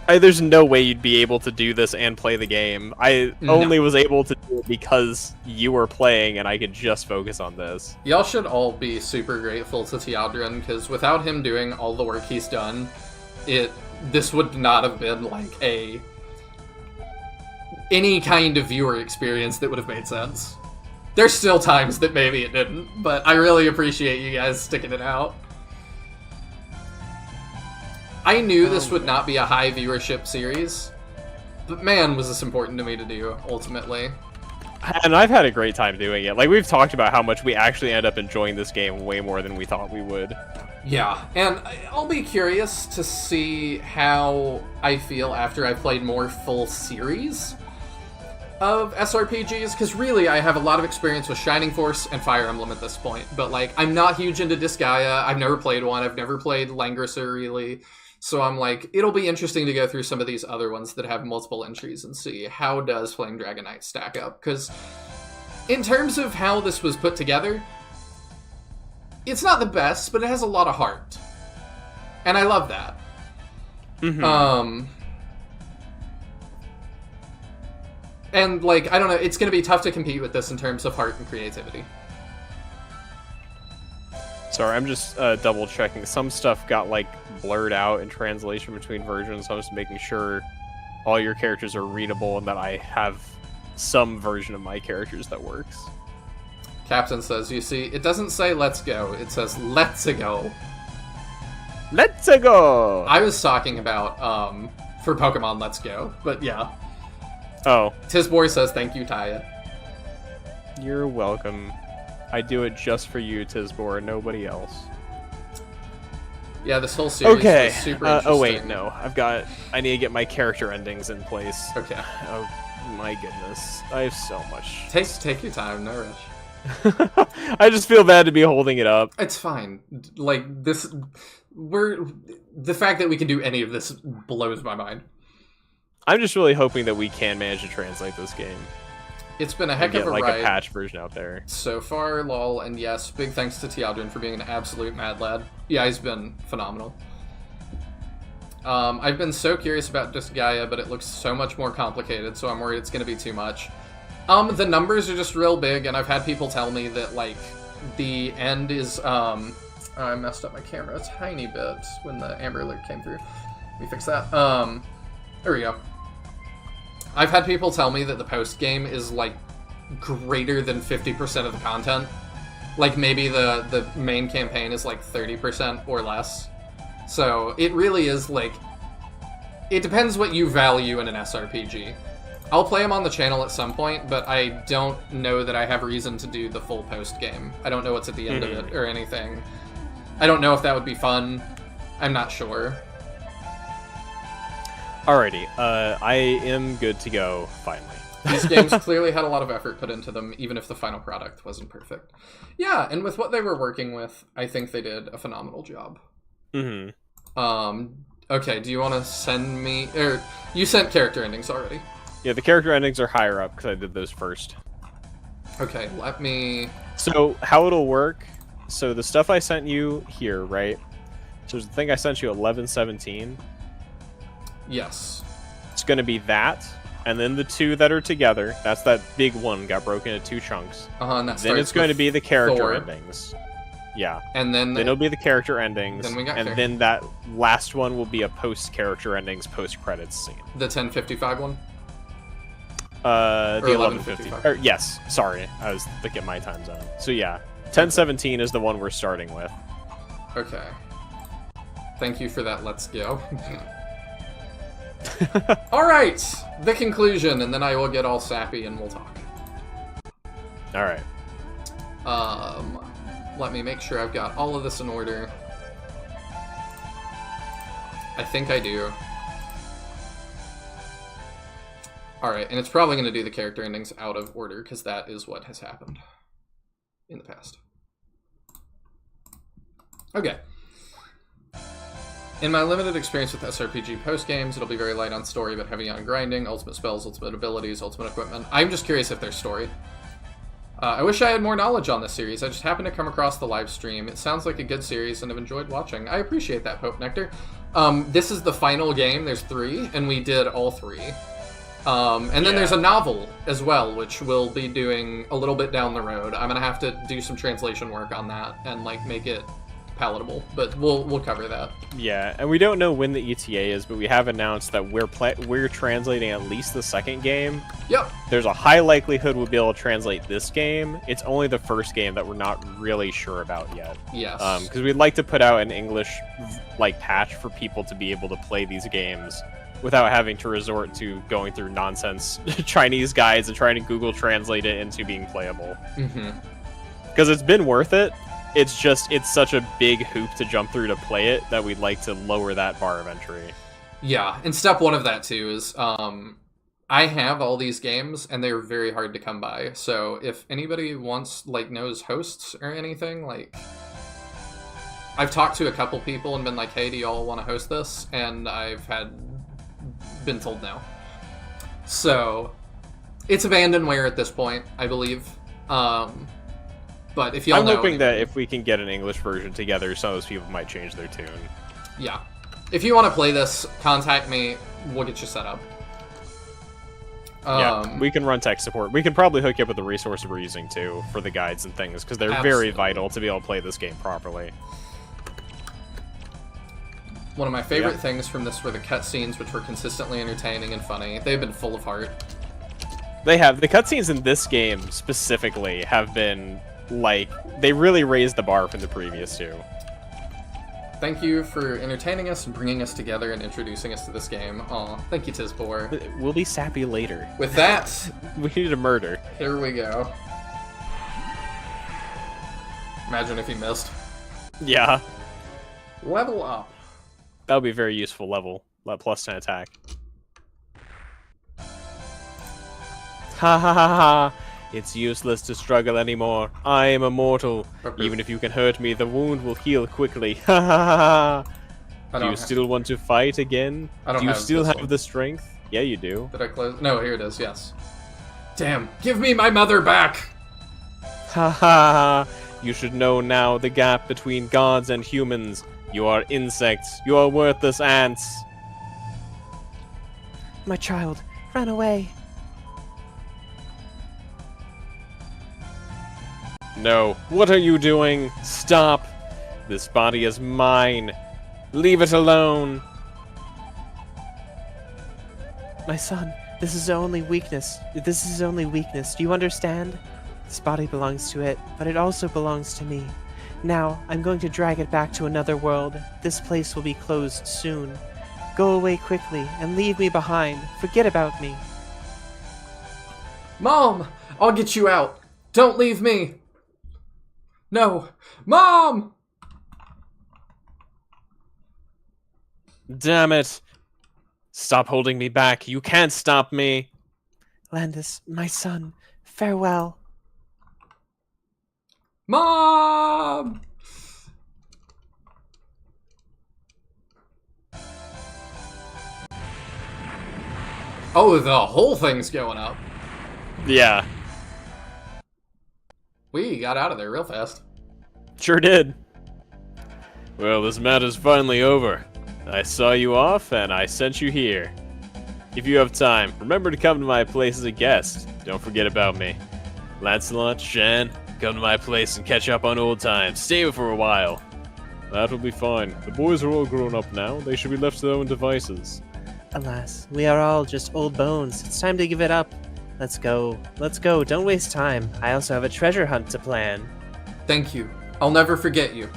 There's no way you'd be able to do this and play the game. I only was able to do it because you were playing and I could just focus on this. Y'all should all be super grateful to Tyadran, because without him doing all the work he's done, this would not have been like any kind of viewer experience that would have made sense. There's still times that maybe it didn't, but I really appreciate you guys sticking it out. I knew this would not be a high viewership series, but man, was this important to me to do, ultimately. And I've had a great time doing it. Like, we've talked about how much we actually end up enjoying this game way more than we thought we would. Yeah, and I'll be curious to see how I feel after I've played more full series of SRPGs, because really I have a lot of experience with Shining Force and Fire Emblem at this point, but like, I'm not huge into Disgaea, I've never played one, I've never played Langrisser really, so I'm like, it'll be interesting to go through some of these other ones that have multiple entries and see how does Flame Dragon Knight stack up, because in terms of how this was put together, it's not the best, but it has a lot of heart, and I love that. And, like, I don't know, it's going to be tough to compete with this in terms of heart and creativity. Sorry, I'm just double checking. Some stuff got, like, blurred out in translation between versions, so I'm just making sure all your characters are readable and that I have some version of my characters that works. Captain says, you see, it doesn't say let's go, it says let's go. Let's go! I was talking about, for Pokemon Let's Go, but yeah. Oh. Tisboy says, thank you, Taya. You're welcome. I do it just for you, Tisbor, nobody else. Yeah, this whole series okay. was super interesting. Oh wait, no. I need to get my character endings in place. Okay. Oh my goodness. I have so much. Take your time, no rush. I just feel bad to be holding it up. It's fine. Like, the fact that we can do any of this blows my mind. I'm just really hoping that we can manage to translate this game. It's been a heck of a like ride. A patch version out there. So far, lol, and yes, big thanks to Tyadran for being an absolute mad lad. Yeah, he's been phenomenal. I've been so curious about Disgaea, but it looks so much more complicated, so I'm worried it's going to be too much. The numbers are just real big, and I've had people tell me that, like, the end is, I messed up my camera a tiny bit when the Amber Alert came through. Let me fix that. There we go. I've had people tell me that the post-game is, like, greater than 50% of the content. Like, maybe the main campaign is, like, 30% or less. So, it really is, like... It depends what you value in an SRPG. I'll play them on the channel at some point, but I don't know that I have reason to do the full post-game. I don't know what's at the end of it or anything. I don't know if that would be fun. I'm not sure. Alrighty, I am good to go, finally. These games clearly had a lot of effort put into them, even if the final product wasn't perfect. Yeah, and with what they were working with, I think they did a phenomenal job. Okay, do you want to send me... Or, you sent character endings already. Yeah, the character endings are higher up, because I did those first. Okay, let me... So, how it'll work... So, the stuff I sent you here, right? So, there's the thing I sent you 11-17. Yes. It's going to be that, and then the two that are together. That's that big one got broken into two chunks. And that then it's going to be the character Thor. Endings. Yeah. And then it'll be the character endings. Then we got then that last one will be a post-character endings, post-credits scene. The 1055 one? The 11:50. Yes, sorry. I was looking at my time zone. So yeah, 10:17 is the one we're starting with. Okay. Thank you for that, let's go. Alright! The conclusion, and then I will get all sappy and we'll talk. Alright. Let me make sure I've got all of this in order. I think I do. Alright, and it's probably going to do the character endings out of order, because that is what has happened in the past. Okay. In my limited experience with SRPG post-games, it'll be very light on story, but heavy on grinding, ultimate spells, ultimate abilities, ultimate equipment. I'm just curious if there's story. I wish I had more knowledge on this series. I just happened to come across the live stream. It sounds like a good series and have enjoyed watching. I appreciate that, Pope Nectar. This is the final game. There's 3, and we did all 3. And then there's a novel as well, which we'll be doing a little bit down the road. I'm gonna have to do some translation work on that and like make it palatable, but we'll cover that. Yeah, and we don't know when the ETA is, but we have announced that we're translating at least the second game. Yep. There's a high likelihood we'll be able to translate this game. It's only the first game that we're not really sure about yet. Yes. Because we'd like to put out an English like patch for people to be able to play these games without having to resort to going through nonsense Chinese guides and trying to Google translate it into being playable. Because it's been worth it. It's just, it's such a big hoop to jump through to play it that we'd like to lower that bar of entry. Yeah, and step one of that too is, I have all these games and they're very hard to come by. So if anybody wants, like, knows hosts or anything, like, I've talked to a couple people and been like, hey, do y'all want to host this? And I've been told no. So it's abandonware at this point, I believe. But if y'all know, I'm hoping that if we can get an English version together, some of those people might change their tune. Yeah. If you want to play this, contact me. We'll get you set up. Yeah, we can run tech support. We can probably hook you up with the resources we're using, too, for the guides and things, because they're very vital to be able to play this game properly. One of my favorite Yeah. things from this were the cutscenes, which were consistently entertaining and funny. They've been full of heart. They have. The cutscenes in this game specifically have been, like, they really raised the bar from the previous two. Thank you for entertaining us and bringing us together and introducing us to this game. Aw, thank you, Tizbor. We'll be sappy later. With that, We need a murder. here we go. Imagine if he missed. Yeah. Level up. That would be a very useful level. Plus 10 attack. Ha ha ha ha! It's useless to struggle anymore. I am immortal. Even if you can hurt me, the wound will heal quickly. Ha ha ha ha! Do you still want to fight again? Do you still have the strength? Yeah, you do. Did I close? No, here it is, yes. Damn, give me my mother back! Ha ha ha! You should know now the gap between gods and humans. You are insects. You are worthless ants. My child, run away. No. What are you doing? Stop. This body is mine. Leave it alone. My son, this is only weakness. This is only weakness. Do you understand? This body belongs to it, but it also belongs to me. Now, I'm going to drag it back to another world. This place will be closed soon. Go away quickly and leave me behind. Forget about me. Mom! I'll get you out. Don't leave me. No. Mom! Damn it. Stop holding me back. You can't stop me. Landis, my son, farewell. Mom! Oh, the whole thing's going up. Yeah. We got out of there real fast. Sure did. Well, this matter's finally over. I saw you off, and I sent you here. If you have time, remember to come to my place as a guest. Don't forget about me. Lancelot, Shan, come to my place and catch up on old times. Stay for a while. That will be fine. The boys are all grown up now. They should be left to their own devices. Alas, we are all just old bones. It's time to give it up. Let's go. Let's go. Don't waste time. I also have a treasure hunt to plan. Thank you. I'll never forget you.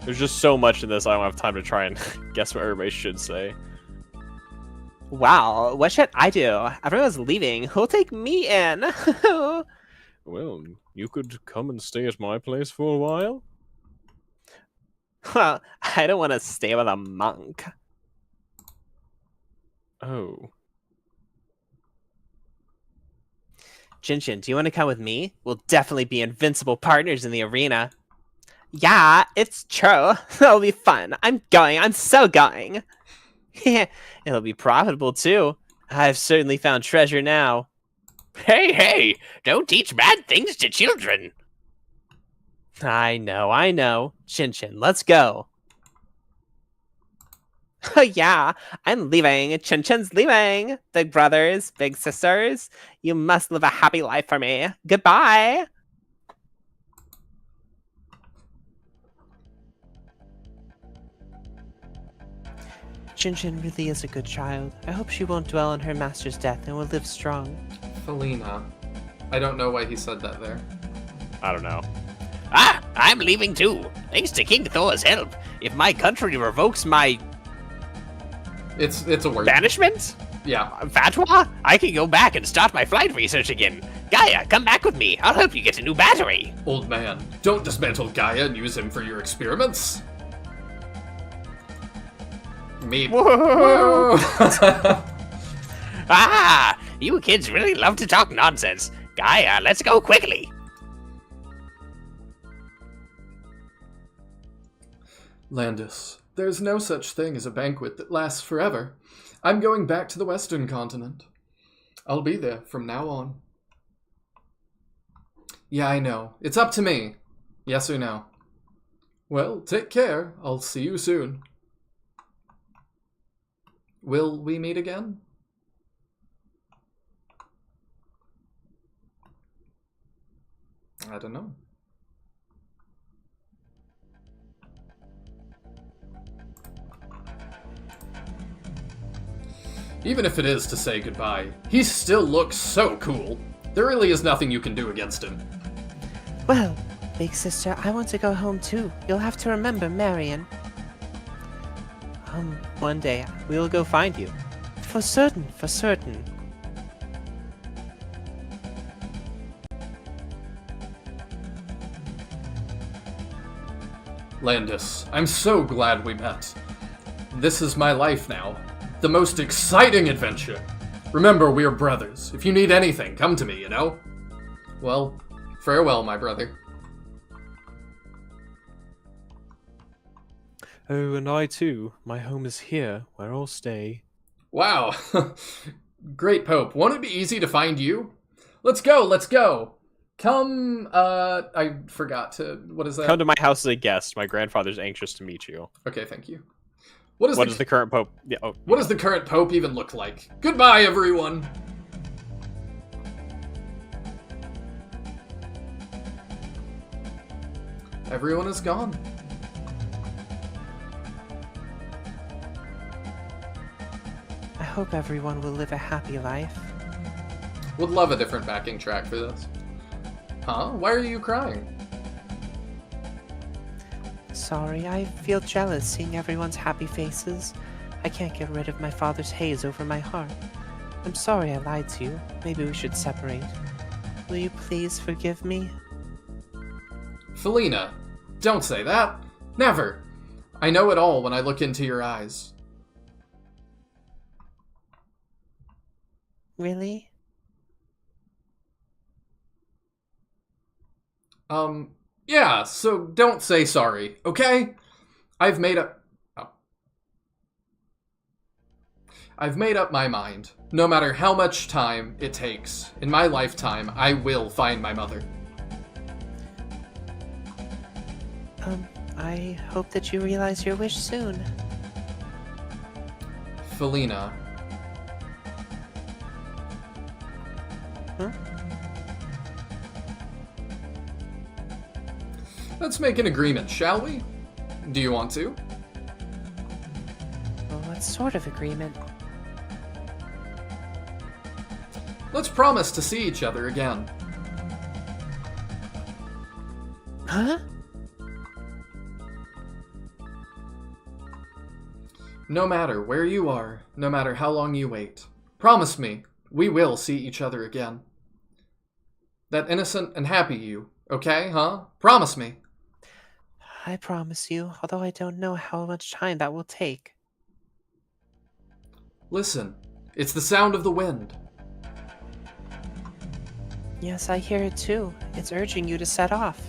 There's just so much in this, I don't have time to try and guess what everybody should say. Wow, what should I do? Everyone's leaving. Who'll take me in? Well, you could come and stay at my place for a while. Well, I don't want to stay with a monk. Oh. Jinshin, do you want to come with me? We'll definitely be invincible partners in the arena. Yeah, it's true. It'll be fun. I'm going. I'm so going. It'll be profitable, too. I've certainly found treasure now. Hey, don't teach bad things to children. I know. Jinshin, let's go. Oh yeah, I'm leaving. Chinchin's leaving. Big brothers, big sisters, you must live a happy life for me. Goodbye. Chinchin really is a good child. I hope she won't dwell on her master's death and will live strong. Felina. I don't know why he said that there. I don't know. Ah, I'm leaving too. Thanks to King Thor's help. If my country revokes my It's a word. banishment? Yeah. Fatwa? I can go back and start my flight research again. Gaia, come back with me. I'll help you get a new battery. Old man, don't dismantle Gaia and use him for your experiments. Me. Whoa. Whoa. Ah, you kids really love to talk nonsense. Gaia, let's go quickly. Landis, there's no such thing as a banquet that lasts forever. I'm going back to the Western continent. I'll be there from now on. Yeah, I know. It's up to me. Yes or no? Well, take care. I'll see you soon. Will we meet again? I don't know. Even if it is to say goodbye, he still looks so cool. There really is nothing you can do against him. Well, big sister, I want to go home too. You'll have to remember Marion. One day, we'll go find you. For certain, for certain. Landis, I'm so glad we met. This is my life now. The most exciting adventure. Remember, we're brothers. If you need anything, come to me, you know? Well, farewell, my brother. Oh, and I too. My home is here, where I'll stay. Wow. Great Pope. Won't it be easy to find you? Let's go, let's go. Come, I forgot to, what is that? Come to my house as a guest. My grandfather's anxious to meet you. Okay, thank you. What does the current Pope... Yeah, oh. What does the current Pope even look like? Goodbye, everyone! Everyone is gone. I hope everyone will live a happy life. Would love a different backing track for this. Huh? Why are you crying? Sorry, I feel jealous seeing everyone's happy faces. I can't get rid of my father's haze over my heart. I'm sorry I lied to you. Maybe we should separate. Will you please forgive me? Felina, don't say that. Never. I know it all when I look into your eyes. Really? Yeah, so don't say sorry, okay? I've made up my mind. No matter how much time it takes, in my lifetime, I will find my mother. I hope that you realize your wish soon. Felina. Huh? Let's make an agreement, shall we? Do you want to? Well, what sort of agreement? Let's promise to see each other again. Huh? No matter where you are, no matter how long you wait, promise me we will see each other again. That innocent and happy you, okay, huh? Promise me. I promise you, although I don't know how much time that will take. Listen, it's the sound of the wind. Yes, I hear it too. It's urging you to set off.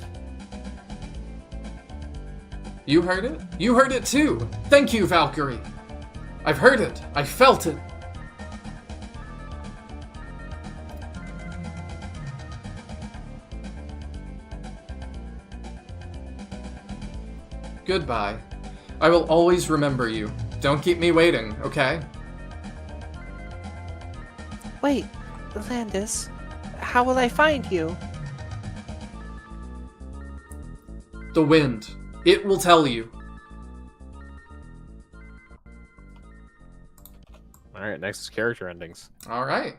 You heard it? You heard it too! Thank you, Valkyrie! I've heard it! I felt it! Goodbye. I will always remember you. Don't keep me waiting, okay? Wait, Landis, how will I find you? The wind. It will tell you. Alright, next is character endings. Alright.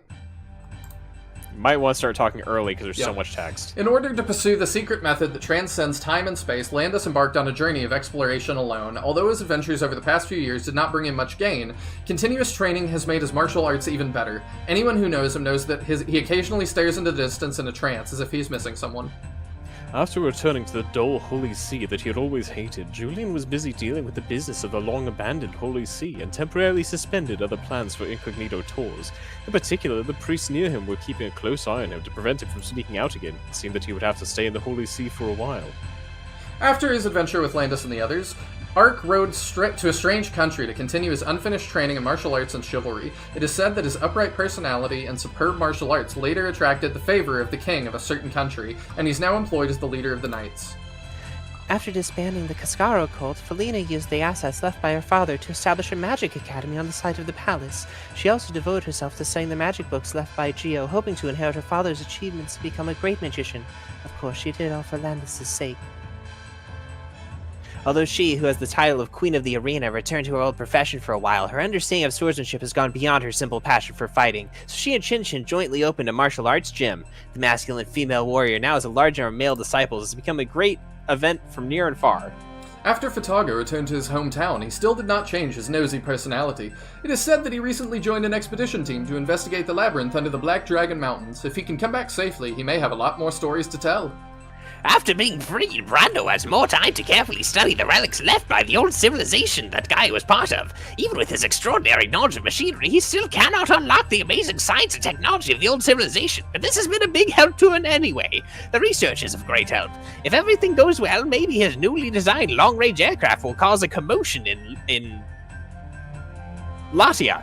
You might want to start talking early because there's so Yep. much text. In order to pursue the secret method that transcends time and space, Landis embarked on a journey of exploration alone. Although his adventures over the past few years did not bring him much gain, continuous training has made his martial arts even better. Anyone who knows him knows that he occasionally stares into the distance in a trance as if he's missing someone. After returning to the dull Holy See that he had always hated, Julian was busy dealing with the business of the long-abandoned Holy See and temporarily suspended other plans for incognito tours. In particular, the priests near him were keeping a close eye on him to prevent him from sneaking out again. It seemed that he would have to stay in the Holy See for a while. After his adventure with Landis and the others, Ark rode straight to a strange country to continue his unfinished training in martial arts and chivalry. It is said that his upright personality and superb martial arts later attracted the favor of the king of a certain country, and he's now employed as the leader of the knights. After disbanding the Cascaro cult, Felina used the assets left by her father to establish a magic academy on the site of the palace. She also devoted herself to studying the magic books left by Gio, hoping to inherit her father's achievements to become a great magician. Of course, she did it all for Landis' sake. Although she, who has the title of Queen of the Arena, returned to her old profession for a while, her understanding of swordsmanship has gone beyond her simple passion for fighting, so she and Chin Chin jointly opened a martial arts gym. The masculine female warrior now has a large number of male disciples. It's become a great event from near and far. After Fataga returned to his hometown, he still did not change his nosy personality. It is said that he recently joined an expedition team to investigate the labyrinth under the Black Dragon Mountains. If he can come back safely, he may have a lot more stories to tell. After being freed, Brando has more time to carefully study the relics left by the old civilization that Guy was part of. Even with his extraordinary knowledge of machinery, he still cannot unlock the amazing science and technology of the old civilization, but this has been a big help to him anyway. The research is of great help. If everything goes well, maybe his newly designed long-range aircraft will cause a commotion in Latia.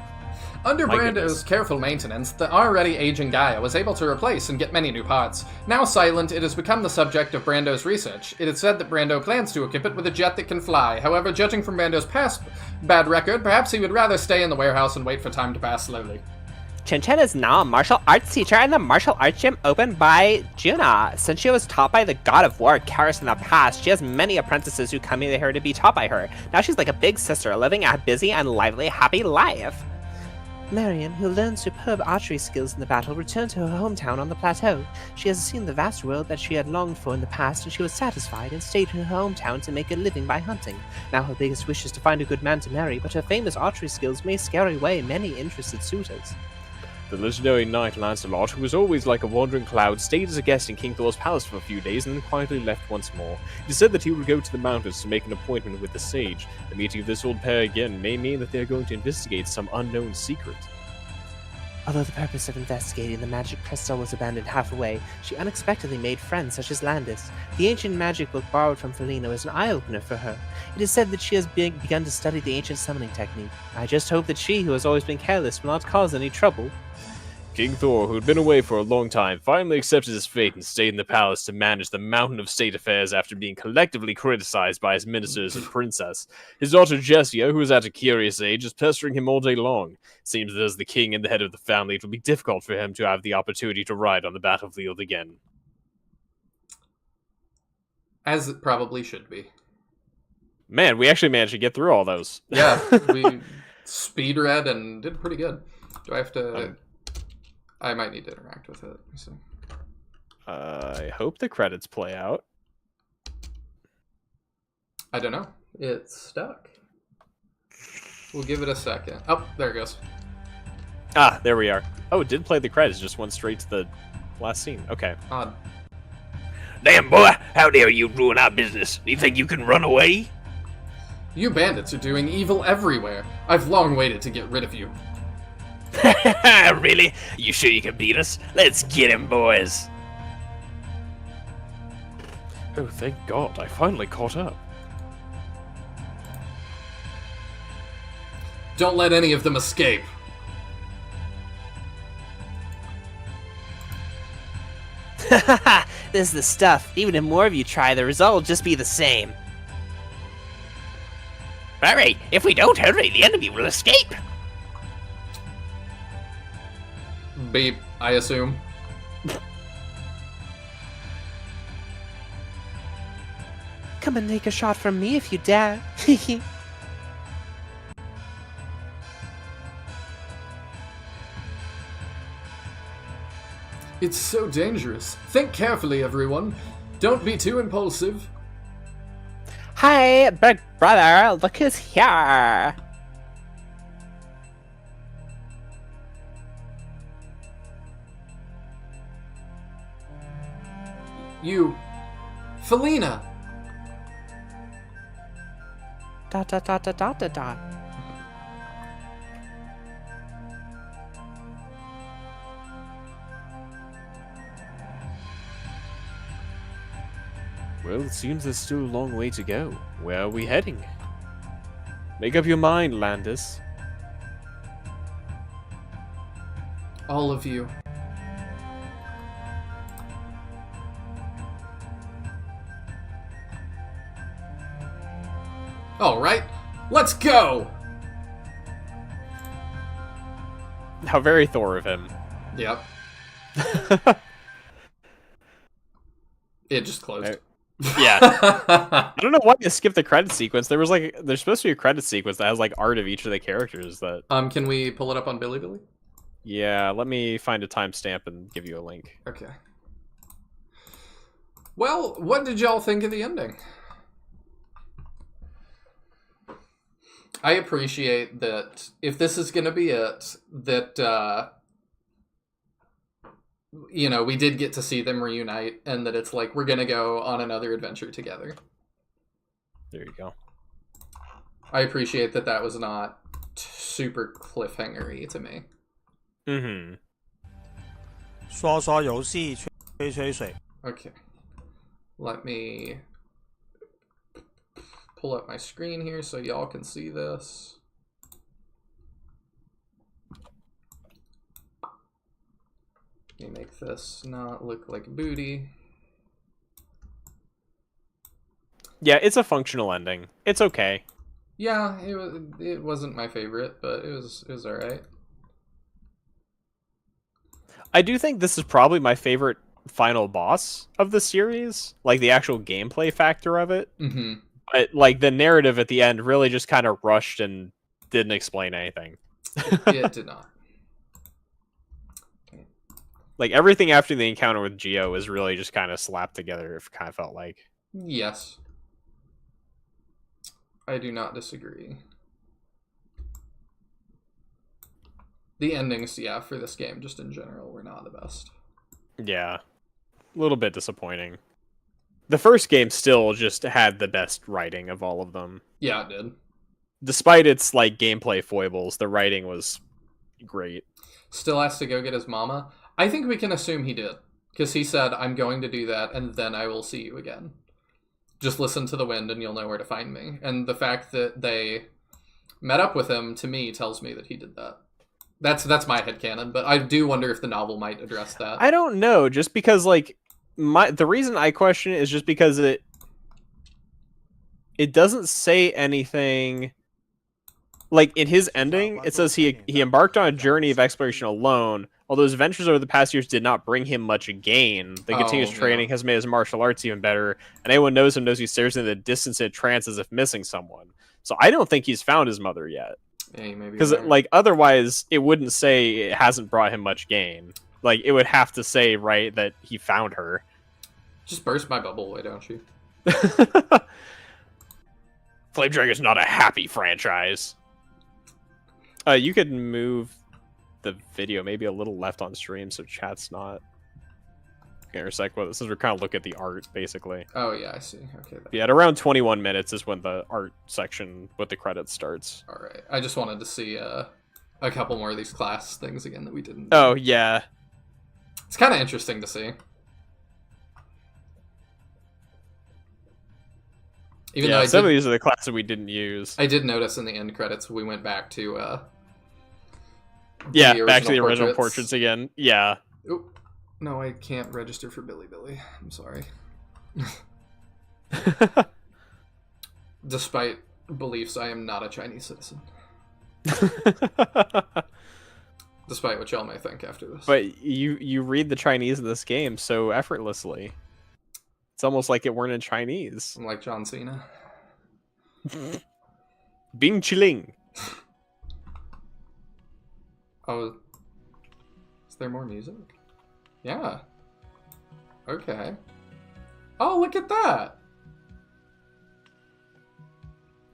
Under Brando's careful maintenance, the already aging Gaia was able to replace and get many new parts. Now silent, it has become the subject of Brando's research. It is said that Brando plans to equip it with a jet that can fly. However, judging from Brando's past bad record, perhaps he would rather stay in the warehouse and wait for time to pass slowly. Chen Chen is now a martial arts teacher in the martial arts gym opened by Juna. Since she was taught by the god of war, Karis, in the past, she has many apprentices who come to her to be taught by her. Now she's like a big sister, living a busy and lively, happy life. Marion, who learned superb archery skills in the battle, returned to her hometown on the plateau. She has seen the vast world that she had longed for in the past, and she was satisfied and stayed in her hometown to make a living by hunting. Now her biggest wish is to find a good man to marry, but her famous archery skills may scare away many interested suitors. The legendary knight Lancelot, who was always like a wandering cloud, stayed as a guest in King Thor's palace for a few days and then quietly left once more. It is said that he would go to the mountains to make an appointment with the sage. The meeting of this old pair again may mean that they are going to investigate some unknown secret. Although the purpose of investigating the magic crystal was abandoned halfway, she unexpectedly made friends such as Landis. The ancient magic book borrowed from Felina was an eye-opener for her. It is said that she has begun to study the ancient summoning technique. I just hope that she, who has always been careless, will not cause any trouble. King Thor, who had been away for a long time, finally accepted his fate and stayed in the palace to manage the mountain of state affairs after being collectively criticized by his ministers and princess. His daughter Jessia, who is at a curious age, is pestering him all day long. Seems that as the king and the head of the family, it will be difficult for him to have the opportunity to ride on the battlefield again. As it probably should be. Man, we actually managed to get through all those. Yeah, we speed read and did pretty good. Do I have to... I might need to interact with it. So. I hope the credits play out. I don't know. It's stuck. We'll give it a second. Oh, there it goes. Ah, there we are. Oh, it did play the credits, just went straight to the last scene. Okay. Odd. Damn, boy, how dare you ruin our business? Do you think you can run away? You bandits are doing evil everywhere. I've long waited to get rid of you. Really? You sure you can beat us? Let's get him, boys. Oh, thank God, I finally caught up. Don't let any of them escape. This is the stuff. Even if more of you try, the result will just be the same. Hurry! If we don't hurry, the enemy will escape. Beep, I assume. Come and take a shot from me if you dare. It's so dangerous. Think carefully, everyone. Don't be too impulsive. Hi, big brother, look who's here. You... Felina! Dot dot dot dot dot dot dot. Well, it seems there's still a long way to go. Where are we heading? Make up your mind, Landis. All of you. Alright, let's go! How very Thor of him. Yep. It just closed. Yeah. I don't know why you skipped the credit sequence. There's supposed to be a credit sequence that has like art of each of the characters that. Can we pull it up on Billy? Yeah, let me find a timestamp and give you a link. Okay. Well, what did y'all think of the ending? I appreciate that if this is going to be it, that, we did get to see them reunite, and that it's like, we're going to go on another adventure together. There you go. I appreciate that that was not super cliffhanger-y to me. Mm-hmm. 刷刷游戏，吹吹水。 Okay. Let me pull up my screen here so y'all can see this. Let me make this not look like booty. Yeah, it's a functional ending. It's okay. Yeah, it wasn't my favorite, but it was all right. I do think this is probably my favorite final boss of the series, like the actual gameplay factor of it. Mm-hmm. But like the narrative at the end really just kind of rushed and didn't explain anything. It did not. Like everything after the encounter with Geo is really just kind of slapped together. It kind of felt like. Yes. I do not disagree. The endings, yeah, for this game, just in general, were not the best. Yeah. A little bit disappointing. The first game still just had the best writing of all of them. Yeah, it did. Despite its like gameplay foibles, the writing was great. Still has to go get his mama. I think we can assume he did. Because he said, I'm going to do that, and then I will see you again. Just listen to the wind, and you'll know where to find me. And the fact that they met up with him, to me, tells me that he did that. That's my headcanon, but I do wonder if the novel might address that. I don't know, just because like the reason I question it is just because it doesn't say anything. Like in his ending, it says he embarked on a journey of exploration alone. Although his adventures over the past years did not bring him much gain, the continuous training has made his martial arts even better, and anyone knows him knows he stares into the distance in a trance as if missing someone. So I don't think he's found his mother yet. Yeah, maybe because like otherwise it wouldn't say it hasn't brought him much gain. Like it would have to say right that he found her. Just burst my bubble away, don't you? Flame Dragon's not a happy franchise. You could move the video maybe a little left on stream so chat's not intersect with it, since we're kind of looking at the art basically. Oh yeah, I see. Okay. Yeah, at around 21 minutes is when the art section with the credits starts. All right. I just wanted to see a couple more of these class things again that we didn't. Oh yeah. It's kind of interesting to see. Even though some of these are the classes we didn't use. I did notice in the end credits we went back to back to the original portraits again. Yeah. Oop. No, I can't register for Billy. I'm sorry. Despite beliefs, I am not a Chinese citizen. Despite what y'all may think after this. But you read the Chinese in this game so effortlessly. It's almost like it weren't in Chinese. I'm like John Cena. Bing Chiling. Oh, is there more music? Yeah. Okay. Oh, look at that.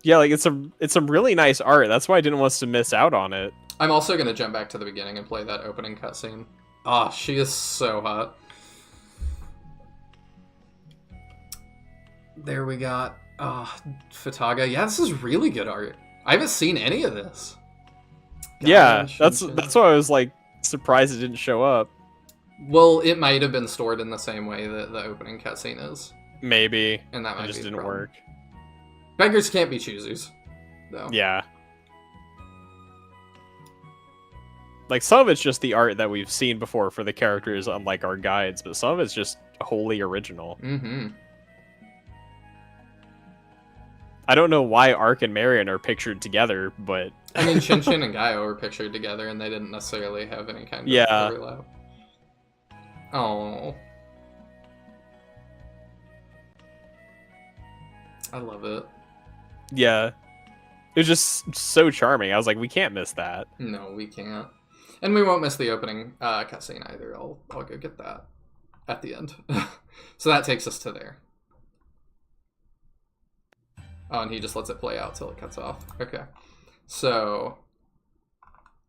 Yeah, like it's some really nice art. That's why I didn't want us to miss out on it. I'm also gonna jump back to the beginning and play that opening cutscene. Ah, she is so hot. There we got Fataga. Yeah, this is really good art. I haven't seen any of this. Yeah, that's why I was like surprised it didn't show up. Well, it might have been stored in the same way that the opening cutscene is. Maybe. And that might just be the didn't problem. work. Beggars can't be choosers, though. Yeah. Like some of it's just the art that we've seen before for the characters, unlike our guides, but some of it's just wholly original. Mm-hmm. I don't know why Ark and Marion are pictured together, but I mean, Chin and Gaio were pictured together, and they didn't necessarily have any kind of overlap. Oh. I love it. Yeah. It was just so charming. I was like, we can't miss that. No, we can't. And we won't miss the opening cutscene either. I'll go get that at the end. So that takes us to there. Oh, and he just lets it play out till it cuts off. Okay. So,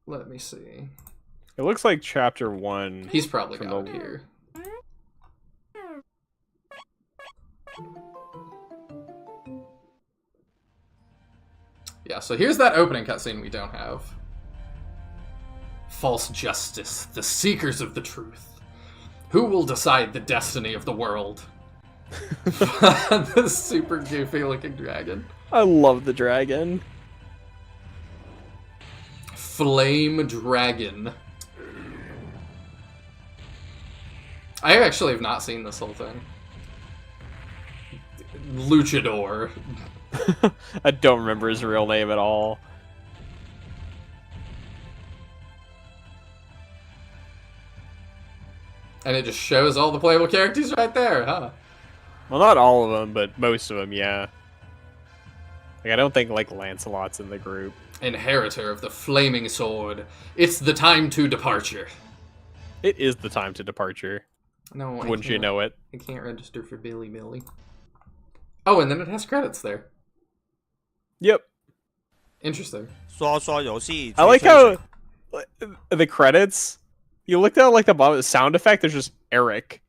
let me see. It looks like chapter 1. He's probably out here. Yeah, so here's that opening cutscene we don't have. False justice, the seekers of the truth. Who will decide the destiny of the world? This super goofy looking dragon. I love the dragon. Flame dragon. I actually have not seen this whole thing. Luchador. I don't remember his real name at all. And it just shows all the playable characters right there, huh? Well, not all of them, but most of them, yeah. Like, I don't think, like, Lancelot's in the group. Inheritor of the flaming sword. It's the time to departure. It is the time to departure. No, Wouldn't you know it? I can't register for Billy Billy. Oh, and then it has credits there. Yep. Interesting. 说说游戏 I like how the credits, you look down like the bottom, the sound effect, there's just Eric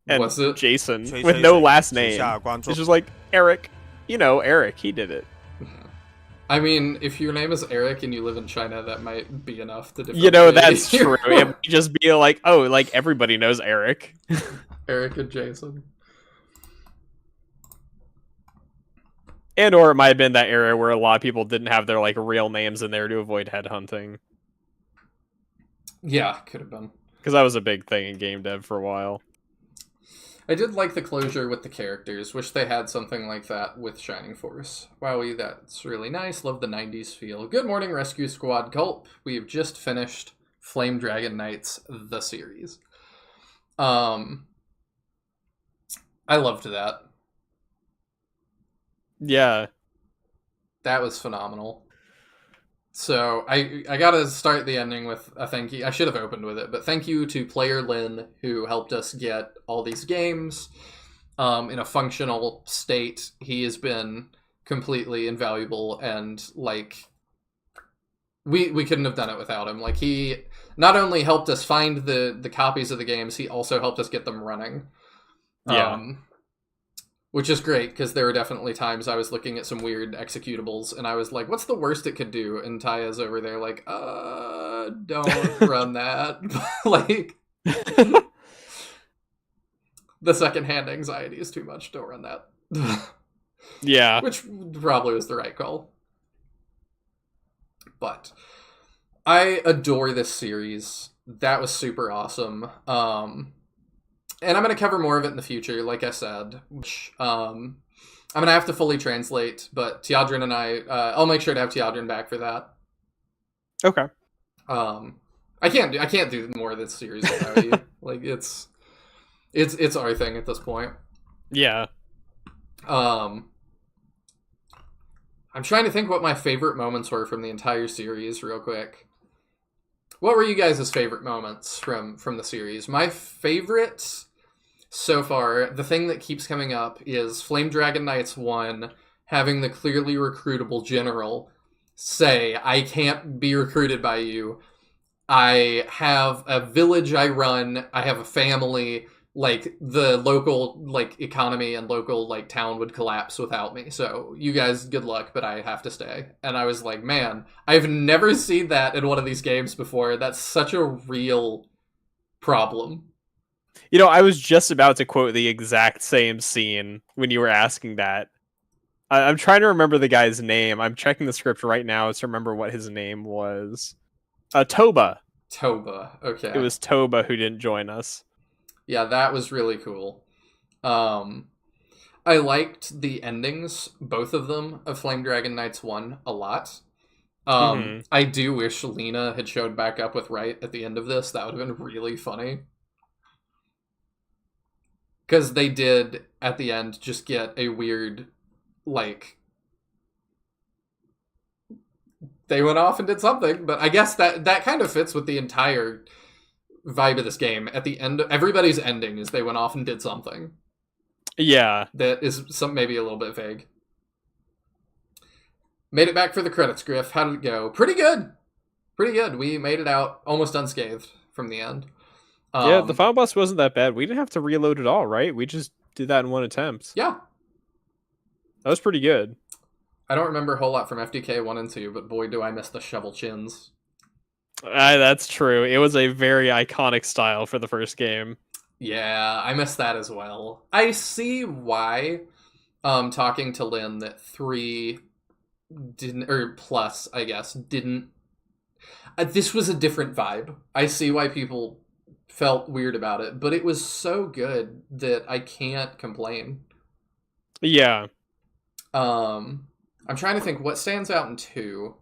and What's it? Jason Trey with Trey no Trey. last 旗 name. 下观众 It's just like Eric. You know, Eric, he did it. I mean, if your name is Eric and you live in China, that might be enough to You know, that's differentiate true. It would just be like, oh, like everybody knows Eric. Eric and Jason. And or it might have been that era where a lot of people didn't have their like real names in there to avoid headhunting. Yeah, could have been. Because that was a big thing in game dev for a while. I did like the closure with the characters. Wish they had something like that with Shining Force. Wowie, that's really nice. Love the 90s feel. Good morning, Rescue Squad Gulp. We have just finished Flame Dragon Knights, the series. I loved that. Yeah. That was phenomenal. So I gotta start the ending with a thank you. I should have opened with it, but thank you to Player Lynn, who helped us get all these games in a functional state. He has been completely invaluable, and like we couldn't have done it without him. Like, he not only helped us find the copies of the games, he also helped us get them running. Yeah. Which is great, because there were definitely times I was looking at some weird executables, and I was like, what's the worst it could do? And Taya's over there like, don't run that. Like, the secondhand anxiety is too much, don't run that. Yeah. Which probably was the right call. But I adore this series. That was super awesome. And I'm going to cover more of it in the future, like I said. I'm going to have to fully translate, but Tyadran and I, I'll make sure to have Tyadran back for that. Okay. I can't do more of this series without you. Like, it's our thing at this point. Yeah. I'm trying to think what my favorite moments were from the entire series real quick. What were you guys' favorite moments from the series? My favorite so far, the thing that keeps coming up is Flame Dragon Knights 1 having the clearly recruitable general say, I can't be recruited by you. I have a village I run. I have a family. Like, the local, like, economy and local, like, town would collapse without me. So, you guys, good luck, but I have to stay. And I was like, man, I've never seen that in one of these games before. That's such a real problem. You know, I was just about to quote the exact same scene when you were asking that. I'm trying to remember the guy's name. I'm checking the script right now to remember what his name was. Toba. Toba, okay. It was Toba who didn't join us. Yeah, that was really cool. I liked the endings, both of them, of Flame Dragon Knights 1 a lot. I do wish Lena had showed back up with Wright at the end of this. That would have been really funny. Because they did, at the end, just get a weird, like, they went off and did something, but I guess that kind of fits with the entire vibe of this game. At the end, everybody's ending is they went off and did something. Yeah. That is maybe a little bit vague. Made it back for the credits, Griff. How did it go? Pretty good. Pretty good. We made it out almost unscathed from the end. Yeah, the final boss wasn't that bad. We didn't have to reload at all, right? We just did that in one attempt. Yeah. That was pretty good. I don't remember a whole lot from FDK 1 and 2, but boy, do I miss the shovel chins. That's true. It was a very iconic style for the first game. Yeah, I miss that as well. I see why, talking to Lynn, that 3 didn't, or plus, I guess, didn't... this was a different vibe. I see why people felt weird about it, but it was so good that I can't complain. Yeah. I'm trying to think what stands out in 2.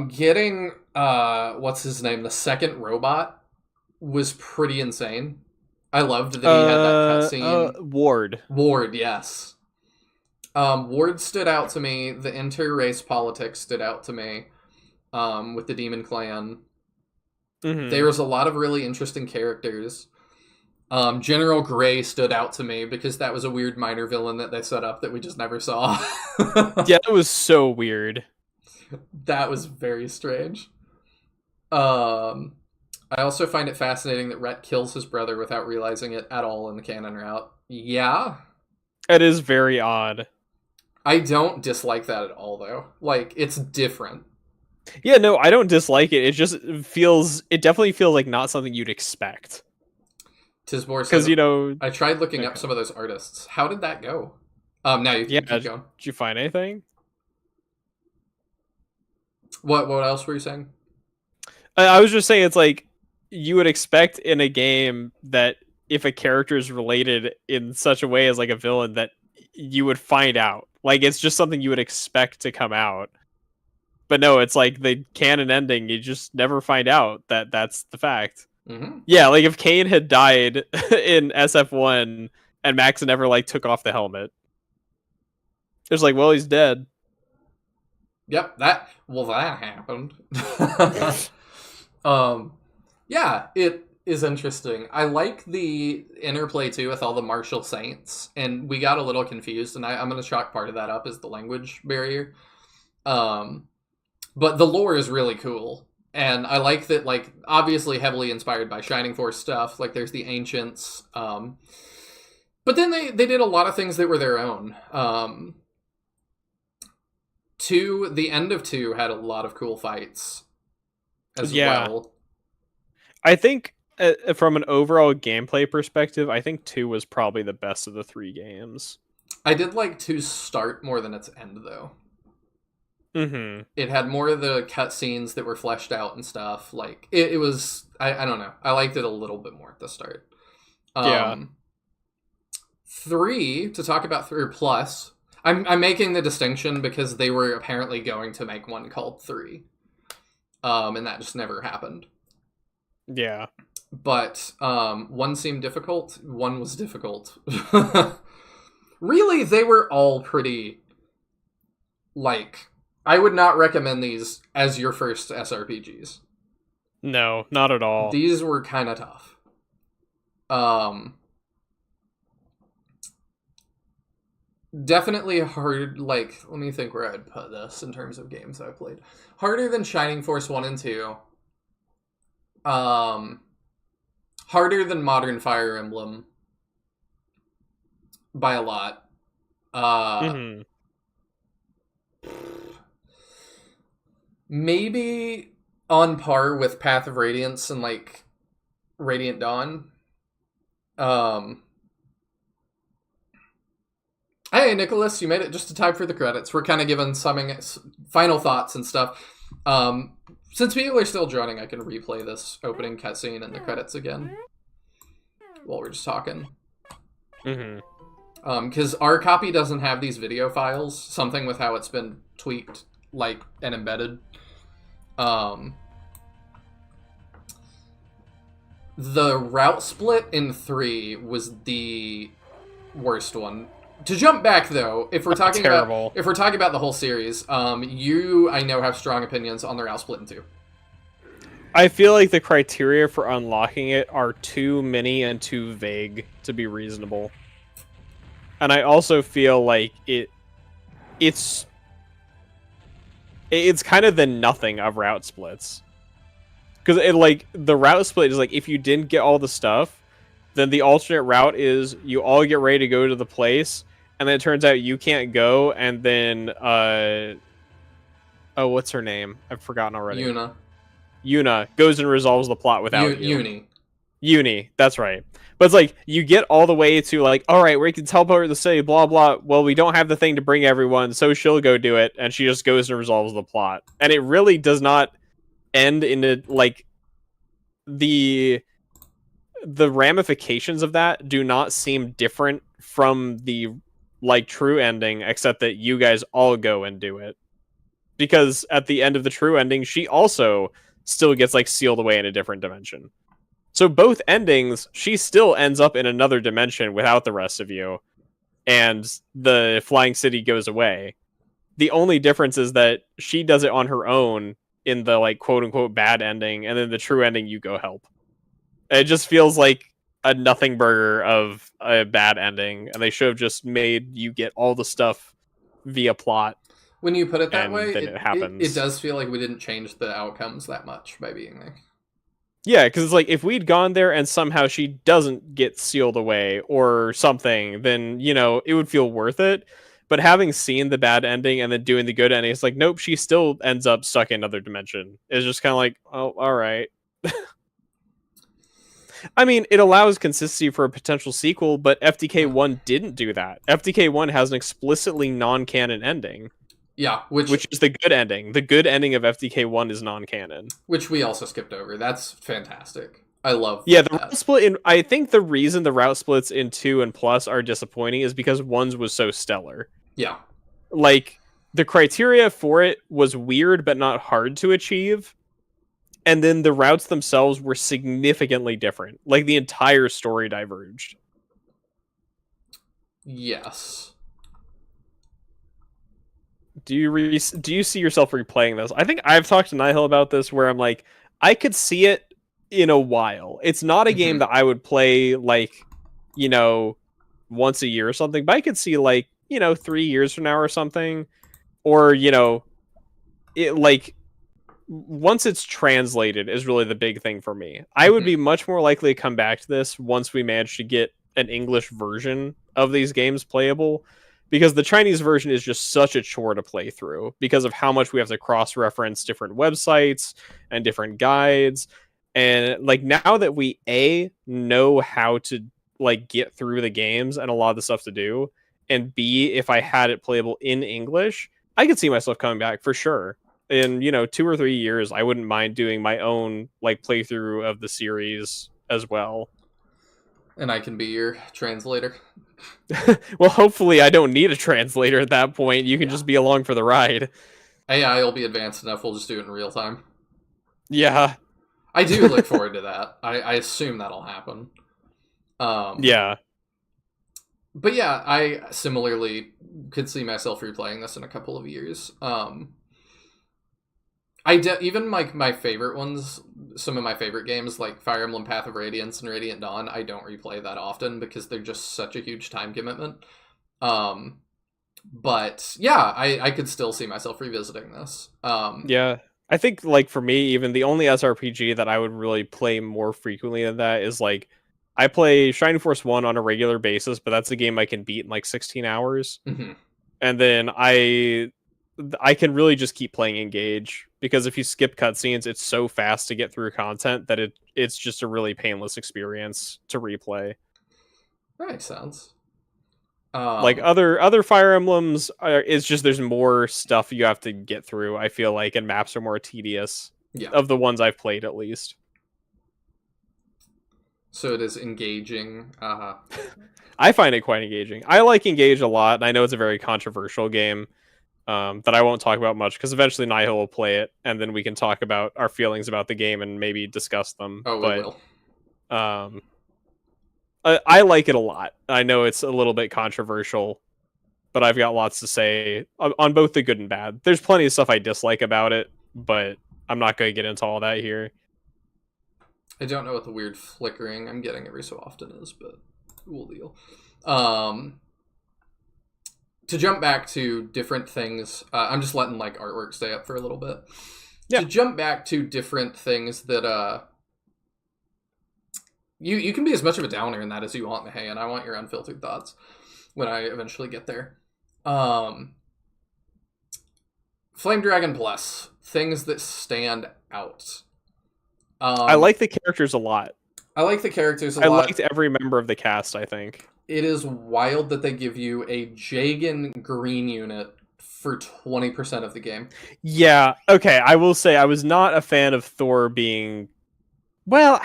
Getting what's his name, the second robot, was pretty insane. I loved that he had that cutscene. Ward, yes. Ward stood out to me. The inter-race politics stood out to me. With the Demon Clan. Mm-hmm. There was a lot of really interesting characters. General Grey stood out to me because that was a weird minor villain that they set up that we just never saw. Yeah, it was so weird. That was very strange. I also find it fascinating that Rhett kills his brother without realizing it at all in the canon route. Yeah. It is very odd. I don't dislike that at all, though. Like, it's different. Yeah, no, I don't dislike it. It just it definitely feels like not something you'd expect. Tisbor, because I tried looking up some of those artists. How did that go? Now you keep going. Did you find anything? What else were you saying? I was just saying it's like you would expect in a game that if a character is related in such a way as like a villain that you would find out. Like it's just something you would expect to come out. But no, it's like the canon ending, you just never find out that that's the fact. Mm-hmm. Yeah, like if Kane had died in SF1 and Max never like took off the helmet. It's like, well, he's dead. Yep, that happened. Yeah, it is interesting. I like the interplay too with all the martial saints, and we got a little confused, and I'm going to chalk part of that up as the language barrier. But the lore is really cool. And I like that, like, obviously heavily inspired by Shining Force stuff. Like, there's the Ancients. But then they did a lot of things that were their own. 2, the end of 2 had a lot of cool fights as well. I think, from an overall gameplay perspective, I think 2 was probably the best of the 3 games. I did like 2's start more than its end, though. Mm-hmm. It had more of the cutscenes that were fleshed out and stuff. Like it was, I don't know. I liked it a little bit more at the start. 3, to talk about 3 or plus. I'm making the distinction because they were apparently going to make one called 3, and that just never happened. Yeah, but 1 seemed difficult. 1 was difficult. Really, they were all pretty. Like, I would not recommend these as your first SRPGs. No, not at all. These were kind of tough. Definitely hard, like, let me think where I'd put this in terms of games I've played. Harder than Shining Force 1 and 2. Harder than Modern Fire Emblem. By a lot. Maybe on par with Path of Radiance and, like, Radiant Dawn. Hey, Nicholas, you made it just in time for the credits. We're kind of giving final thoughts and stuff. Since people are still joining, I can replay this opening cutscene and the credits again while we're just talking. Because our copy doesn't have these video files, something with how it's been tweaked, like, and embedded. The route split in 3 was the worst one. To jump back though, if we're talking terrible. about the whole series, you I know have strong opinions on the route split in two. I feel like the criteria for unlocking it are too many and too vague to be reasonable. And I also feel like it's kind of the nothing of route splits. Because the route split is like, if you didn't get all the stuff, then the alternate route is you all get ready to go to the place, and then it turns out you can't go, and then oh, what's her name? I've forgotten already. Yuna goes and resolves the plot without you. Uni, that's right. But it's like, you get all the way to like, all right, we can teleport to the city, blah, blah. Well, we don't have the thing to bring everyone, so she'll go do it, and she just goes and resolves the plot. And it really does not end in a, like, the ramifications of that do not seem different from the, like, true ending, except that you guys all go and do it. Because at the end of the true ending, she also still gets, like, sealed away in a different dimension. So both endings, she still ends up in another dimension without the rest of you, and the flying city goes away. The only difference is that she does it on her own in the, like, quote-unquote bad ending, and then the true ending, you go help. It just feels like a nothing burger of a bad ending, and they should have just made you get all the stuff via plot. When you put it that way, it happens. It does feel like we didn't change the outcomes that much by being there. Yeah, because it's like, if we'd gone there and somehow she doesn't get sealed away or something, then, you know, it would feel worth it. But having seen the bad ending and then doing the good ending, it's like, nope, she still ends up stuck in another dimension. It's just kind of like, oh, all right. I mean, it allows consistency for a potential sequel, but FTK 1 didn't do that. FTK 1 has an explicitly non-canon ending. Yeah, which is the good ending. The good ending of FTK 1 is non-canon. Which we also skipped over. That's fantastic. I love the route split I think the reason the route splits in 2 and Plus are disappointing is because 1's was so stellar. Yeah. Like, the criteria for it was weird but not hard to achieve. And then the routes themselves were significantly different. Like, the entire story diverged. Yes. Do you see yourself replaying this? I think I've talked to Nihil about this, where I'm like, I could see it in a while. It's not a game that I would play, like, you know, once a year or something, but I could see, like, you know, 3 years from now or something, or, you know, it, like, once it's translated is really the big thing for me. I would be much more likely to come back to this once we manage to get an English version of these games playable, because the Chinese version is just such a chore to play through because of how much we have to cross-reference different websites and different guides. And, like, now that we know how to, like, get through the games and a lot of the stuff to do, and B, if I had it playable in English, I could see myself coming back for sure. In, you know, 2 or 3 years, I wouldn't mind doing my own, like, playthrough of the series as well. And I can be your translator. Well, hopefully I don't need a translator at that point. You can just be along for the ride. AI will be advanced enough. We'll just do it in real time. Yeah. I do look forward to that. I assume that'll happen. Yeah. But yeah, I similarly could see myself replaying this in a couple of years. Even my favorite ones, some of my favorite games like Fire Emblem Path of Radiance and Radiant Dawn, I don't replay that often because they're just such a huge time commitment. But yeah, I could still see myself revisiting this. Yeah. I think, like, for me, even the only SRPG that I would really play more frequently than that is, like, I play Shining Force 1 on a regular basis, but that's a game I can beat in, like, 16 hours. Mm-hmm. And then I can really just keep playing Engage, because if you skip cutscenes, it's so fast to get through content that it's just a really painless experience to replay. That makes sense. Like, other Fire Emblems, it's just there's more stuff you have to get through, I feel like, and maps are more tedious. Yeah. Of the ones I've played, at least. So it is engaging. I find it quite engaging. I like Engage a lot, and I know it's a very controversial game that I won't talk about much, because eventually Nihil will play it, and then we can talk about our feelings about the game and maybe discuss them. Oh, we will. I like it a lot. I know it's a little bit controversial, but I've got lots to say on both the good and bad. There's plenty of stuff I dislike about it, but I'm not going to get into all that here. I don't know what the weird flickering I'm getting every so often is, but we'll deal. To jump back to different things, I'm just letting like artwork stay up for a little bit. Yeah. To jump back to different things that you can be as much of a downer in that as you want, Mahay, and I want your unfiltered thoughts when I eventually get there. Flame Dragon Plus, things that stand out. I like the characters a lot. I like the characters a lot. I liked every member of the cast, I think. It is wild that they give you a Jagan green unit for 20% of the game. Yeah, okay, I will say I was not a fan of Thor being... Well,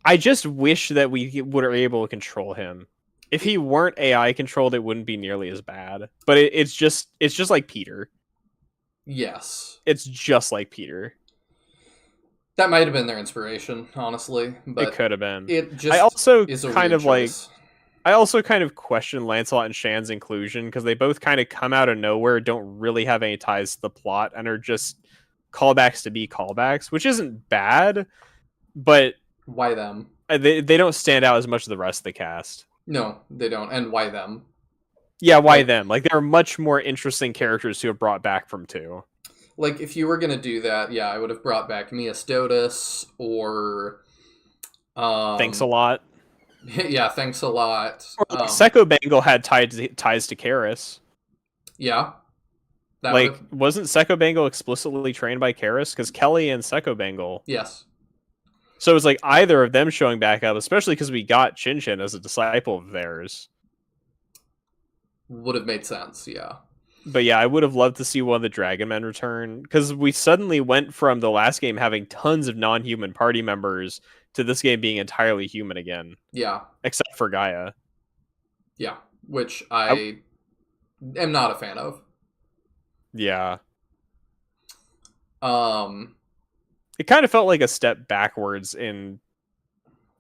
I just wish that we were able to control him. If he weren't AI controlled, it wouldn't be nearly as bad. But it's just like Peter. Yes. It's just like Peter. That might have been their inspiration, honestly. But it could have been. It just I also is a kind of choice. I also kind of question Lancelot and Shan's inclusion because they both kind of come out of nowhere, don't really have any ties to the plot, and are just callbacks to be callbacks, which isn't bad, but why them? They don't stand out as much as the rest of the cast. No, they don't. And why them? Yeah, why them? Like, there are much more interesting characters who have brought back from 2. Like, if you were going to do that, yeah, I would have brought back Mias Dotus or... Thanks a lot. Yeah, thanks a lot. Or like Sekko Bangle had ties to Karis. Yeah. Wasn't Sekko Bangle explicitly trained by Karis? Because Kelly and Sekko Bangle. Yes. So it's like either of them showing back up, especially because we got Chin Chin as a disciple of theirs. Would have made sense, yeah. But yeah, I would have loved to see one of the Dragon Men return, because we suddenly went from the last game having tons of non-human party members to this game being entirely human again. Yeah. Except for Gaia. Yeah, which I am not a fan of. Yeah. It kind of felt like a step backwards in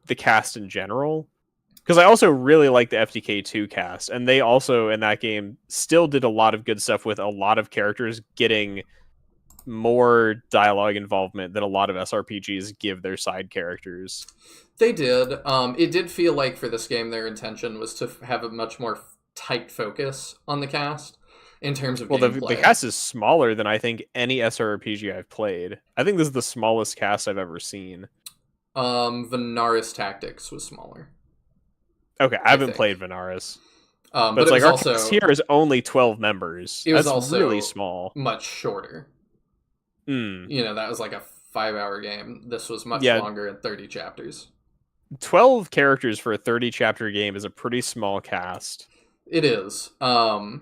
the cast in general. Because I also really like the FTK2 cast, and they also, in that game, still did a lot of good stuff with a lot of characters getting more dialogue involvement than a lot of SRPGs give their side characters. They did. It did feel like for this game their intention was to have a much more tight focus on the cast in terms of gameplay. The cast is smaller than I think any SRPG I've played. I think this is the smallest cast I've ever seen. Venaris Tactics was smaller. Okay, I haven't played Venaris. But it's like our also, cast here is only 12 members. It was That's also really small. Much shorter. You know, that was like a 5-hour game. This was much longer at 30 chapters. 12 characters for a 30-chapter game is a pretty small cast. It is. I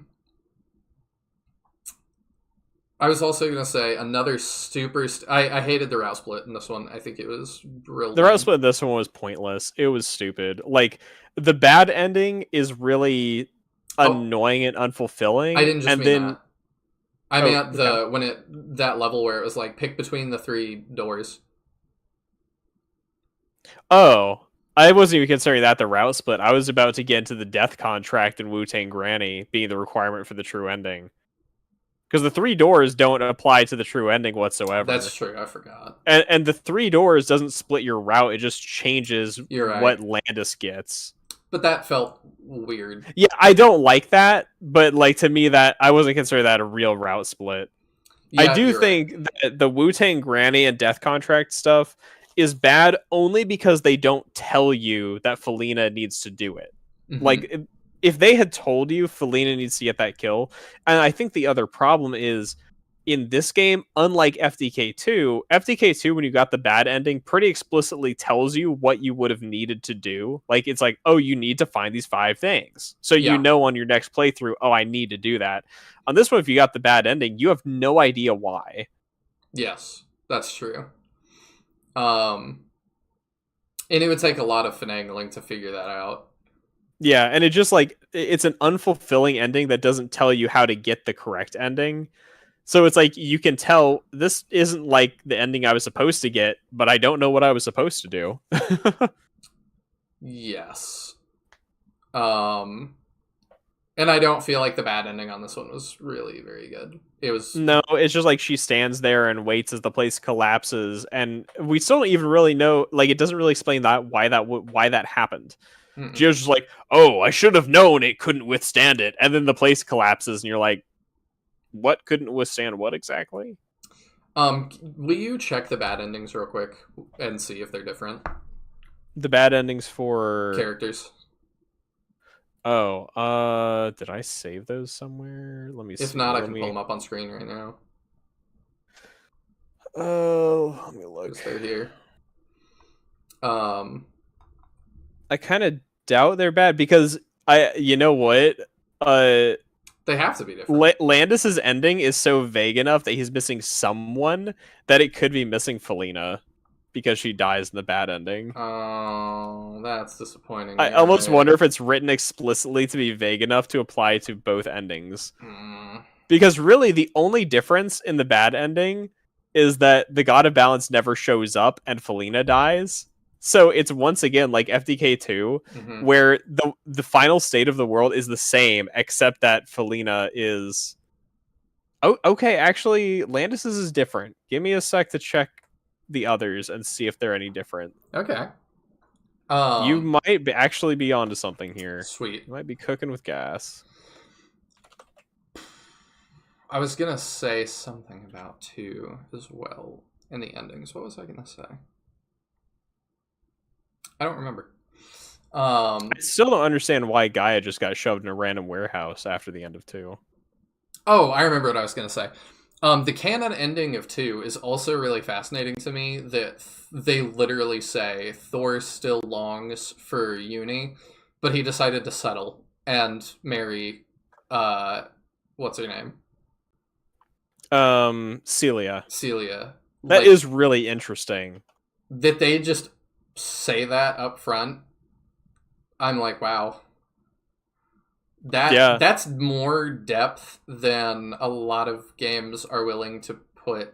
was also going to say another super... I hated the route split in this one. I think it was real. The route split in this one was pointless. It was stupid. Like, the bad ending is really annoying and unfulfilling. I didn't just mean that. I meant that level where it was like, pick between the 3 doors. Oh, I wasn't even considering that the route split. I was about to get into the death contract and Wu-Tang Granny being the requirement for the true ending. Because the 3 doors don't apply to the true ending whatsoever. That's true, I forgot. And the 3 doors doesn't split your route, it just changes what Landis gets. But that felt weird. Yeah, I don't like that, but like to me that I wasn't considering that a real route split. Yeah, I do think that the Wu-Tang Granny and Death Contract stuff is bad only because they don't tell you that Felina needs to do it. Mm-hmm. Like, if they had told you Felina needs to get that kill, and I think the other problem is, in this game, unlike FTK2, when you got the bad ending, pretty explicitly tells you what you would have needed to do. Like, it's like, oh, you need to find these 5 things. So you know on your next playthrough, oh, I need to do that. On this one, if you got the bad ending, you have no idea why. Yes, that's true. And it would take a lot of finagling to figure that out. Yeah, and it just, like, it's an unfulfilling ending that doesn't tell you how to get the correct ending. So it's like, you can tell this isn't like the ending I was supposed to get, but I don't know what I was supposed to do. Yes. And I don't feel like the bad ending on this one was really very good. It was... No, it's just like she stands there and waits as the place collapses, and we still don't even really know. Like, it doesn't really explain why that happened. Gio's just like, oh, I should have known it couldn't withstand it, and then the place collapses, and you're like, what couldn't withstand what exactly? Will you check the bad endings real quick and see if they're different? The bad endings for characters. Oh, did I save those somewhere? Let me see. If not, I can pull them up on screen right now. Oh, let me look. Because they're here. I kind of doubt they're bad because you know what? They have to be different. Landis's ending is so vague enough that he's missing someone that it could be missing Felina because she dies in the bad ending. Oh, that's disappointing. I almost wonder if it's written explicitly to be vague enough to apply to both endings. Because really, the only difference in the bad ending is that the God of Balance never shows up and Felina dies. So it's once again like FDK2, where the final state of the world is the same, except that Felina is... Oh, okay, actually, Landis's is different. Give me a sec to check the others and see if they're any different. Okay. You might actually be onto something here. Sweet. You might be cooking with gas. I was gonna say something about 2 as well in the endings. What was I gonna say? I don't remember. I still don't understand why Gaia just got shoved in a random warehouse after the end of 2. Oh, I remember what I was gonna say. The canon ending of 2 is also really fascinating to me, that they literally say Thor still longs for Uni, but he decided to settle and marry, what's her name? Celia. Celia. That is really interesting. That they just say that up front. I'm like, wow. That's more depth than a lot of games are willing to put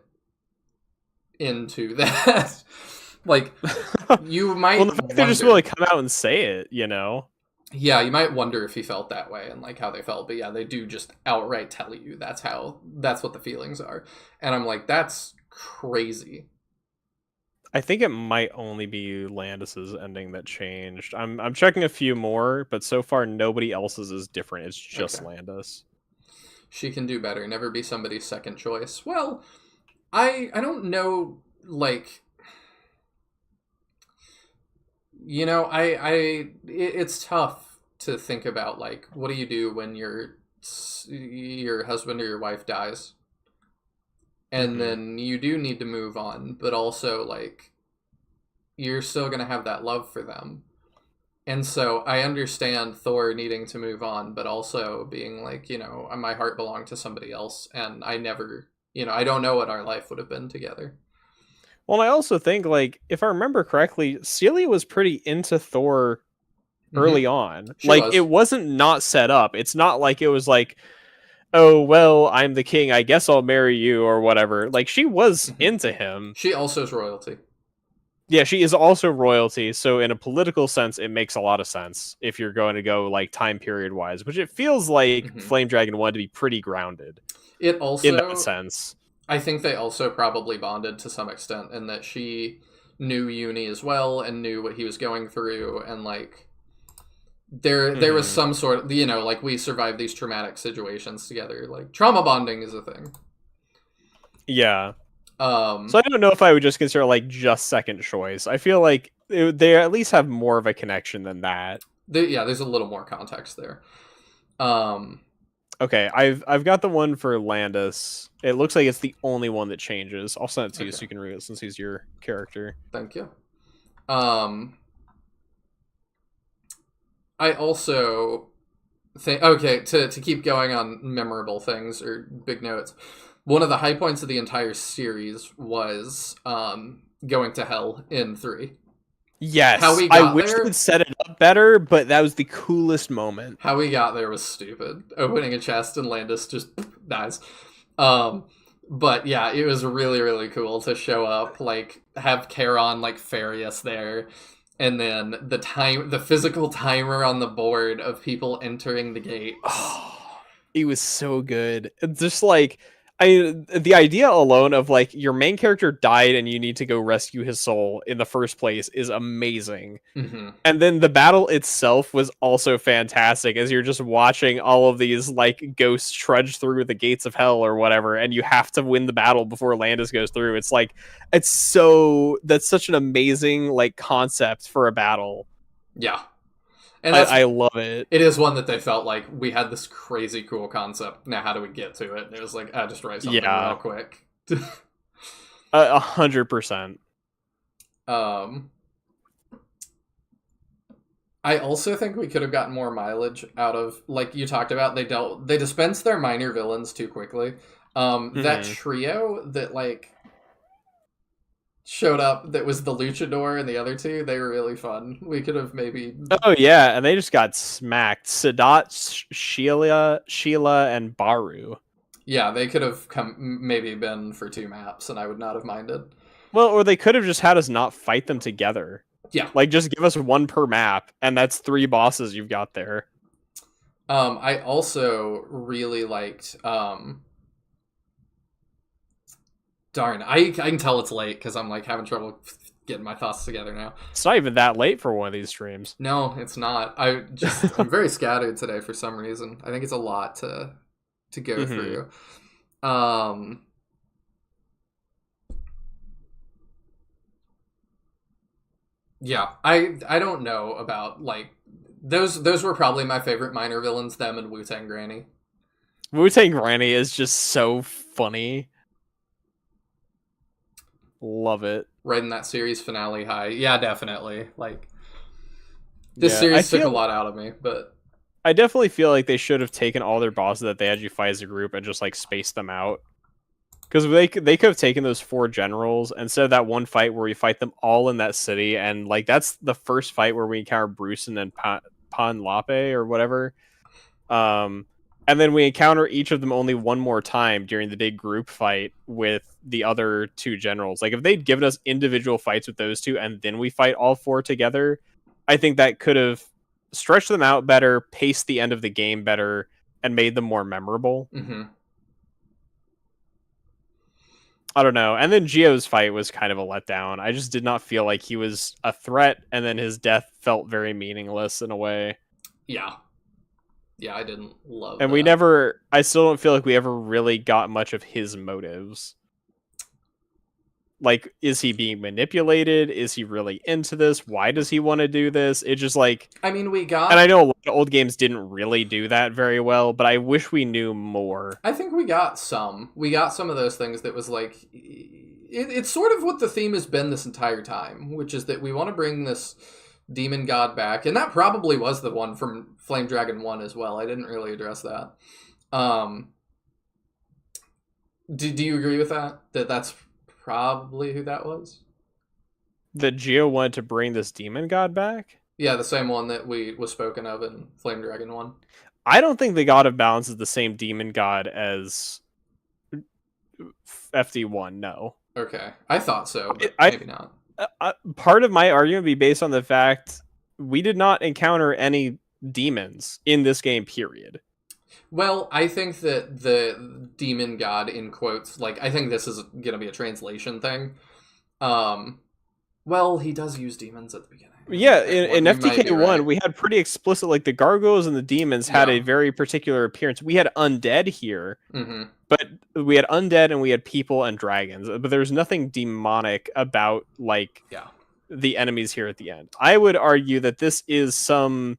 into that. Like, you might well, the fact they just really come out and say it, you know? Yeah, you might wonder if he felt that way and like how they felt, but yeah, they do just outright tell you that's what the feelings are. And I'm like, that's crazy. I think it might only be Landis's ending that changed. I'm checking a few more, but so far nobody else's is different. It's just Landis. She can do better. Never be somebody's second choice. Well, I don't know, like, you know, it's tough to think about, like, what do you do when your husband or your wife dies? And then you do need to move on, but also, like, you're still going to have that love for them. And so I understand Thor needing to move on, but also being like, you know, my heart belonged to somebody else, and I never, you know, I don't know what our life would have been together. Well, I also think, like, if I remember correctly, Celia was pretty into Thor early on. It wasn't not set up. It's not like it was like, oh, well, I'm the king, I guess I'll marry you, or whatever. Like, she was into him. She also is royalty. Yeah, she is also royalty, so in a political sense, it makes a lot of sense if you're going to go, like, time period-wise, which it feels like Flame Dragon wanted to be pretty grounded. It also... in that sense. I think they also probably bonded to some extent in that she knew Uni as well and knew what he was going through, and, like... There was some sort of, you know, like, we survived these traumatic situations together. Like, trauma bonding is a thing. Yeah. So I don't know if I would just consider, like, just second choice. I feel like they at least have more of a connection than that. There's a little more context there. Okay, I've got the one for Landis. It looks like it's the only one that changes. I'll send it to you so you can read it since he's your character. Thank you. I also think, to keep going on memorable things or big notes, one of the high points of the entire series was going to hell in 3. Yes, how we got I wish they'd set it up better, but that was the coolest moment. How we got there was stupid. Opening a chest and Landis just dies. But yeah, it was really, really cool to show up, like, have Charon, like, ferry us there. and then the physical timer on the board of people entering the gates. Oh, it was so good. It's just like the idea alone of like your main character died and you need to go rescue his soul in the first place is amazing. Mm-hmm. And then the battle itself was also fantastic as you're just watching all of these like ghosts trudge through the gates of hell or whatever, and you have to win the battle before Landis goes through. It's like that's such an amazing like concept for a battle. Yeah. And I love it. It is one that they felt like we had this crazy cool concept. Now how do we get to it? And it was like, just write something real quick. 100%. I also think we could have gotten more mileage out of, like you talked about, they dispensed their minor villains too quickly. That trio that like showed up, that was the luchador and the other two, they were really fun. We could have maybe... Oh yeah, and they just got smacked. Sadat, Sheila, and Baru. Yeah, they could have maybe been for 2 maps, and I would not have minded. Well, or they could have just had us not fight them together. Yeah. Like, just give us 1 per map, and that's 3 bosses you've got there. I also really liked... Darn, I can tell it's late, because I'm, like, having trouble getting my thoughts together now. It's not even that late for one of these streams. No, it's not. I'm very scattered today for some reason. I think it's a lot to go through. Yeah, I don't know about, like, those were probably my favorite minor villains, them and Wu-Tang Granny. Wu-Tang Granny is just so funny. Love it. Right in that series finale high. Yeah, definitely. Like, this series took a lot out of me, but... I definitely feel like they should have taken all their bosses that they had you fight as a group and just, like, spaced them out. Because they could have taken those 4 generals instead of that one fight where we fight them all in that city, and, like, that's the first fight where we encounter Bruce and Pan Lape or whatever. And then we encounter each of them only 1 more time during the big group fight with the other 2 generals. Like, if they'd given us individual fights with those 2 and then we fight all 4 together, I think that could have stretched them out better, paced the end of the game better, and made them more memorable. Mm-hmm. I don't know. And then Gio's fight was kind of a letdown. I just did not feel like he was a threat, and then his death felt very meaningless in a way. Yeah. Yeah, I didn't love and that. I still don't feel like we ever really got much of his motives. Like, is he being manipulated? Is he really into this? Why does he want to do this? It's just like... I mean, we got... And I know a lot of old games didn't really do that very well, but I wish we knew more. I think we got some. We got some of those things that was like... It's sort of what the theme has been this entire time, which is that we want to bring this demon god back, and that probably was the one from Flame Dragon 1 as well. I didn't really address that. Do you agree with that? That's probably who that was? That Gio wanted to bring this demon god back? Yeah, the same one that was spoken of in Flame Dragon 1. I don't think the God of Balance is the same demon god as FD1, no. Okay, I thought so, but maybe not. Part of my argument would be based on the fact we did not encounter any demons in this game, period. Well, I think that the demon god, in quotes, like, I think this is going to be a translation thing. Well, he does use demons at the beginning. Yeah, in FTK1, right. We had pretty explicit, like, the gargoyles and the demons had a very particular appearance. We had undead here, but we had undead and we had people and dragons, but there was nothing demonic about, like, the enemies here at the end. I would argue that this is some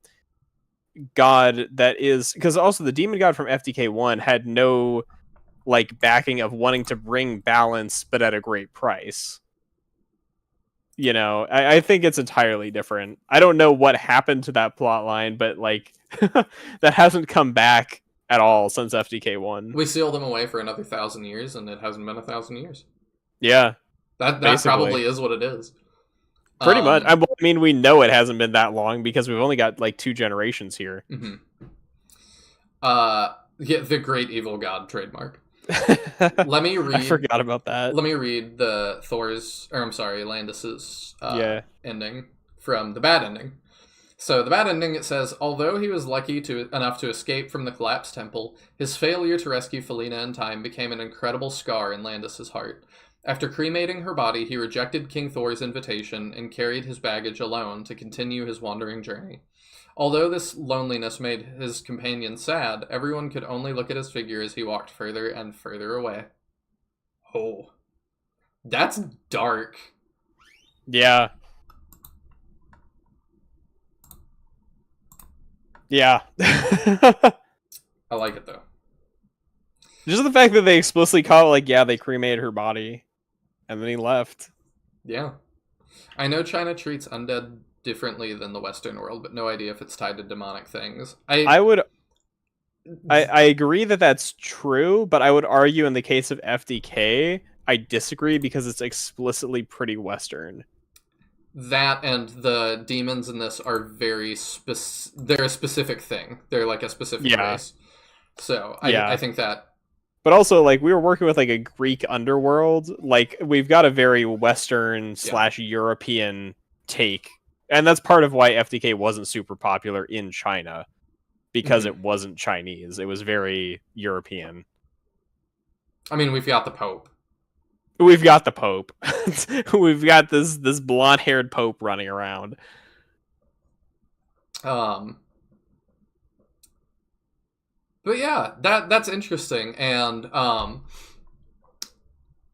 god that is... Because also the demon god from FTK1 had no, like, backing of wanting to bring balance, but at a great price. You know, I think it's entirely different. I don't know what happened to that plot line, but, like, that hasn't come back at all since FTK1. We sealed him away for another 1,000 years, and it hasn't been 1,000 years. Yeah. That probably is what it is. Pretty much. I mean, we know it hasn't been that long because we've only got, like, 2 generations here. Yeah, the Great Evil God trademark. Let me read. I forgot about that. Let me read Landis's ending from the bad ending. So the bad ending, it says, although he was lucky enough to escape from the collapsed temple, his failure to rescue Felina in time became an incredible scar in Landis's heart. After cremating her body, he rejected King Thor's invitation and carried his baggage alone to continue his wandering journey. Although this loneliness made his companions sad, everyone could only look at his figure as he walked further and further away. Oh. That's dark. Yeah. Yeah. I like it, though. Just the fact that they explicitly call it, like, yeah, they cremated her body, and then he left. Yeah. I know China treats undead differently than the Western world, but no idea if it's tied to demonic things. I agree that that's true, but I would argue in the case of FDK, I disagree because it's explicitly pretty Western. That and the demons in this are very they're a specific thing. They're like a specific race. So I think that. But also, like, we were working with like a Greek underworld. Like, we've got a very Western / European take, and that's part of why FDK wasn't super popular in China, because it wasn't Chinese. It was very European. I mean, we've got the Pope. We've got the Pope. We've got this blonde-haired Pope running around. But yeah, that's interesting, and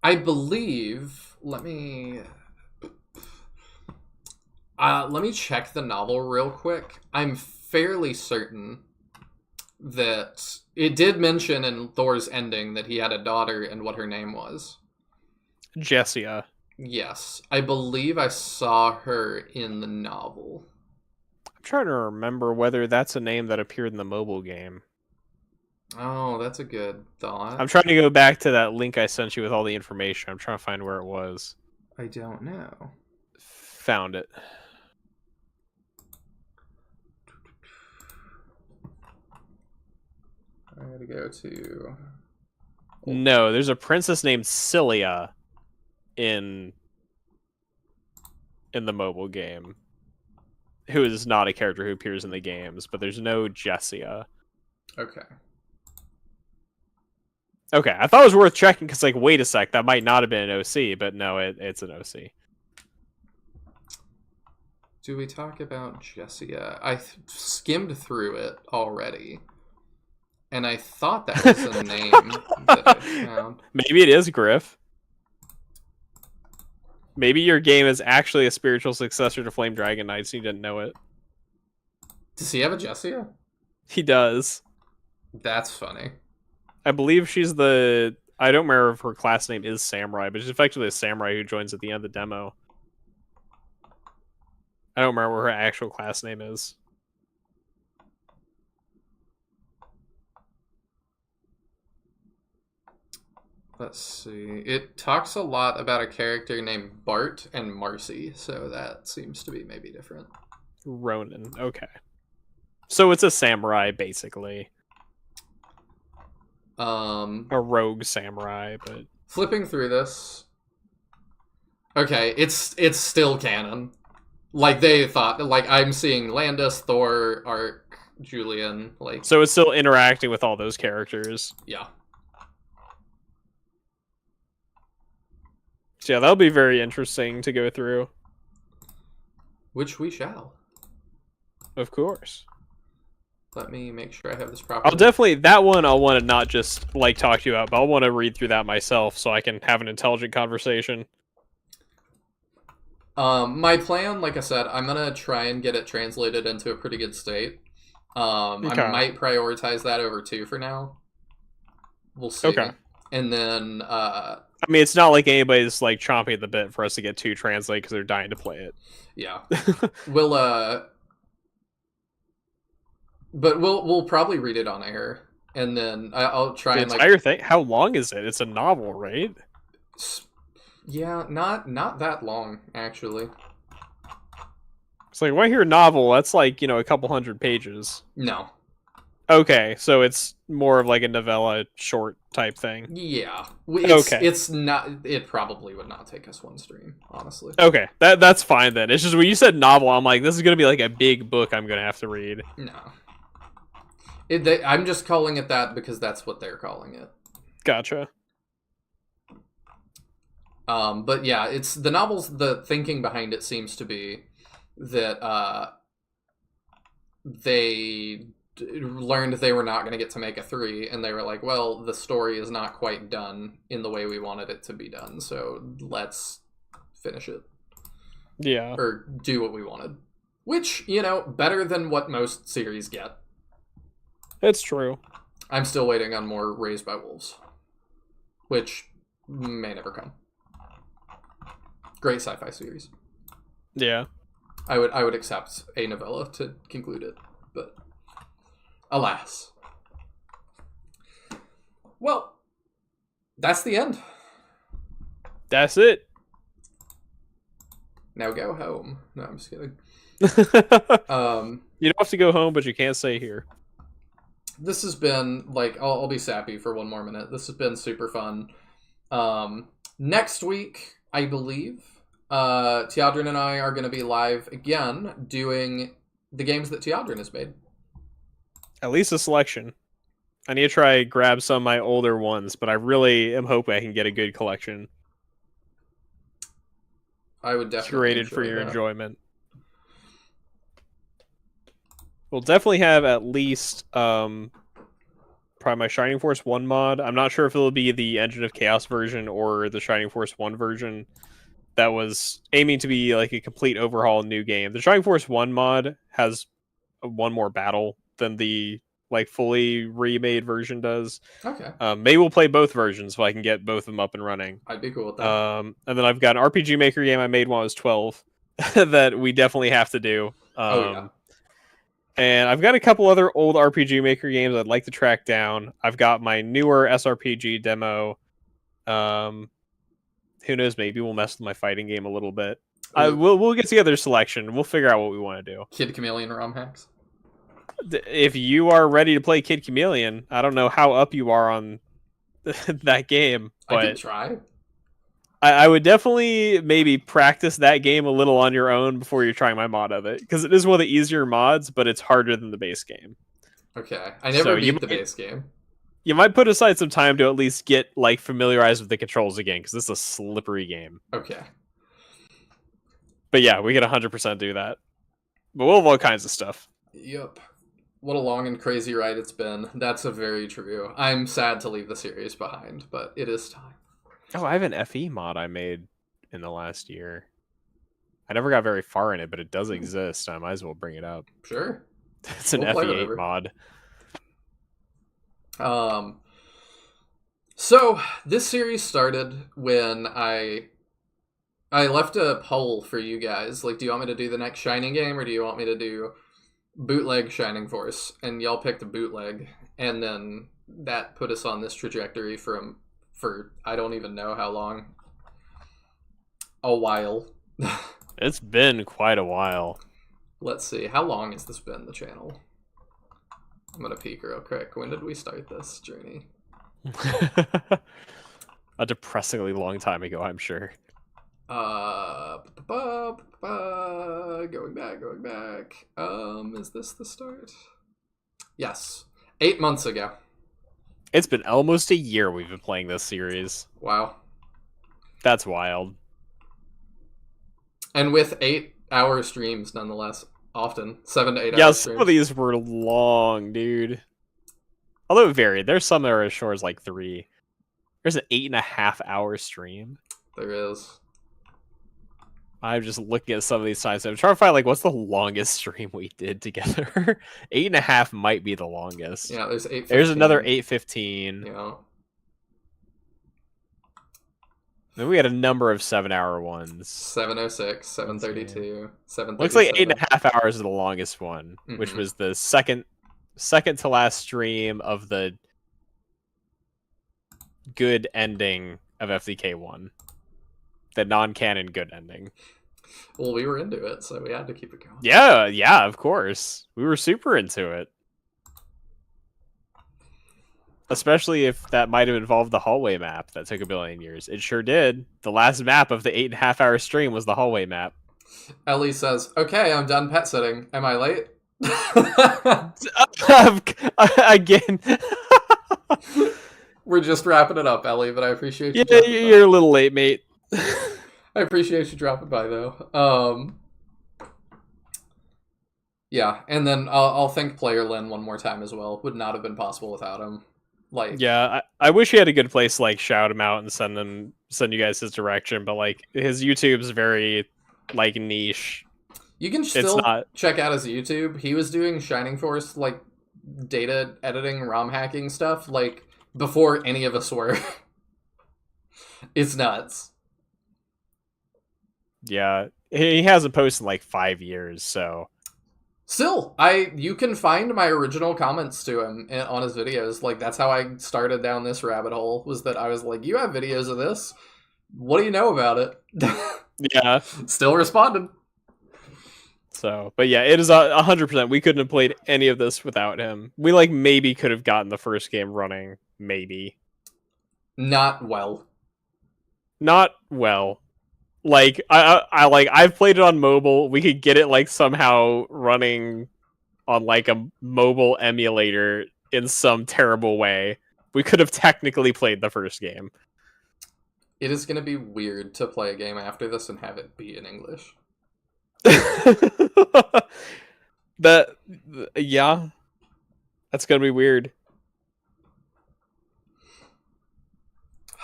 I believe. Let me check the novel real quick. I'm fairly certain that it did mention in Thor's ending that he had a daughter and what her name was. Jessia. Yes. I believe I saw her in the novel. I'm trying to remember whether that's a name that appeared in the mobile game. Oh, that's a good thought. I'm trying to go back to that link I sent you with all the information. I'm trying to find where it was. I don't know. Found it. I gotta go to... No, there's a princess named Cilia in the mobile game, who is not a character who appears in the games, but there's no Jessia. Okay. Okay, I thought it was worth checking because, like, wait a sec, that might not have been an OC, but no, it's an OC. Do we talk about Jessia? I skimmed through it already, and I thought that was a name that I found. Maybe it is Griff. Maybe your game is actually a spiritual successor to Flame Dragon Knights and you didn't know it. Does he have a Jessia? He does. That's funny. I believe she's the... I don't remember if her class name is Samurai, but she's effectively a samurai who joins at the end of the demo. I don't remember what her actual class name is. Let's see. It talks a lot about a character named Bart and Marcy, so that seems to be maybe different. Ronin, okay. So it's a samurai, basically. A rogue samurai, but... Flipping through this... Okay, it's still canon. Like, they thought... Like, I'm seeing Landis, Thor, Ark, Julian, like... So it's still interacting with all those characters. Yeah. So yeah, that'll be very interesting to go through. Which we shall. Of course. Let me make sure I have this properly. I'll definitely... That one I'll want to not just, like, talk to you about, but I'll want to read through that myself so I can have an intelligent conversation. My plan, like I said, I'm gonna try and get it translated into a pretty good state. Okay. I might prioritize that over 2 for now. We'll see. Okay. And then, I mean, it's not like anybody's, like, chomping at the bit for us to get 2 translate because they're dying to play it. yeah. We'll probably read it on air, and then I'll try the and entire thing. How long is it? It's a novel, right? Yeah, not that long actually. It's like, when I hear novel, that's like, you know, a couple hundred pages. No, Okay, so it's more of like a novella short type thing. Yeah. Okay. It's not. It probably would not take us one stream, honestly. Okay, that's fine then. It's just when you said novel, I'm like, this is gonna be like a big book I'm gonna have to read. No. I'm just calling it that because that's what they're calling it. Gotcha. But yeah, it's the novels. The thinking behind it seems to be that they learned they were not going to get to make a 3, and they were like, well, the story is not quite done in the way we wanted it to be done, so let's finish it. Yeah. Or do what we wanted. Which, you know, better than what most series get. It's true. I'm still waiting on more Raised by Wolves. Which may never come. Great sci-fi series. Yeah. I would accept a novella to conclude it, but alas. Well, that's the end. That's it. Now go home. No, I'm just kidding. You don't have to go home, but you can't stay here. This has been, like, I'll be sappy for one more minute. This has been super fun. Next week, I believe, Tyadran and I are going to be live again doing the games that Tyadran has made. At least a selection. I need to try grab some of my older ones, but I really am hoping I can get a good collection. I would definitely curated for your that. enjoyment. We'll definitely have at least probably my Shining Force 1 mod. I'm not sure if it'll be the Engine of Chaos version or the Shining Force 1 version that was aiming to be like a complete overhaul new game. The Shining Force 1 mod has one more battle than the like fully remade version does. Okay. Maybe we'll play both versions so I can get both of them up and running. I'd be cool with that. And then I've got an RPG Maker game I made when I was 12 that we definitely have to do. Yeah. And I've got a couple other old RPG Maker games I'd like to track down. I've got my newer SRPG demo. Who knows? Maybe we'll mess with my fighting game a little bit. We'll get together a selection. We'll figure out what we want to do. Kid Chameleon ROM hacks. If you are ready to play Kid Chameleon, I don't know how up you are on that game, but I could try. I would definitely maybe practice that game a little on your own before you're trying my mod of it, because it is one of the easier mods, but it's harder than the base game. Okay, I never beat the base game. You might put aside some time to at least get like familiarized with the controls again, because this is a slippery game. Okay. But yeah, we can 100% do that. But we'll have all kinds of stuff. Yep. What a long and crazy ride it's been. That's a very true. I'm sad to leave the series behind, but it is time. Oh, I have an FE mod I made in the last year. I never got very far in it, but it does exist. I might as well bring it up. Sure. It's an FE8 mod. So this series started when I left a poll for you guys. Like, do you want me to do the next Shining game, or do you want me to do bootleg Shining Force? And y'all picked a bootleg, and then that put us on this trajectory for I don't even know how long. A while. It's been quite a while. Let's see. How long has this been, the channel? I'm gonna peek real quick. When did we start this journey? A depressingly long time ago, I'm sure. Going back. Is this the start? Yes. 8 months ago. It's been almost a year we've been playing this series. Wow. That's wild. And with 8-hour streams, nonetheless. Often. 7 to 8 yeah, hours some streams. of these were long, dude. Although it varied. There's some that are as short as like 3. There's an 8.5-hour stream. There is. I'm just looking at some of these times. I'm trying to find like what's the longest stream we did together. 8.5 might be the longest. Yeah, there's 8:15. There's another 8:15. Yeah. Then we had a number of 7-hour ones. 7:06, 7:32, 7:37. Looks like 8.5 hours is the longest one, which was the second to last stream of the good ending of FDK1. The non-canon good ending. Well, we were into it, so we had to keep it going. Yeah, of course. We were super into it. Especially if that might have involved the hallway map that took 1,000,000,000 years. It sure did. The last map of the 8.5-hour stream was the hallway map. Ellie says, "Okay, I'm done pet sitting. Am I late?" Again. We're just wrapping it up, Ellie, but I appreciate you. Yeah, you're a little late, mate. I appreciate you dropping by, though. Yeah, and then I'll thank Player Lin one more time as well. Would not have been possible without him. Like, yeah, I wish he had a good place to like shout him out and send you guys his direction, but like his YouTube's very like niche. You can still check out his YouTube. He was doing Shining Force like data editing, ROM hacking stuff like before any of us were. It's nuts. Yeah, he hasn't posted in like 5 years, so. Still, you can find my original comments to him on his videos. Like, that's how I started down this rabbit hole, was that I was like, you have videos of this? What do you know about it? Yeah. Still responded. So, but yeah, it is 100%. We couldn't have played any of this without him. We like maybe could have gotten the first game running, maybe. Not well. Not well. Like I've played it on mobile. We could get it like somehow running on like a mobile emulator in some terrible way. We could have technically played the first game. It is going to be weird to play a game after this and have it be in English. Yeah. That's going to be weird.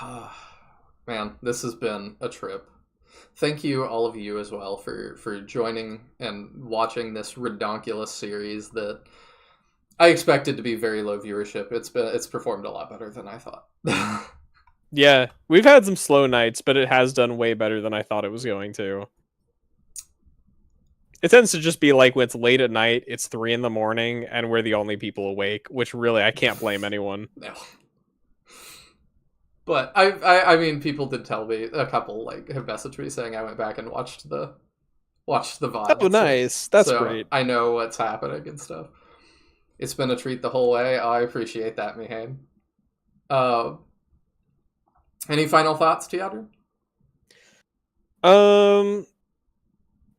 Man, this has been a trip. Thank you, all of you, as well, for joining and watching this redonkulous series that I expected to be very low viewership. It's performed a lot better than I thought. Yeah, we've had some slow nights, but it has done way better than I thought it was going to. It tends to just be like when it's late at night, it's 3 in the morning, and we're the only people awake, which really, I can't blame anyone. No. But I mean, people did tell me, a couple like have messaged me saying I went back and watched the VOD. Oh, nice. That's so great. I know what's happening and stuff. It's been a treat the whole way. I appreciate that, Mihane. Any final thoughts, Tyadran?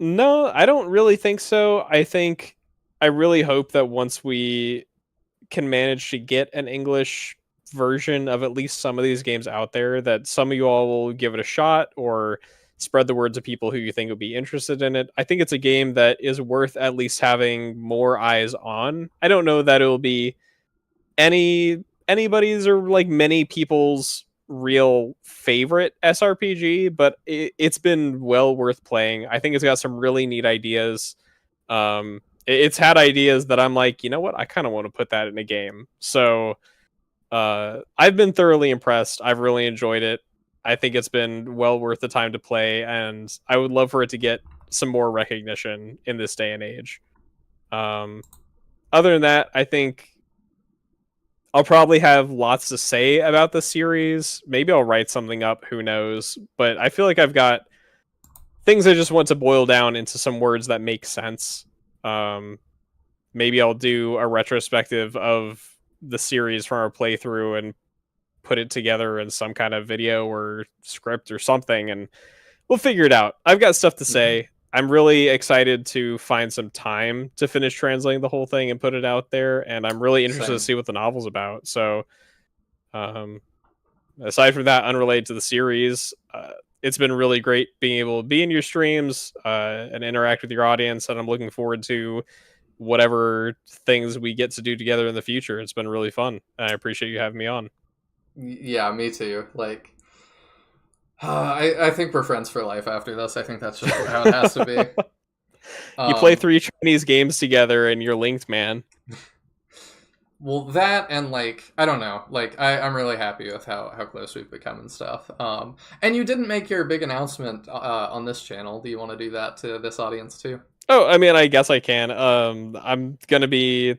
No, I don't really think so. I really hope that once we can manage to get an English version of at least some of these games out there, that some of you all will give it a shot or spread the word to people who you think would be interested in it. I think it's a game that is worth at least having more eyes on. I don't know that it will be anybody's or like many people's real favorite SRPG, but it's been well worth playing. I think it's got some really neat ideas. It's had ideas that I'm like, you know what, I kind of want to put that in a game. So I've been thoroughly impressed. I've really enjoyed it. I think it's been well worth the time to play, and I would love for it to get some more recognition in this day and age. Other than that, I think I'll probably have lots to say about the series. Maybe I'll write something up, who knows? But I feel like I've got things I just want to boil down into some words that make sense. Maybe I'll do a retrospective of the series from our playthrough and put it together in some kind of video or script or something, and we'll figure it out. I've got stuff to say. I'm really excited to find some time to finish translating the whole thing and put it out there, and I'm really interested to see what the novel's about. So, aside from that, unrelated to the series, it's been really great being able to be in your streams and interact with your audience, and I'm looking forward to whatever things we get to do together in the future. It's been really fun, and I appreciate you having me on. Yeah, me too. Like, I think we're friends for life after this. I think that's just how it has to be. You play 3 Chinese games together and you're linked, man. Well, that and like, I don't know. Like, I'm really happy with how close we've become and stuff. And you didn't make your big announcement on this channel. Do you want to do that to this audience too? Oh, I mean, I guess I can. I'm going to be,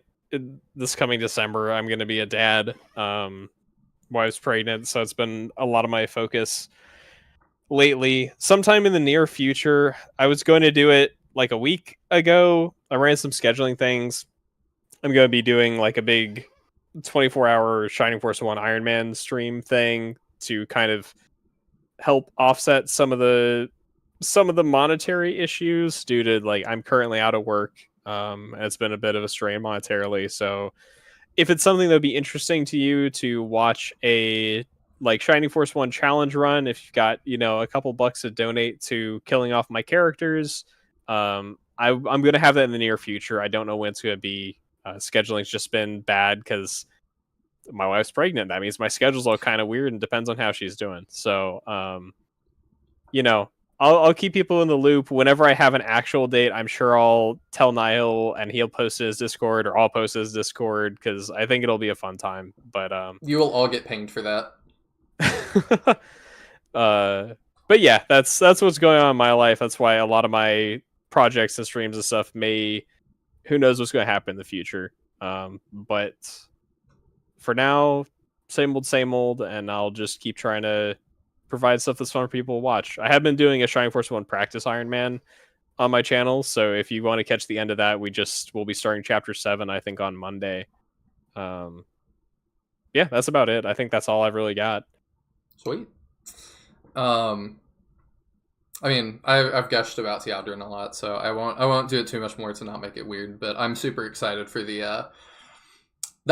this coming December, I'm going to be a dad. Wife's pregnant, so it's been a lot of my focus lately. Sometime in the near future, I was going to do it like a week ago. I ran some scheduling things. I'm going to be doing like a big 24-hour Shining Force 1 Iron Man stream thing to kind of help offset some of the monetary issues due to, like, I'm currently out of work. And it's been a bit of a strain monetarily. So if it's something that would be interesting to you to watch a like Shining Force 1 challenge run, if you've got, a couple bucks to donate to killing off my characters, I'm going to have that in the near future. I don't know when it's going to be. Scheduling's just been bad because my wife's pregnant. That means my schedule's all kind of weird and depends on how she's doing. So, I'll keep people in the loop. Whenever I have an actual date, I'm sure I'll tell Niall and he'll post his Discord, or I'll post his Discord, because I think it'll be a fun time. But You will all get pinged for that. but yeah, that's what's going on in my life. That's why a lot of my projects and streams and stuff who knows what's going to happen in the future. But for now, same old, and I'll just keep trying to provide stuff that's fun for people to watch. I have been doing a Shining Force 1 practice Iron Man on my channel, so if you want to catch the end of that, we'll be starting chapter 7, I think, on Monday. Yeah, that's about it. I think that's all I've really got. Sweet. I mean, I've gushed about Tyadran a lot, so I won't do it too much more to not make it weird. But I'm super excited for the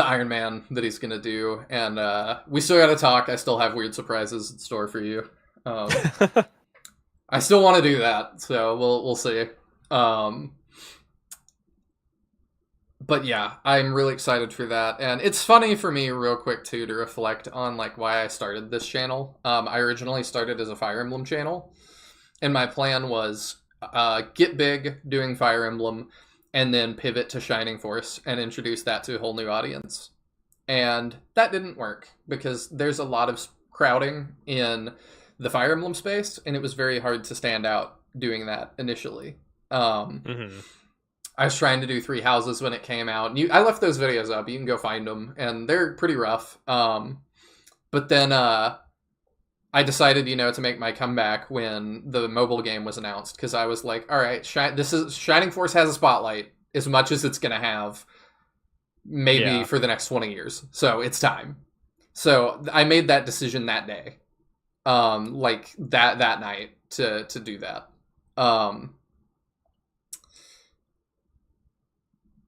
Iron Man that he's gonna do, and we still gotta talk. I still have weird surprises in store for you. I still want to do that, so we'll see. But yeah, I'm really excited for that, and it's funny for me, real quick too, to reflect on like why I started this channel. I originally started as a Fire Emblem channel, and my plan was get big doing Fire Emblem, and then pivot to Shining Force and introduce that to a whole new audience. And that didn't work because there's a lot of crowding in the Fire Emblem space, and it was very hard to stand out doing that initially. I was trying to do Three Houses when it came out. I left those videos up. You can go find them, and they're pretty rough. But then I decided, to make my comeback when the mobile game was announced, because I was like, all right, Shining Force has a spotlight as much as it's going to have maybe for the next 20 years. So it's time. So I made that decision that day, like that night to do that.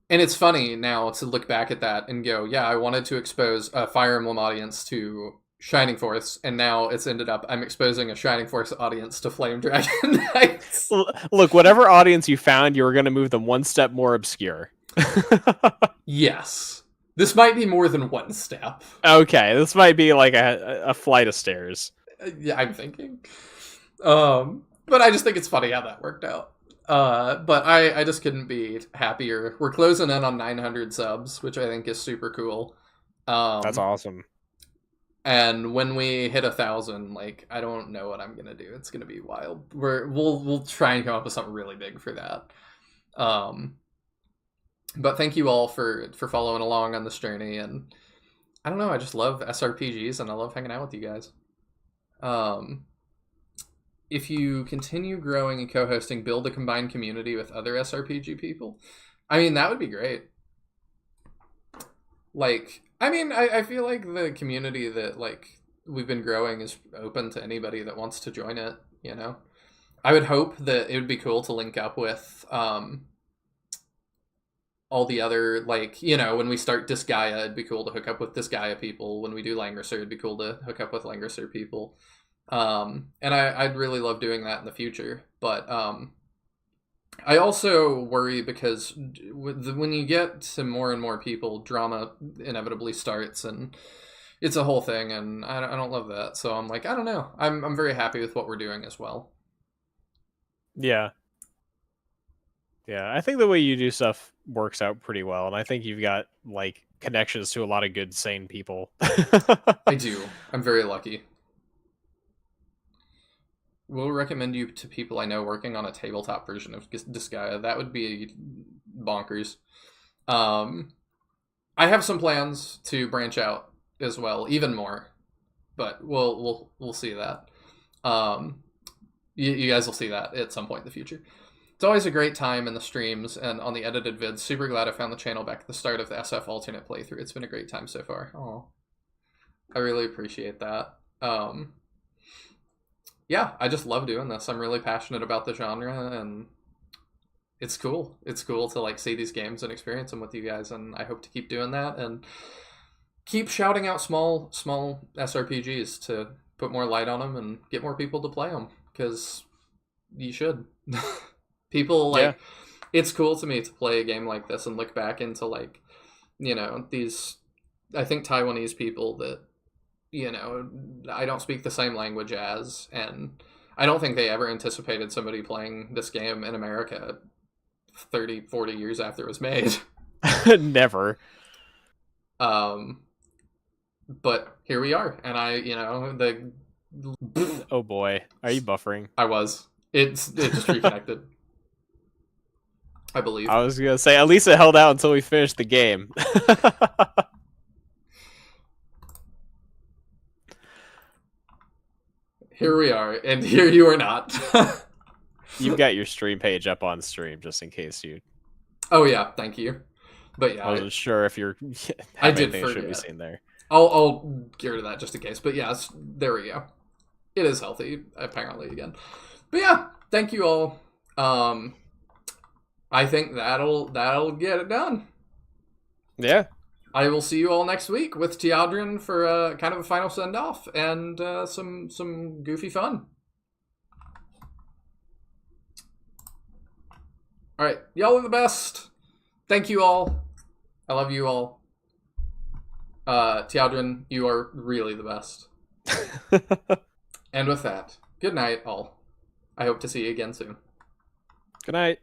And it's funny now to look back at that and go, yeah, I wanted to expose a Fire Emblem audience to Shining Force, and now it's ended up I'm exposing a Shining Force audience to Flame Dragon Knights. Look, whatever audience you found, you were going to move them one step more obscure. Yes. This might be more than one step. Okay, this might be like a flight of stairs. Yeah, I'm thinking. But I just think it's funny how that worked out. But I just couldn't be happier. We're closing in on 900 subs, which I think is super cool. That's awesome. And when we hit 1,000, like, I don't know what I'm gonna do. It's gonna be wild. We'll try and come up with something really big for that. But thank you all for following along on this journey. And I don't know, I just love SRPGs and I love hanging out with you guys. If you continue growing and co-hosting, build a combined community with other SRPG people. I mean, that would be great. Like, I mean, I feel like the community that, like, we've been growing is open to anybody that wants to join it, I would hope that it would be cool to link up with all the other, like, when we start Disgaea, it'd be cool to hook up with Disgaea people. When we do Langrisser, it'd be cool to hook up with Langrisser people. And I'd really love doing that in the future. But I also worry because when you get to more and more people, drama inevitably starts, and it's a whole thing, and I don't love that. So I'm like, I don't know. I'm very happy with what we're doing as well. Yeah. Yeah, I think the way you do stuff works out pretty well, and I think you've got, like, connections to a lot of good, sane people. I do. I'm very lucky. Will recommend you to people I know working on a tabletop version of Disgaea. That would be bonkers. I have some plans to branch out as well, even more, but we'll see that. You guys will see that at some point in the future. It's always a great time in the streams and on the edited vids. Super glad I found the channel back at the start of the SF alternate playthrough. It's been a great time so far. Oh, I really appreciate that. Yeah, I just love doing this. I'm really passionate about the genre, and it's cool. It's cool to like see these games and experience them with you guys, and I hope to keep doing that and keep shouting out small SRPGs to put more light on them and get more people to play them, because you should. People like it's cool to me to play a game like this and look back into like, you know, these I think Taiwanese people that, you know, I don't speak the same language as, and I don't think they ever anticipated somebody playing this game in America 30, 40 years after it was made. Never. But here we are, and Oh boy, are you buffering? It just reconnected. I believe. I was gonna say, at least it held out until we finished the game. Here we are, and here you are not. You've got your stream page up on stream, just in case you... Oh yeah, thank you. But yeah, I wasn't sure if you're... I did anything should be forget. seen there. I'll get rid of that just in case. But yes, there we go. It is healthy, apparently, again. But yeah, thank you all. I think that'll get it done. Yeah. I will see you all next week with Tyadran for kind of a final send-off and some goofy fun. All right, y'all are the best. Thank you all. I love you all. Tyadran, you are really the best. And with that, good night, all. I hope to see you again soon. Good night.